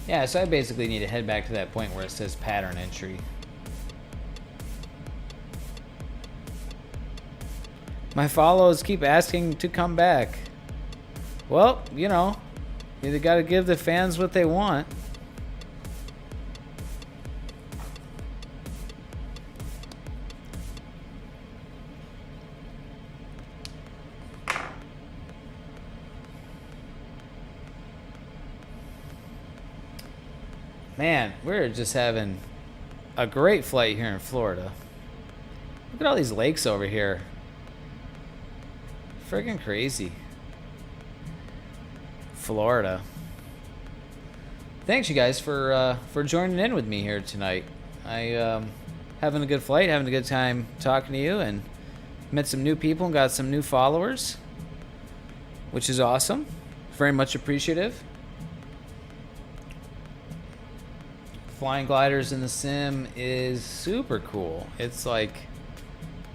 Yeah, so I basically need to head back to that point where it says pattern entry. My follows keep asking to come back. Well, you know, you gotta give the fans what they want. Man, we're just having a great flight here in Florida. Look at all these lakes over here. Friggin' crazy. Florida. Thanks, you guys, for joining in with me here tonight. I having a good flight, having a good time talking to you, and met some new people and got some new followers, which is awesome. Very much appreciative. Flying gliders in the sim is super cool. It's like,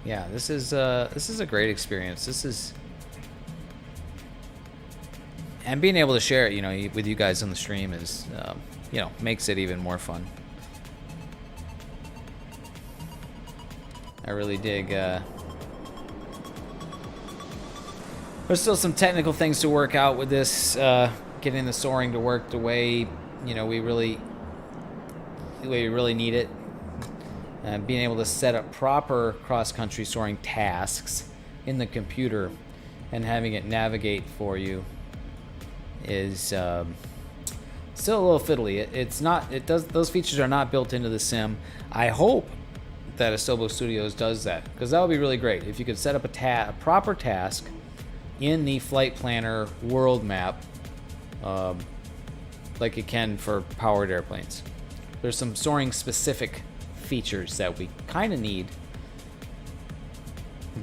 yeah, this is a great experience. This is, and being able to share it, you know, with you guys on the stream is, you know, makes it even more fun. I really dig. There's still some technical things to work out with this, getting the soaring to work the way, you know, we really need it. Being able to set up proper cross-country soaring tasks in the computer and having it navigate for you is still a little fiddly. It's not. It does. Those features are not built into the sim. I hope that Asobo Studios does that, because that would be really great if you could set up a proper task in the flight planner world map, like it can for powered airplanes. There's some soaring specific features that we kind of need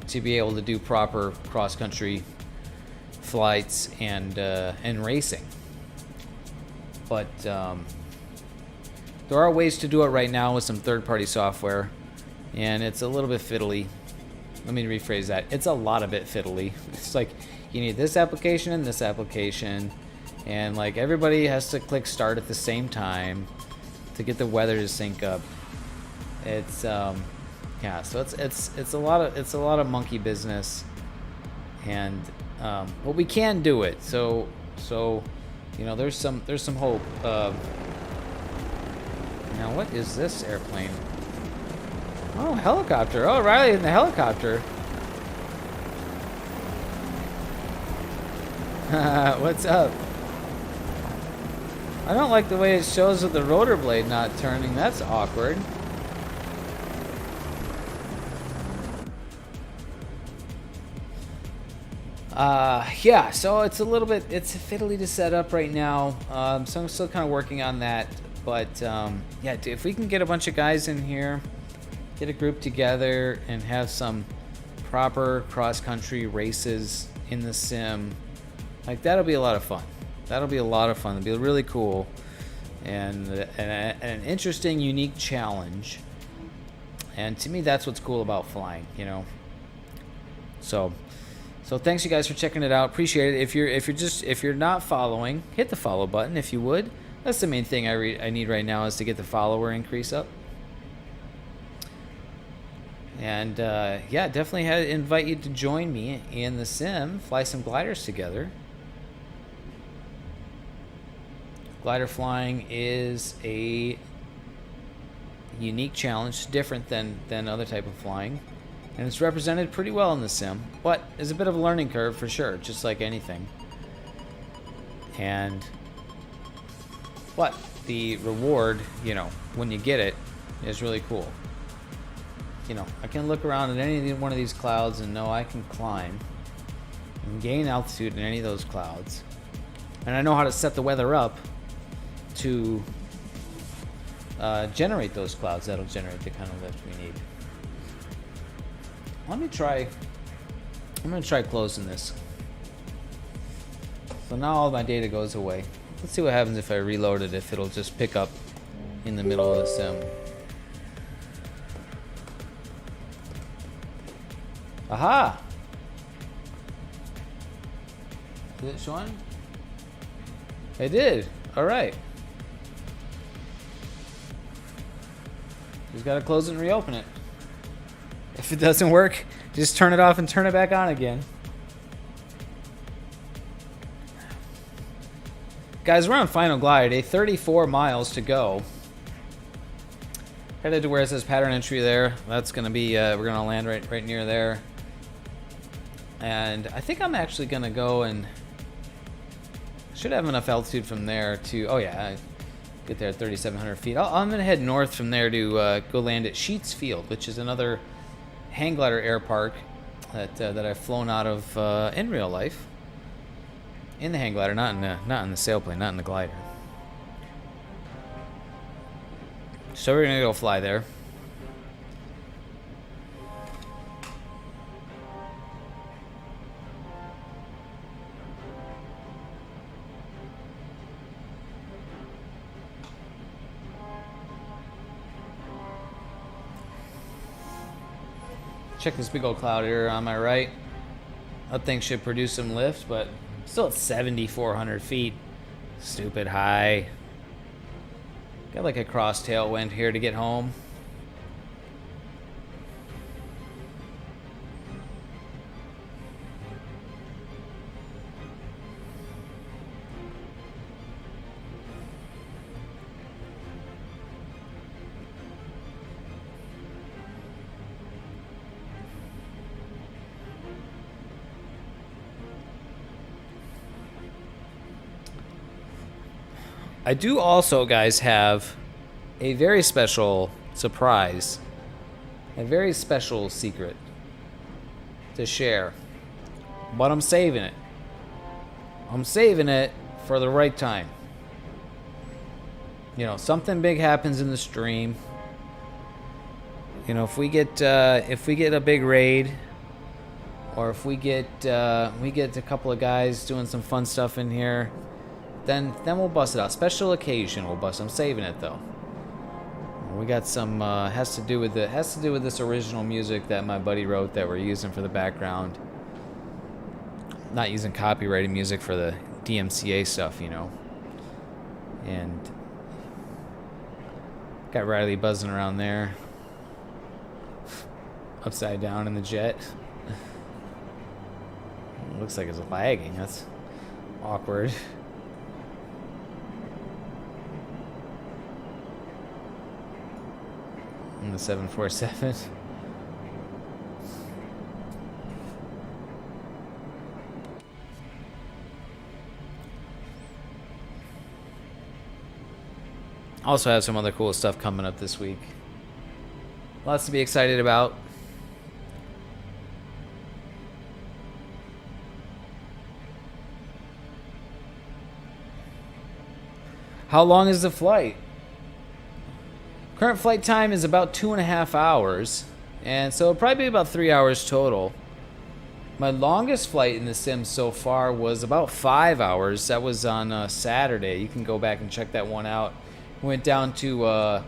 to be able to do proper cross-country flights and racing. But there are ways to do it right now with some third-party software, and it's a little bit fiddly. Let me rephrase that. It's a lot of bit fiddly. It's like you need this application and this application, and like everybody has to click start at the same time to get the weather to sync up. It's yeah, so it's a lot of monkey business, and but we can do it. So you know, there's some hope. Now, what is this airplane? Oh, helicopter. Oh, Riley in the helicopter. What's up? I don't like the way it shows with the rotor blade not turning. That's awkward. Yeah, so it's a little bit, it's fiddly to set up right now. So I'm still kind of working on that. But yeah, if we can get a bunch of guys in here, get a group together and have some proper cross-country races in the sim, Like, that'll be a lot of fun. That'll be a lot of fun. It'll be really cool. And an interesting, unique challenge. And to me, that's what's cool about flying, you know. So thanks you guys for checking it out. Appreciate it. If you're not following, hit the follow button if you would. That's the main thing I need right now, is to get the follower increase up. And yeah, definitely invite you to join me in the sim, fly some gliders together. Glider flying is a unique challenge, different than other type of flying, and it's represented pretty well in the sim, but there's a bit of a learning curve for sure, just like anything. But the reward, you know, when you get it, is really cool. You know, I can look around at any one of these clouds and know I can climb and gain altitude in any of those clouds, and I know how to set the weather up to generate those clouds that'll generate the kind of lift we need. I'm gonna try closing this. So now all my data goes away. Let's see what happens if I reload it, if it'll just pick up in the middle of the sim. Aha! Is it showing? It did. Alright. Just gotta close it and reopen it. If it doesn't work, just turn it off and turn it back on again. Guys, we're on final glide, 34 miles to go. Headed to where it says pattern entry there. That's gonna be, we're gonna land right near there. And I think I'm actually gonna go and should have enough altitude from there to, oh yeah, get there at 3,700 feet. I'm gonna head north from there to go land at Sheets Field, which is another hang glider air park that I've flown out of in real life. In the hang glider, not in the sailplane, not in the glider. So we're gonna go fly there. Check this big old cloud here on my right. That thing should produce some lift, but still at 7,400 feet. Stupid high. Got like a cross tailwind here to get home. I do also, guys, have a very special surprise, a very special secret to share, but I'm saving it. I'm saving it for the right time. You know, something big happens in the stream. You know, if we get a big raid, or if we get a couple of guys doing some fun stuff in here, then we'll bust it out. Special occasion we'll bust. I'm saving it though. We got some has to do with this original music that my buddy wrote that we're using for the background. Not using copyrighted music for the DMCA stuff, you know. And got Riley buzzing around there. Upside down in the jet. Looks like it's lagging. That's awkward. In the 747. Also have some other cool stuff coming up this week. Lots to be excited about. How long is the flight? Current flight time is about 2.5 hours, and so it'll probably be about 3 hours total. My longest flight in the sim so far was about 5 hours. That was on Saturday. You can go back and check that one out. Went down to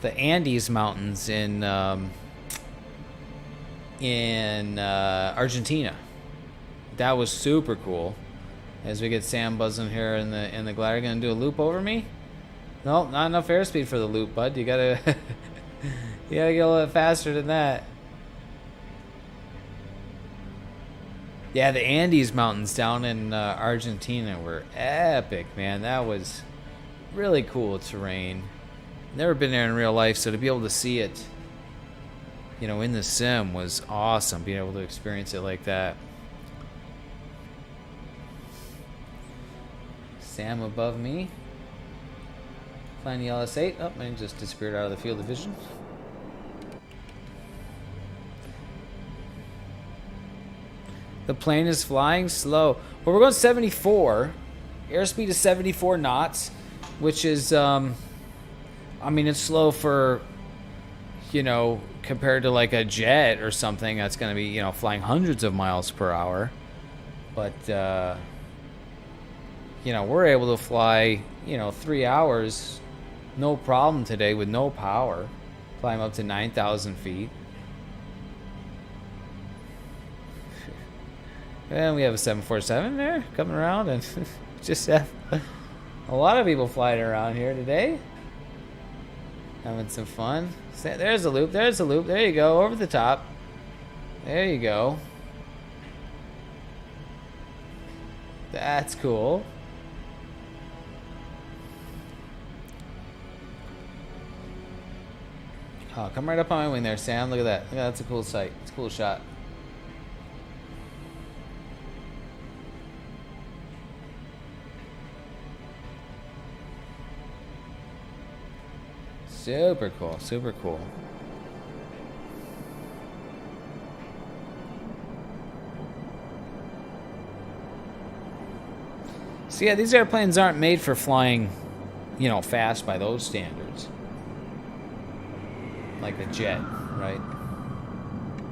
the Andes Mountains in Argentina. That was super cool. As we get Sam buzzing here in the glider, gonna do a loop over me? No, not enough airspeed for the loop, bud. You gotta you gotta get a little bit faster than that. Yeah, the Andes Mountains down in Argentina were epic, man. That was really cool terrain. Never been there in real life, so to be able to see it, you know, in the sim was awesome. Being able to experience it like that. Sam above me. Flying the LS-8. Oh, mine just disappeared out of the field of vision. The plane is flying slow. Well, we're going 74. Airspeed is 74 knots, which is, I mean, it's slow for, you know, compared to like a jet or something that's going to be, you know, flying hundreds of miles per hour. But, you know, we're able to fly, you know, 3 hours, no problem today with no power. Climb up to 9,000 feet. And we have a 747 there coming around, and just have a lot of people flying around here today. Having some fun. There's a loop, there's a loop. There you go, over the top. There you go. That's cool. Oh, come right up on my wing there, Sam. Look at that. Look at that. That's a cool sight. It's a cool shot. Super cool. Super cool. So yeah, these airplanes aren't made for flying, you know, fast by those standards. Like a jet, right?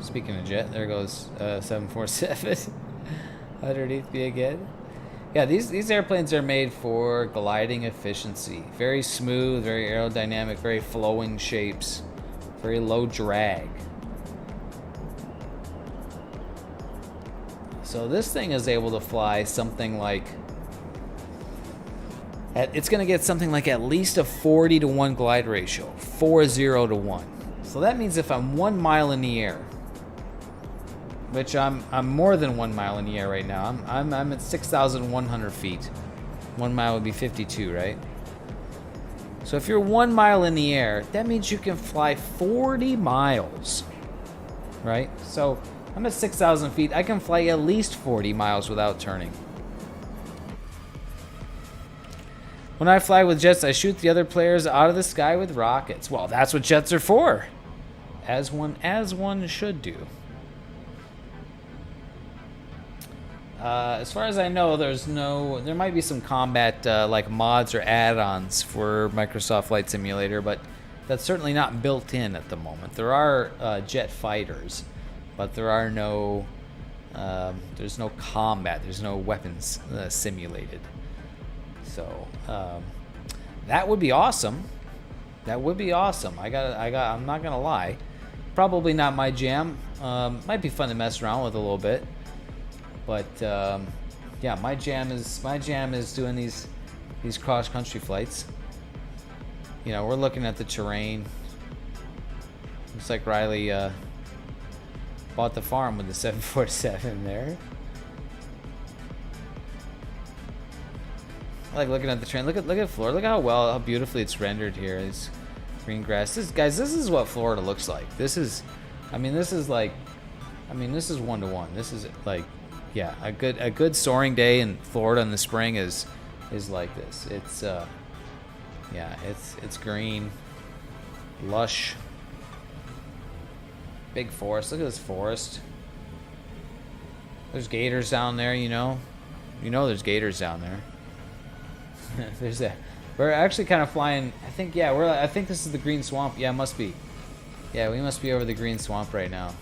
Speaking of jet, there goes 747 underneath me again. Yeah, these airplanes are made for gliding efficiency. Very smooth, very aerodynamic, very flowing shapes, very low drag. So this thing is able to fly something like, it's going to get something like at least a 40-to-1 glide ratio, 40-to-1. So that means if I'm 1 mile in the air, which I'm more than 1 mile in the air right now. I'm at 6,100 feet. 1 mile would be 52, right? So if you're 1 mile in the air, that means you can fly 40 miles, right? So I'm at 6,000 feet. I can fly at least 40 miles without turning. When I fly with jets, I shoot the other players out of the sky with rockets. Well, that's what jets are for, as one should do. As far as I know, there might be some combat like mods or add-ons for Microsoft Flight Simulator, but that's certainly not built in at the moment. There are jet fighters, but there are there's no combat. There's no weapons simulated. So that would be awesome. That would be awesome. I'm not gonna lie. Probably not my jam. Might be fun to mess around with a little bit. But yeah, my jam is doing these cross country flights. You know, we're looking at the terrain. Looks like Riley bought the farm with the 747 there. I like looking at the terrain. Look at Florida. Look how beautifully it's rendered here. It's green grass. This is what Florida looks like. This is one-to-one. This is like, yeah, a good soaring day in Florida in the spring is like this. It's yeah, it's green, lush, big forest. Look at this forest. There's gators down there, you know there's gators down there. We're actually kind of flying. I think I think this is the green swamp. Yeah, it must be. Yeah, we must be over the green swamp right now.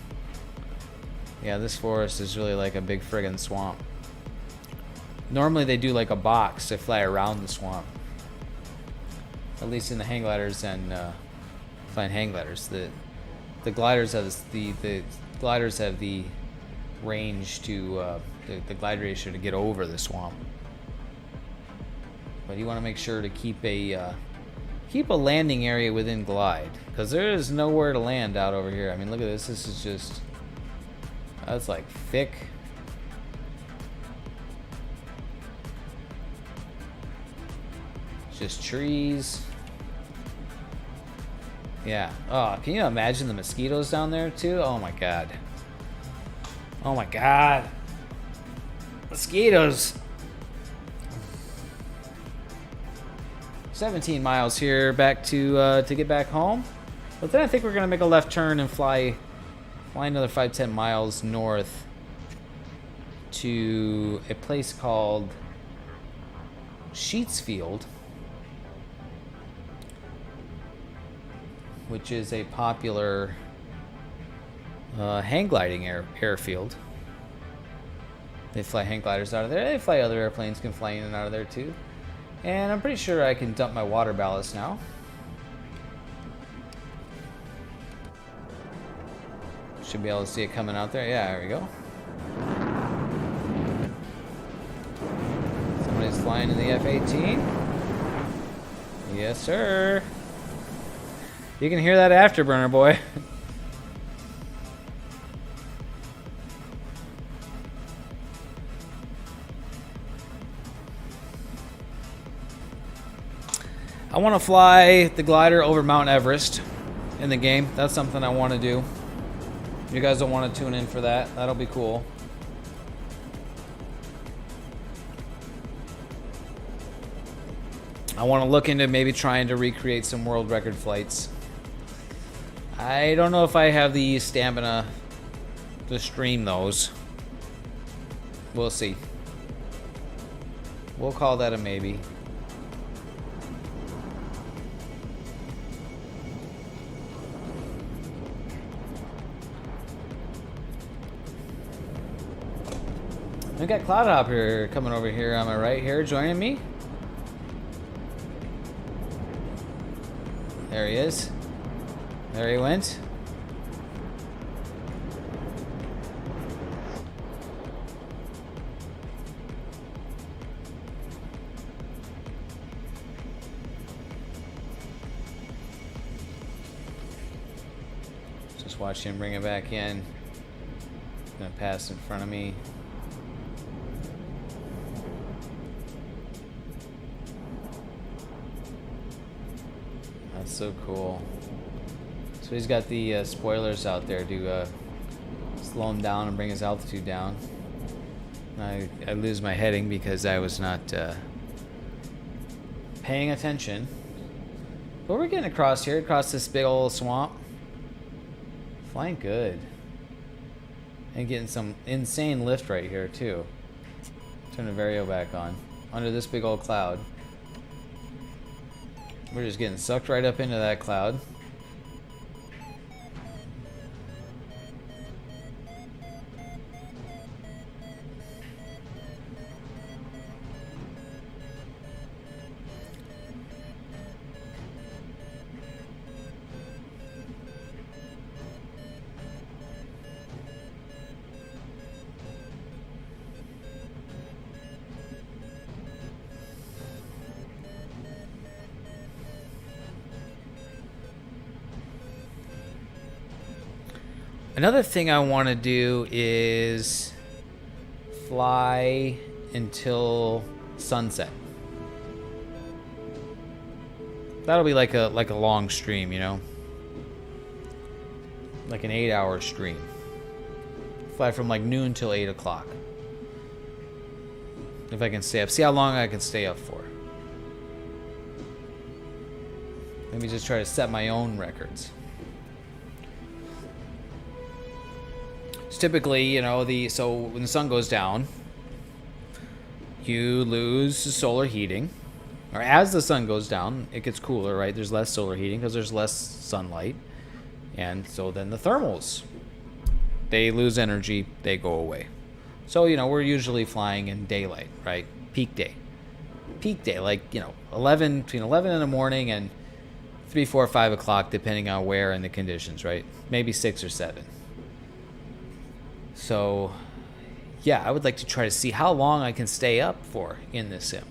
Yeah, this forest is really like a big friggin' swamp. Normally they do like a box to fly around the swamp. At least in the hang gliders and flying hang gliders. The gliders have the gliders have the range to the glide ratio to get over the swamp. But you want to make sure to keep a landing area within glide, because there is nowhere to land out over here. I mean, look at this. This is just, that's like thick. It's just trees. Yeah. Oh, can you imagine the mosquitoes down there too? Oh my god. Oh my god. Mosquitoes. 17 miles here back to get back home. But then I think we're gonna make a left turn and fly another 5-10 miles north to a place called Sheetsfield, which is a popular hang gliding airfield. They fly hang gliders out of there. They fly other airplanes, can fly in and out of there too. And I'm pretty sure I can dump my water ballast now. Should be able to see it coming out there. Yeah, there we go. Somebody's flying in the F-18. Yes, sir. You can hear that afterburner, boy. I want to fly the glider over Mount Everest in the game. That's something I want to do. If you guys don't want to tune in for that, that'll be cool. I want to look into maybe trying to recreate some world record flights. I don't know if I have the stamina to stream those. We'll see. We'll call that a maybe. We got Cloudhopper coming over here on my right here, joining me. There he is. There he went. Just watch him bring it back in. Gonna pass in front of me. That's so cool. So he's got the spoilers out there to slow him down and bring his altitude down. I lose my heading because I was not paying attention. But we're getting across here, across this big old swamp. Flying good. And getting some insane lift right here too. Turn the Vario back on. Under this big old cloud. We're just getting sucked right up into that cloud. Another thing I want to do is fly until sunset. That'll be like a long stream, you know, like an 8-hour stream. Fly from like noon till 8 o'clock. If I can stay up, see how long I can stay up for. Let me just try to set my own records. Typically, you know, so when the sun goes down, you lose solar heating. Or as the sun goes down, it gets cooler, right? There's less solar heating because there's less sunlight. And so then the thermals, they lose energy, they go away. So, you know, we're usually flying in daylight, right? Peak day. Peak day, like, you know, between 11 in the morning and 3, 4, 5 o'clock, depending on where and the conditions, right? Maybe 6 or 7. So, yeah, I would like to try to see how long I can stay up for in this sim.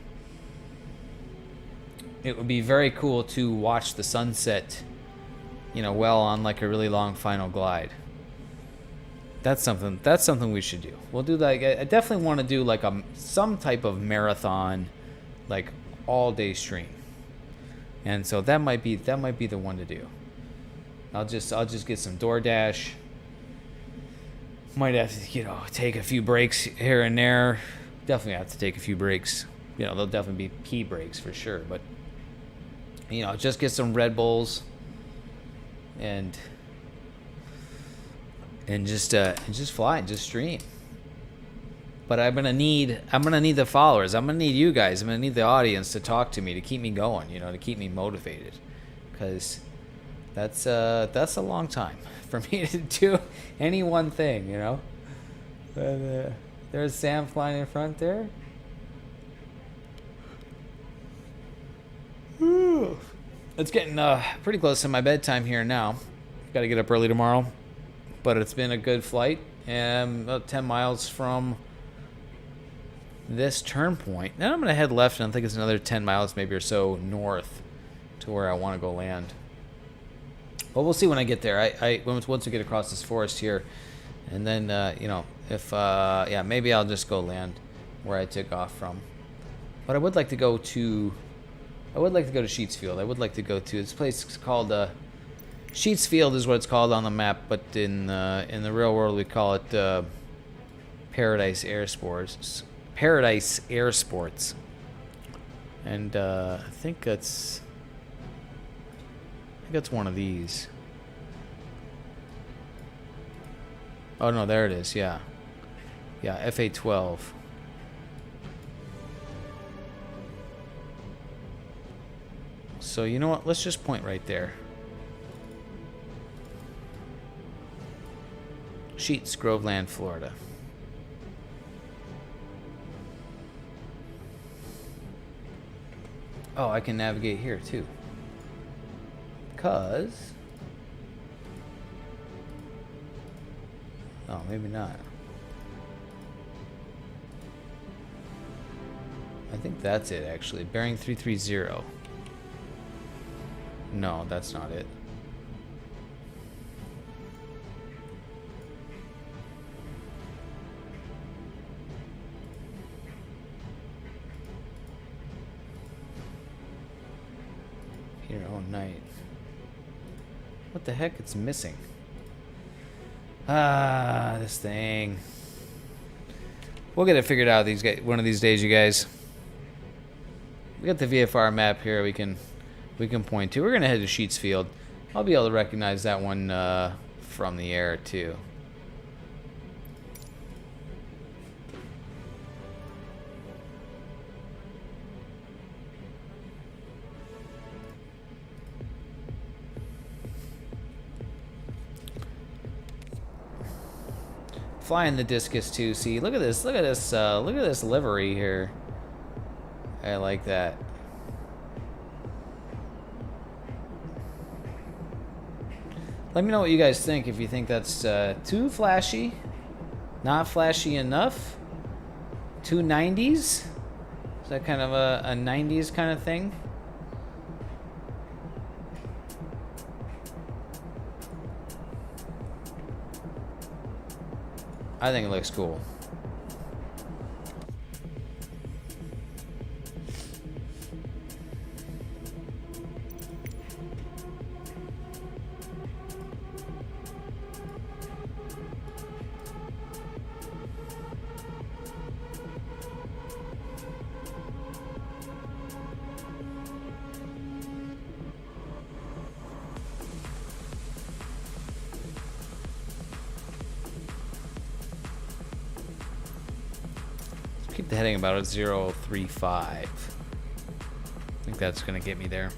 It would be very cool to watch the sunset, you know, well on like a really long final glide. That's something we should do. We'll do like, I definitely want to do like some type of marathon, like all day stream. And so that might be the one to do. I'll just get some DoorDash. Might have to, you know, take a few breaks here and there. Definitely have to take a few breaks. You know, there'll definitely be pee breaks for sure. But, you know, just get some Red Bulls and just fly and just stream. But I'm gonna need the followers. I'm gonna need you guys. I'm gonna need the audience to talk to me, to keep me going. You know, to keep me motivated, because that's a long time for me to do any one thing. You know. But there's Sam flying in front there. Whew. It's getting pretty close to my bedtime here now. Got to get up early tomorrow, but it's been a good flight. And about 10 miles from this turn point. Then I'm going to head left, and I think it's another 10 miles maybe or so north to where I want to go land. But we'll see when I get there. Once we get across this forest here, and then, you know, if, maybe I'll just go land where I took off from. But I would like to go to Sheetsfield. I would like to go to this place called Sheetsfield is what it's called on the map, but in the real world we call it Paradise Air Sports. Paradise Air Sports. And I think that's one of these. Oh no, there it is. Yeah, FA12. So you know what? Let's just point right there. Sheets, Groveland, Florida. Oh, I can navigate here too. Because... oh, maybe not. I think that's it, actually. Bearing 330. No, that's not it. Here, oh, night. What the heck? It's missing. Ah, this thing. We'll get it figured out one of these days, you guys. We got the VFR map here we can point to. We're gonna head to Sheetsfield. I'll be able to recognize that one from the air too. Flying the discus too. See, look at this livery here. I like that. Let me know what you guys think. If you think that's too flashy, not flashy enough, too 90s. Is that kind of a 90s kind of thing? I think it looks cool. Keep the heading about at 035. I think that's gonna get me there.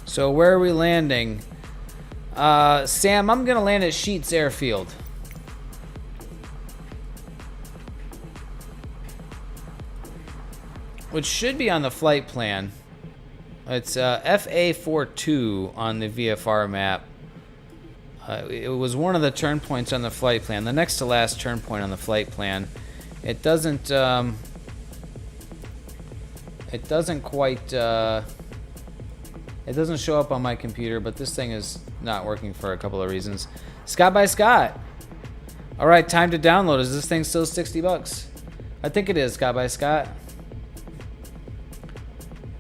So where are we landing? Sam, I'm gonna land at Sheets Airfield. Which should be on the flight plan. It's FA42 on the VFR map. It was one of the turn points on the flight plan. The next to last turn point on the flight plan. It doesn't quite... it doesn't show up on my computer, but this thing is not working for a couple of reasons. Scott by Scott. All right, time to download. Is this thing still $60? I think it is, Scott by Scott.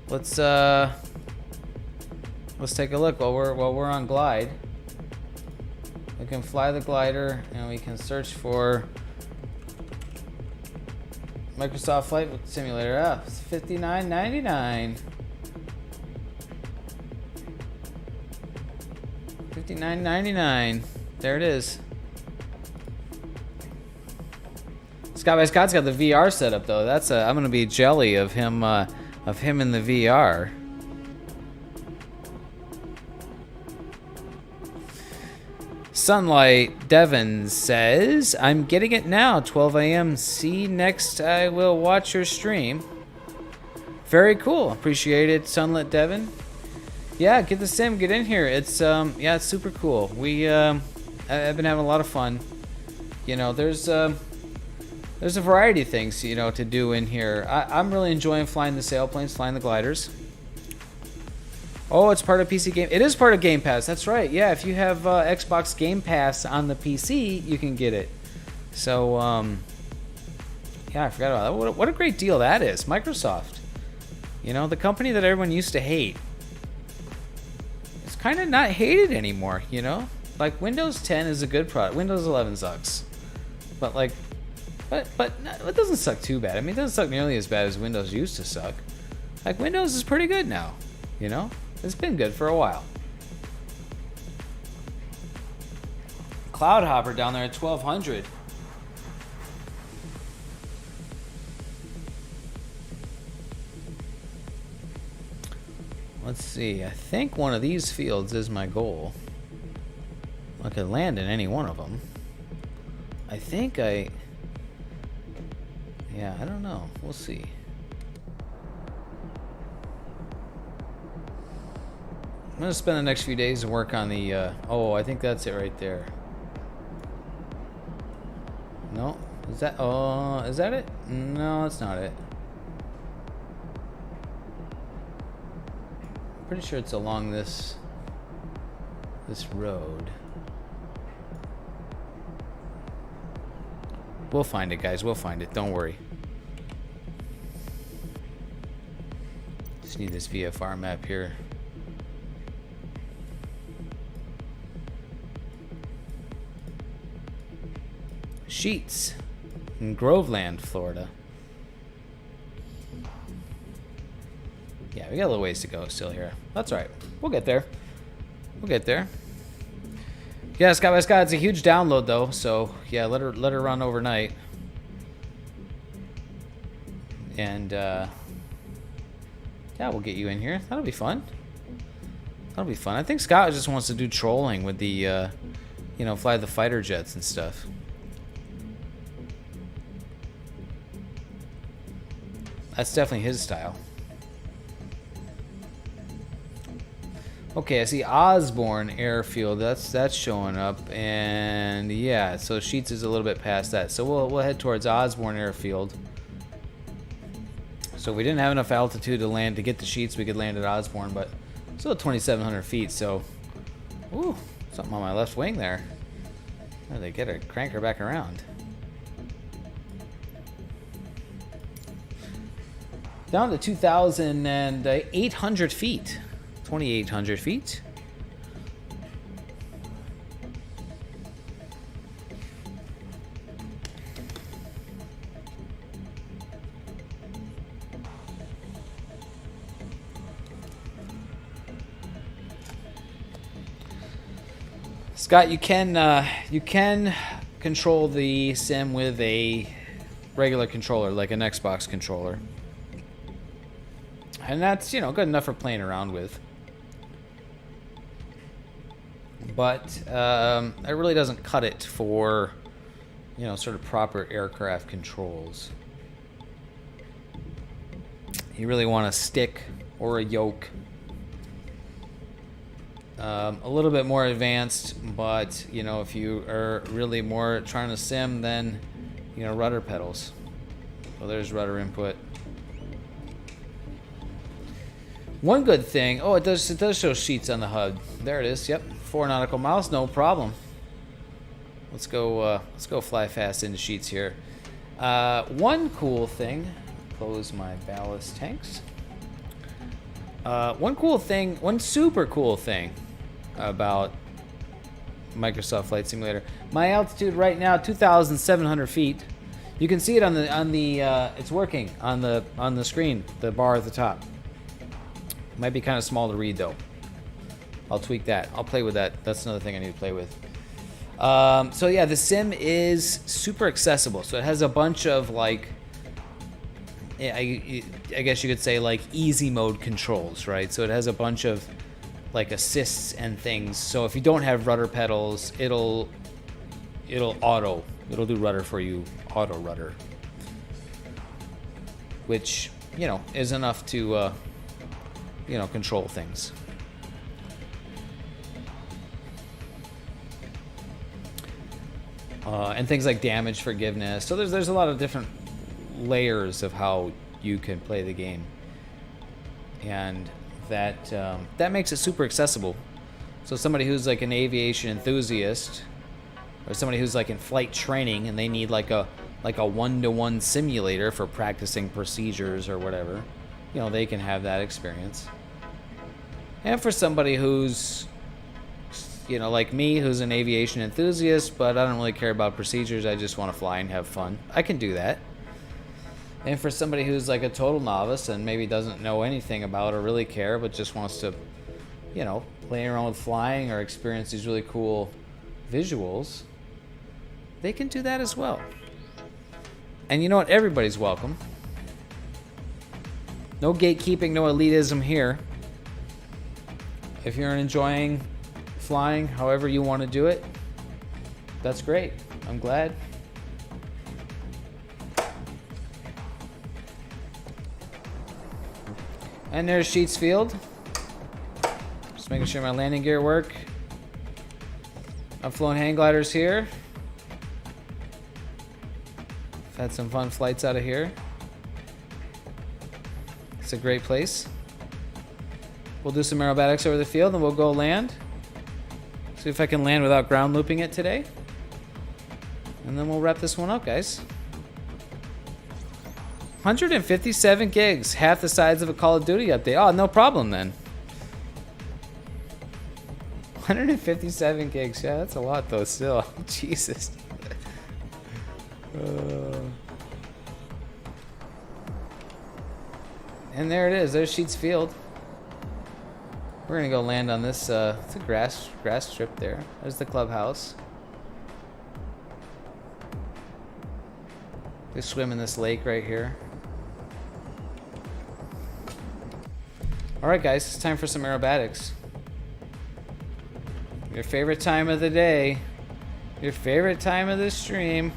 Let's take a look while we're on glide. We can fly the glider and we can search for Microsoft Flight Simulator. It's $59.99. $59.99. There it is. Scott by Scott's got the VR setup though. That's I'm gonna be jelly of him in the VR. Sunlight Devon says, I'm getting it now, 12 a.m. See, next I will watch your stream. Very cool. Appreciate it, Sunlight Devon. Yeah, get the sim, get in here. It's yeah, it's super cool. I've been having a lot of fun. You know, there's a variety of things, you know, to do in here. I'm really enjoying flying the sailplanes, flying the gliders. Oh, it's part of PC Game. It is part of Game Pass. That's right. Yeah, if you have Xbox Game Pass on the PC, you can get it. So, yeah, I forgot about that. What a great deal that is. Microsoft. You know, the company that everyone used to hate. It's kind of not hated anymore, you know? Like, Windows 10 is a good product. Windows 11 sucks. But, like, but it doesn't suck too bad. I mean, it doesn't suck nearly as bad as Windows used to suck. Like, Windows is pretty good now, you know? It's been good for a while. Cloud Hopper down there at 1200. Let's see. I think one of these fields is my goal. I could land in any one of them. Yeah, I don't know. We'll see. I'm gonna spend the next few days and work on the, oh, I think that's it right there. No, is that it? No, it's not it. Pretty sure it's along this road. We'll find it, guys. We'll find it. Don't worry. Just need this VFR map here. Sheets in Groveland, Florida. Yeah, we got a little ways to go still here. That's all right. We'll get there. We'll get there. Yeah, Scott by Scott, it's a huge download though, so yeah, let her run overnight. And yeah, we'll get you in here. That'll be fun. That'll be fun. I think Scott just wants to do trolling with the you know, fly the fighter jets and stuff. That's definitely his style. Okay, I see Osborne Airfield. That's showing up, and yeah, so Sheets is a little bit past that. So we'll head towards Osborne Airfield. So if we didn't have enough altitude to land to get to Sheets, we could land at Osborne, but still 2,700 feet. So, ooh, something on my left wing there. Oh, they get to crank her back around. Down to 2,800 feet. 2,800 feet. Scott, you can control the sim with a regular controller, like an Xbox controller. And that's, you know, good enough for playing around with. but it really doesn't cut it for, you know, sort of proper aircraft controls. You really want a stick or a yoke. A little bit more advanced, but, you know, if you are really more trying to sim, then, you know, rudder pedals. So there's rudder input. One good thing, oh, it does show sheets on the HUD. There it is. Yep, 4 nautical miles, no problem. Let's go fly fast into sheets here. One cool thing. Close my ballast tanks. One super cool thing about Microsoft Flight Simulator. My altitude right now, 2,700 feet. You can see it on the it's working on the screen, the bar at the top. Might be kind of small to read though. I'll tweak that. I'll play with that. That's another thing I need to play with. So yeah, the sim is super accessible. So it has a bunch of like, I guess you could say like easy mode controls, right? So it has a bunch of like assists and things. So if you don't have rudder pedals, it'll do rudder for you, auto rudder, which, you know, is enough to you know, control things. And things like damage forgiveness. So there's a lot of different layers of how you can play the game, and that makes it super accessible. So somebody who's like an aviation enthusiast, or somebody who's like in flight training and they need like a one-to-one simulator for practicing procedures or whatever, you know, they can have that experience. And for somebody who's, you know, like me, who's an aviation enthusiast, but I don't really care about procedures, I just want to fly and have fun, I can do that. And for somebody who's like a total novice and maybe doesn't know anything about or really care, but just wants to, you know, play around with flying or experience these really cool visuals, they can do that as well. And you know what? Everybody's welcome. No gatekeeping, no elitism here. If you're enjoying flying however you want to do it, that's great. I'm glad. And there's Sheets Field. Just making sure my landing gear work. I've flown hang gliders here. I've had some fun flights out of here. It's a great place. We'll do some aerobatics over the field and we'll go land. See if I can land without ground looping it today. And then we'll wrap this one up, guys. 157 gigs, half the size of a Call of Duty update. Oh, no problem then. 157 gigs, yeah, that's a lot though still. Jesus. And there it is, there's Sheets Field. We're gonna go land on this, it's a grass strip there. There's the clubhouse. They swim in this lake right here. Alright guys, it's time for some aerobatics. Your favorite time of the day. Your favorite time of the stream.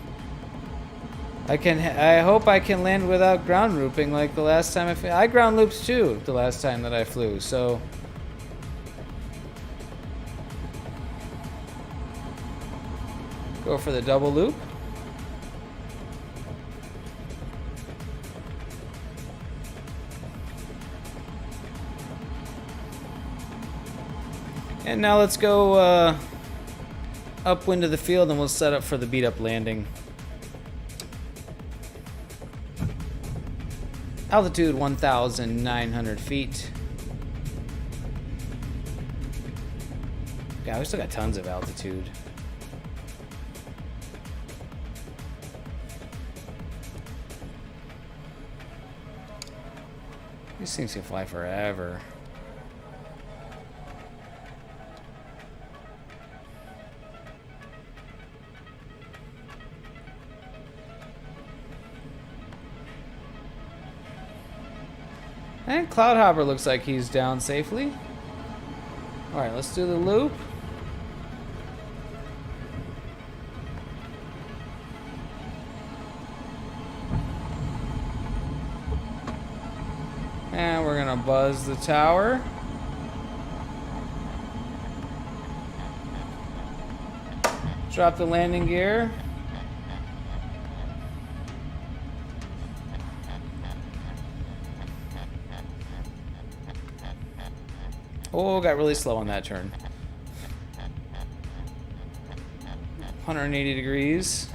I hope I can land without ground looping like the last time I ground looped too the last time that I flew, so. Go for the double loop. And now let's go upwind of the field and we'll set up for the beat up landing. Altitude 1,900 feet. Yeah, we still got tons of altitude. These things can fly forever. And Cloudhopper looks like he's down safely. Alright, let's do the loop. And we're gonna buzz the tower. Drop the landing gear. Oh, got really slow on that turn. 180 degrees.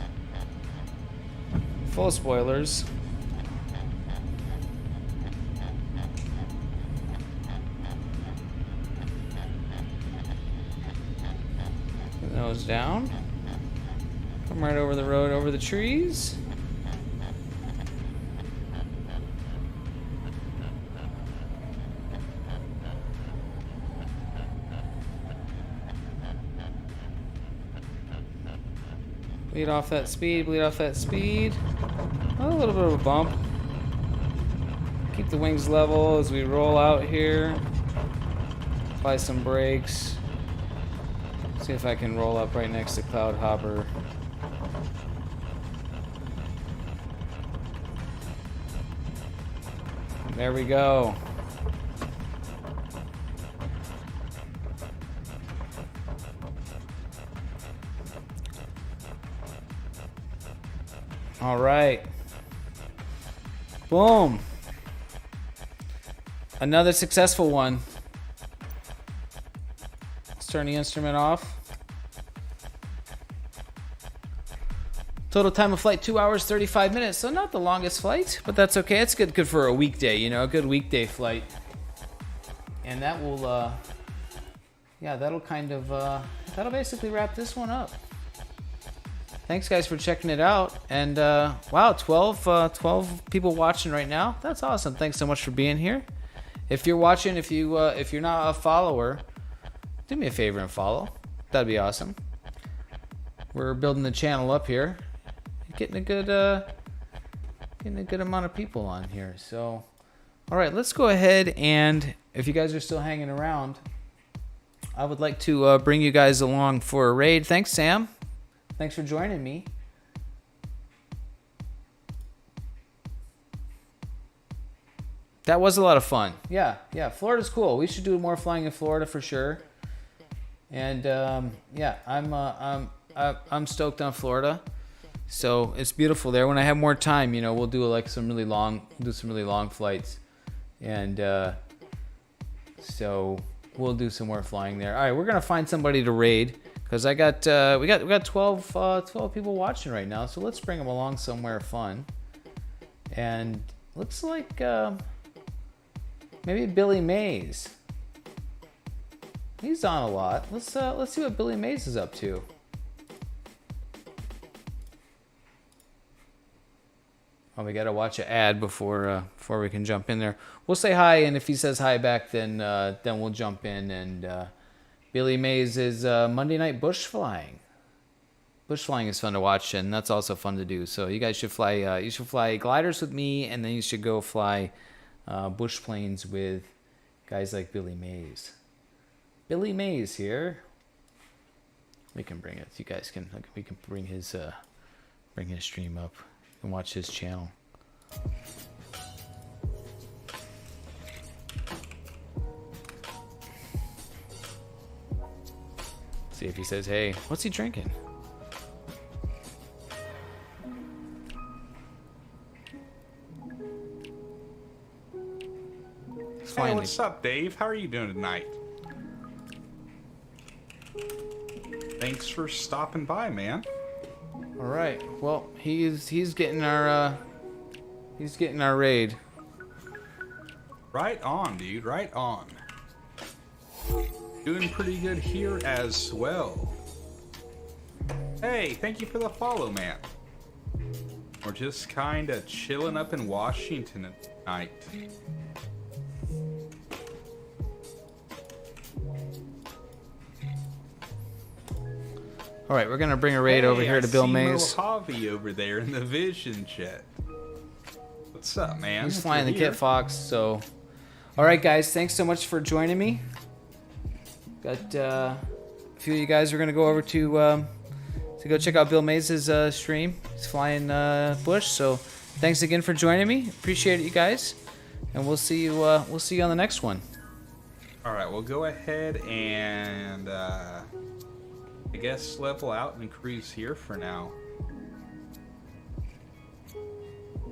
Full of spoilers. Put the nose down. Come right over the road, over the trees. Bleed off that speed, bleed off that speed. A little bit of a bump. Keep the wings level as we roll out here. Apply some brakes. See if I can roll up right next to Cloud Hopper. There we go. All right. Boom. Another successful one. Let's turn the instrument off. Total time of flight 2 hours 35 minutes. So not the longest flight, but that's okay. It's good for a weekday, you know, a good weekday flight. And that will yeah, that'll kind of that'll basically wrap this one up. Thanks guys for checking it out. And wow, 12 people watching right now. That's awesome. Thanks so much for being here. If you're watching, if you're not a follower, do me a favor and follow. That'd be awesome. We're building the channel up here. Getting a good amount of people on here. So, all right, let's go ahead, and if you guys are still hanging around, I would like to bring you guys along for a raid. Thanks, Sam. Thanks for joining me. That was a lot of fun. Yeah, Florida's cool. We should do more flying in Florida for sure. And yeah, I'm stoked on Florida. So it's beautiful there. When I have more time, you know, we'll do like some really long flights, and so we'll do some more flying there. All right, we're gonna find somebody to raid because we got 12 people watching right now. So let's bring them along somewhere fun, and looks like maybe Billy Mays. He's on a lot. Let's see what Billy Mays is up to. Oh, we gotta watch an ad before we can jump in there. We'll say hi, and if he says hi back, then we'll jump in. And Billy Mays is Monday Night Bush Flying. Bush flying is fun to watch, and that's also fun to do. So you guys should fly. You should fly gliders with me, and then you should go fly bush planes with guys like Billy Mays. Billy Mays here. We can bring it. You guys can. We can bring his stream up. And watch his channel. See if he says, hey, what's he drinking? Hey, what's up, Dave? How are you doing tonight? Thanks for stopping by, man. All right. Well, he's getting our raid. Right on, dude. Right on. Doing pretty good here as well. Hey, thank you for the follow, man. We're just kind of chilling up in Washington tonight. All right, we're gonna bring a raid over here to Bill Mays. Mojave over there in the Vision chat. What's up, man? He's flying the Kit Fox. So, all right, guys, thanks so much for joining me. Got a few of you guys are gonna go over to go check out Bill Mays' stream. He's flying Bush. So, thanks again for joining me. Appreciate it, you guys. and we'll see you on the next one. All right, we'll go ahead and I guess level out and cruise here for now.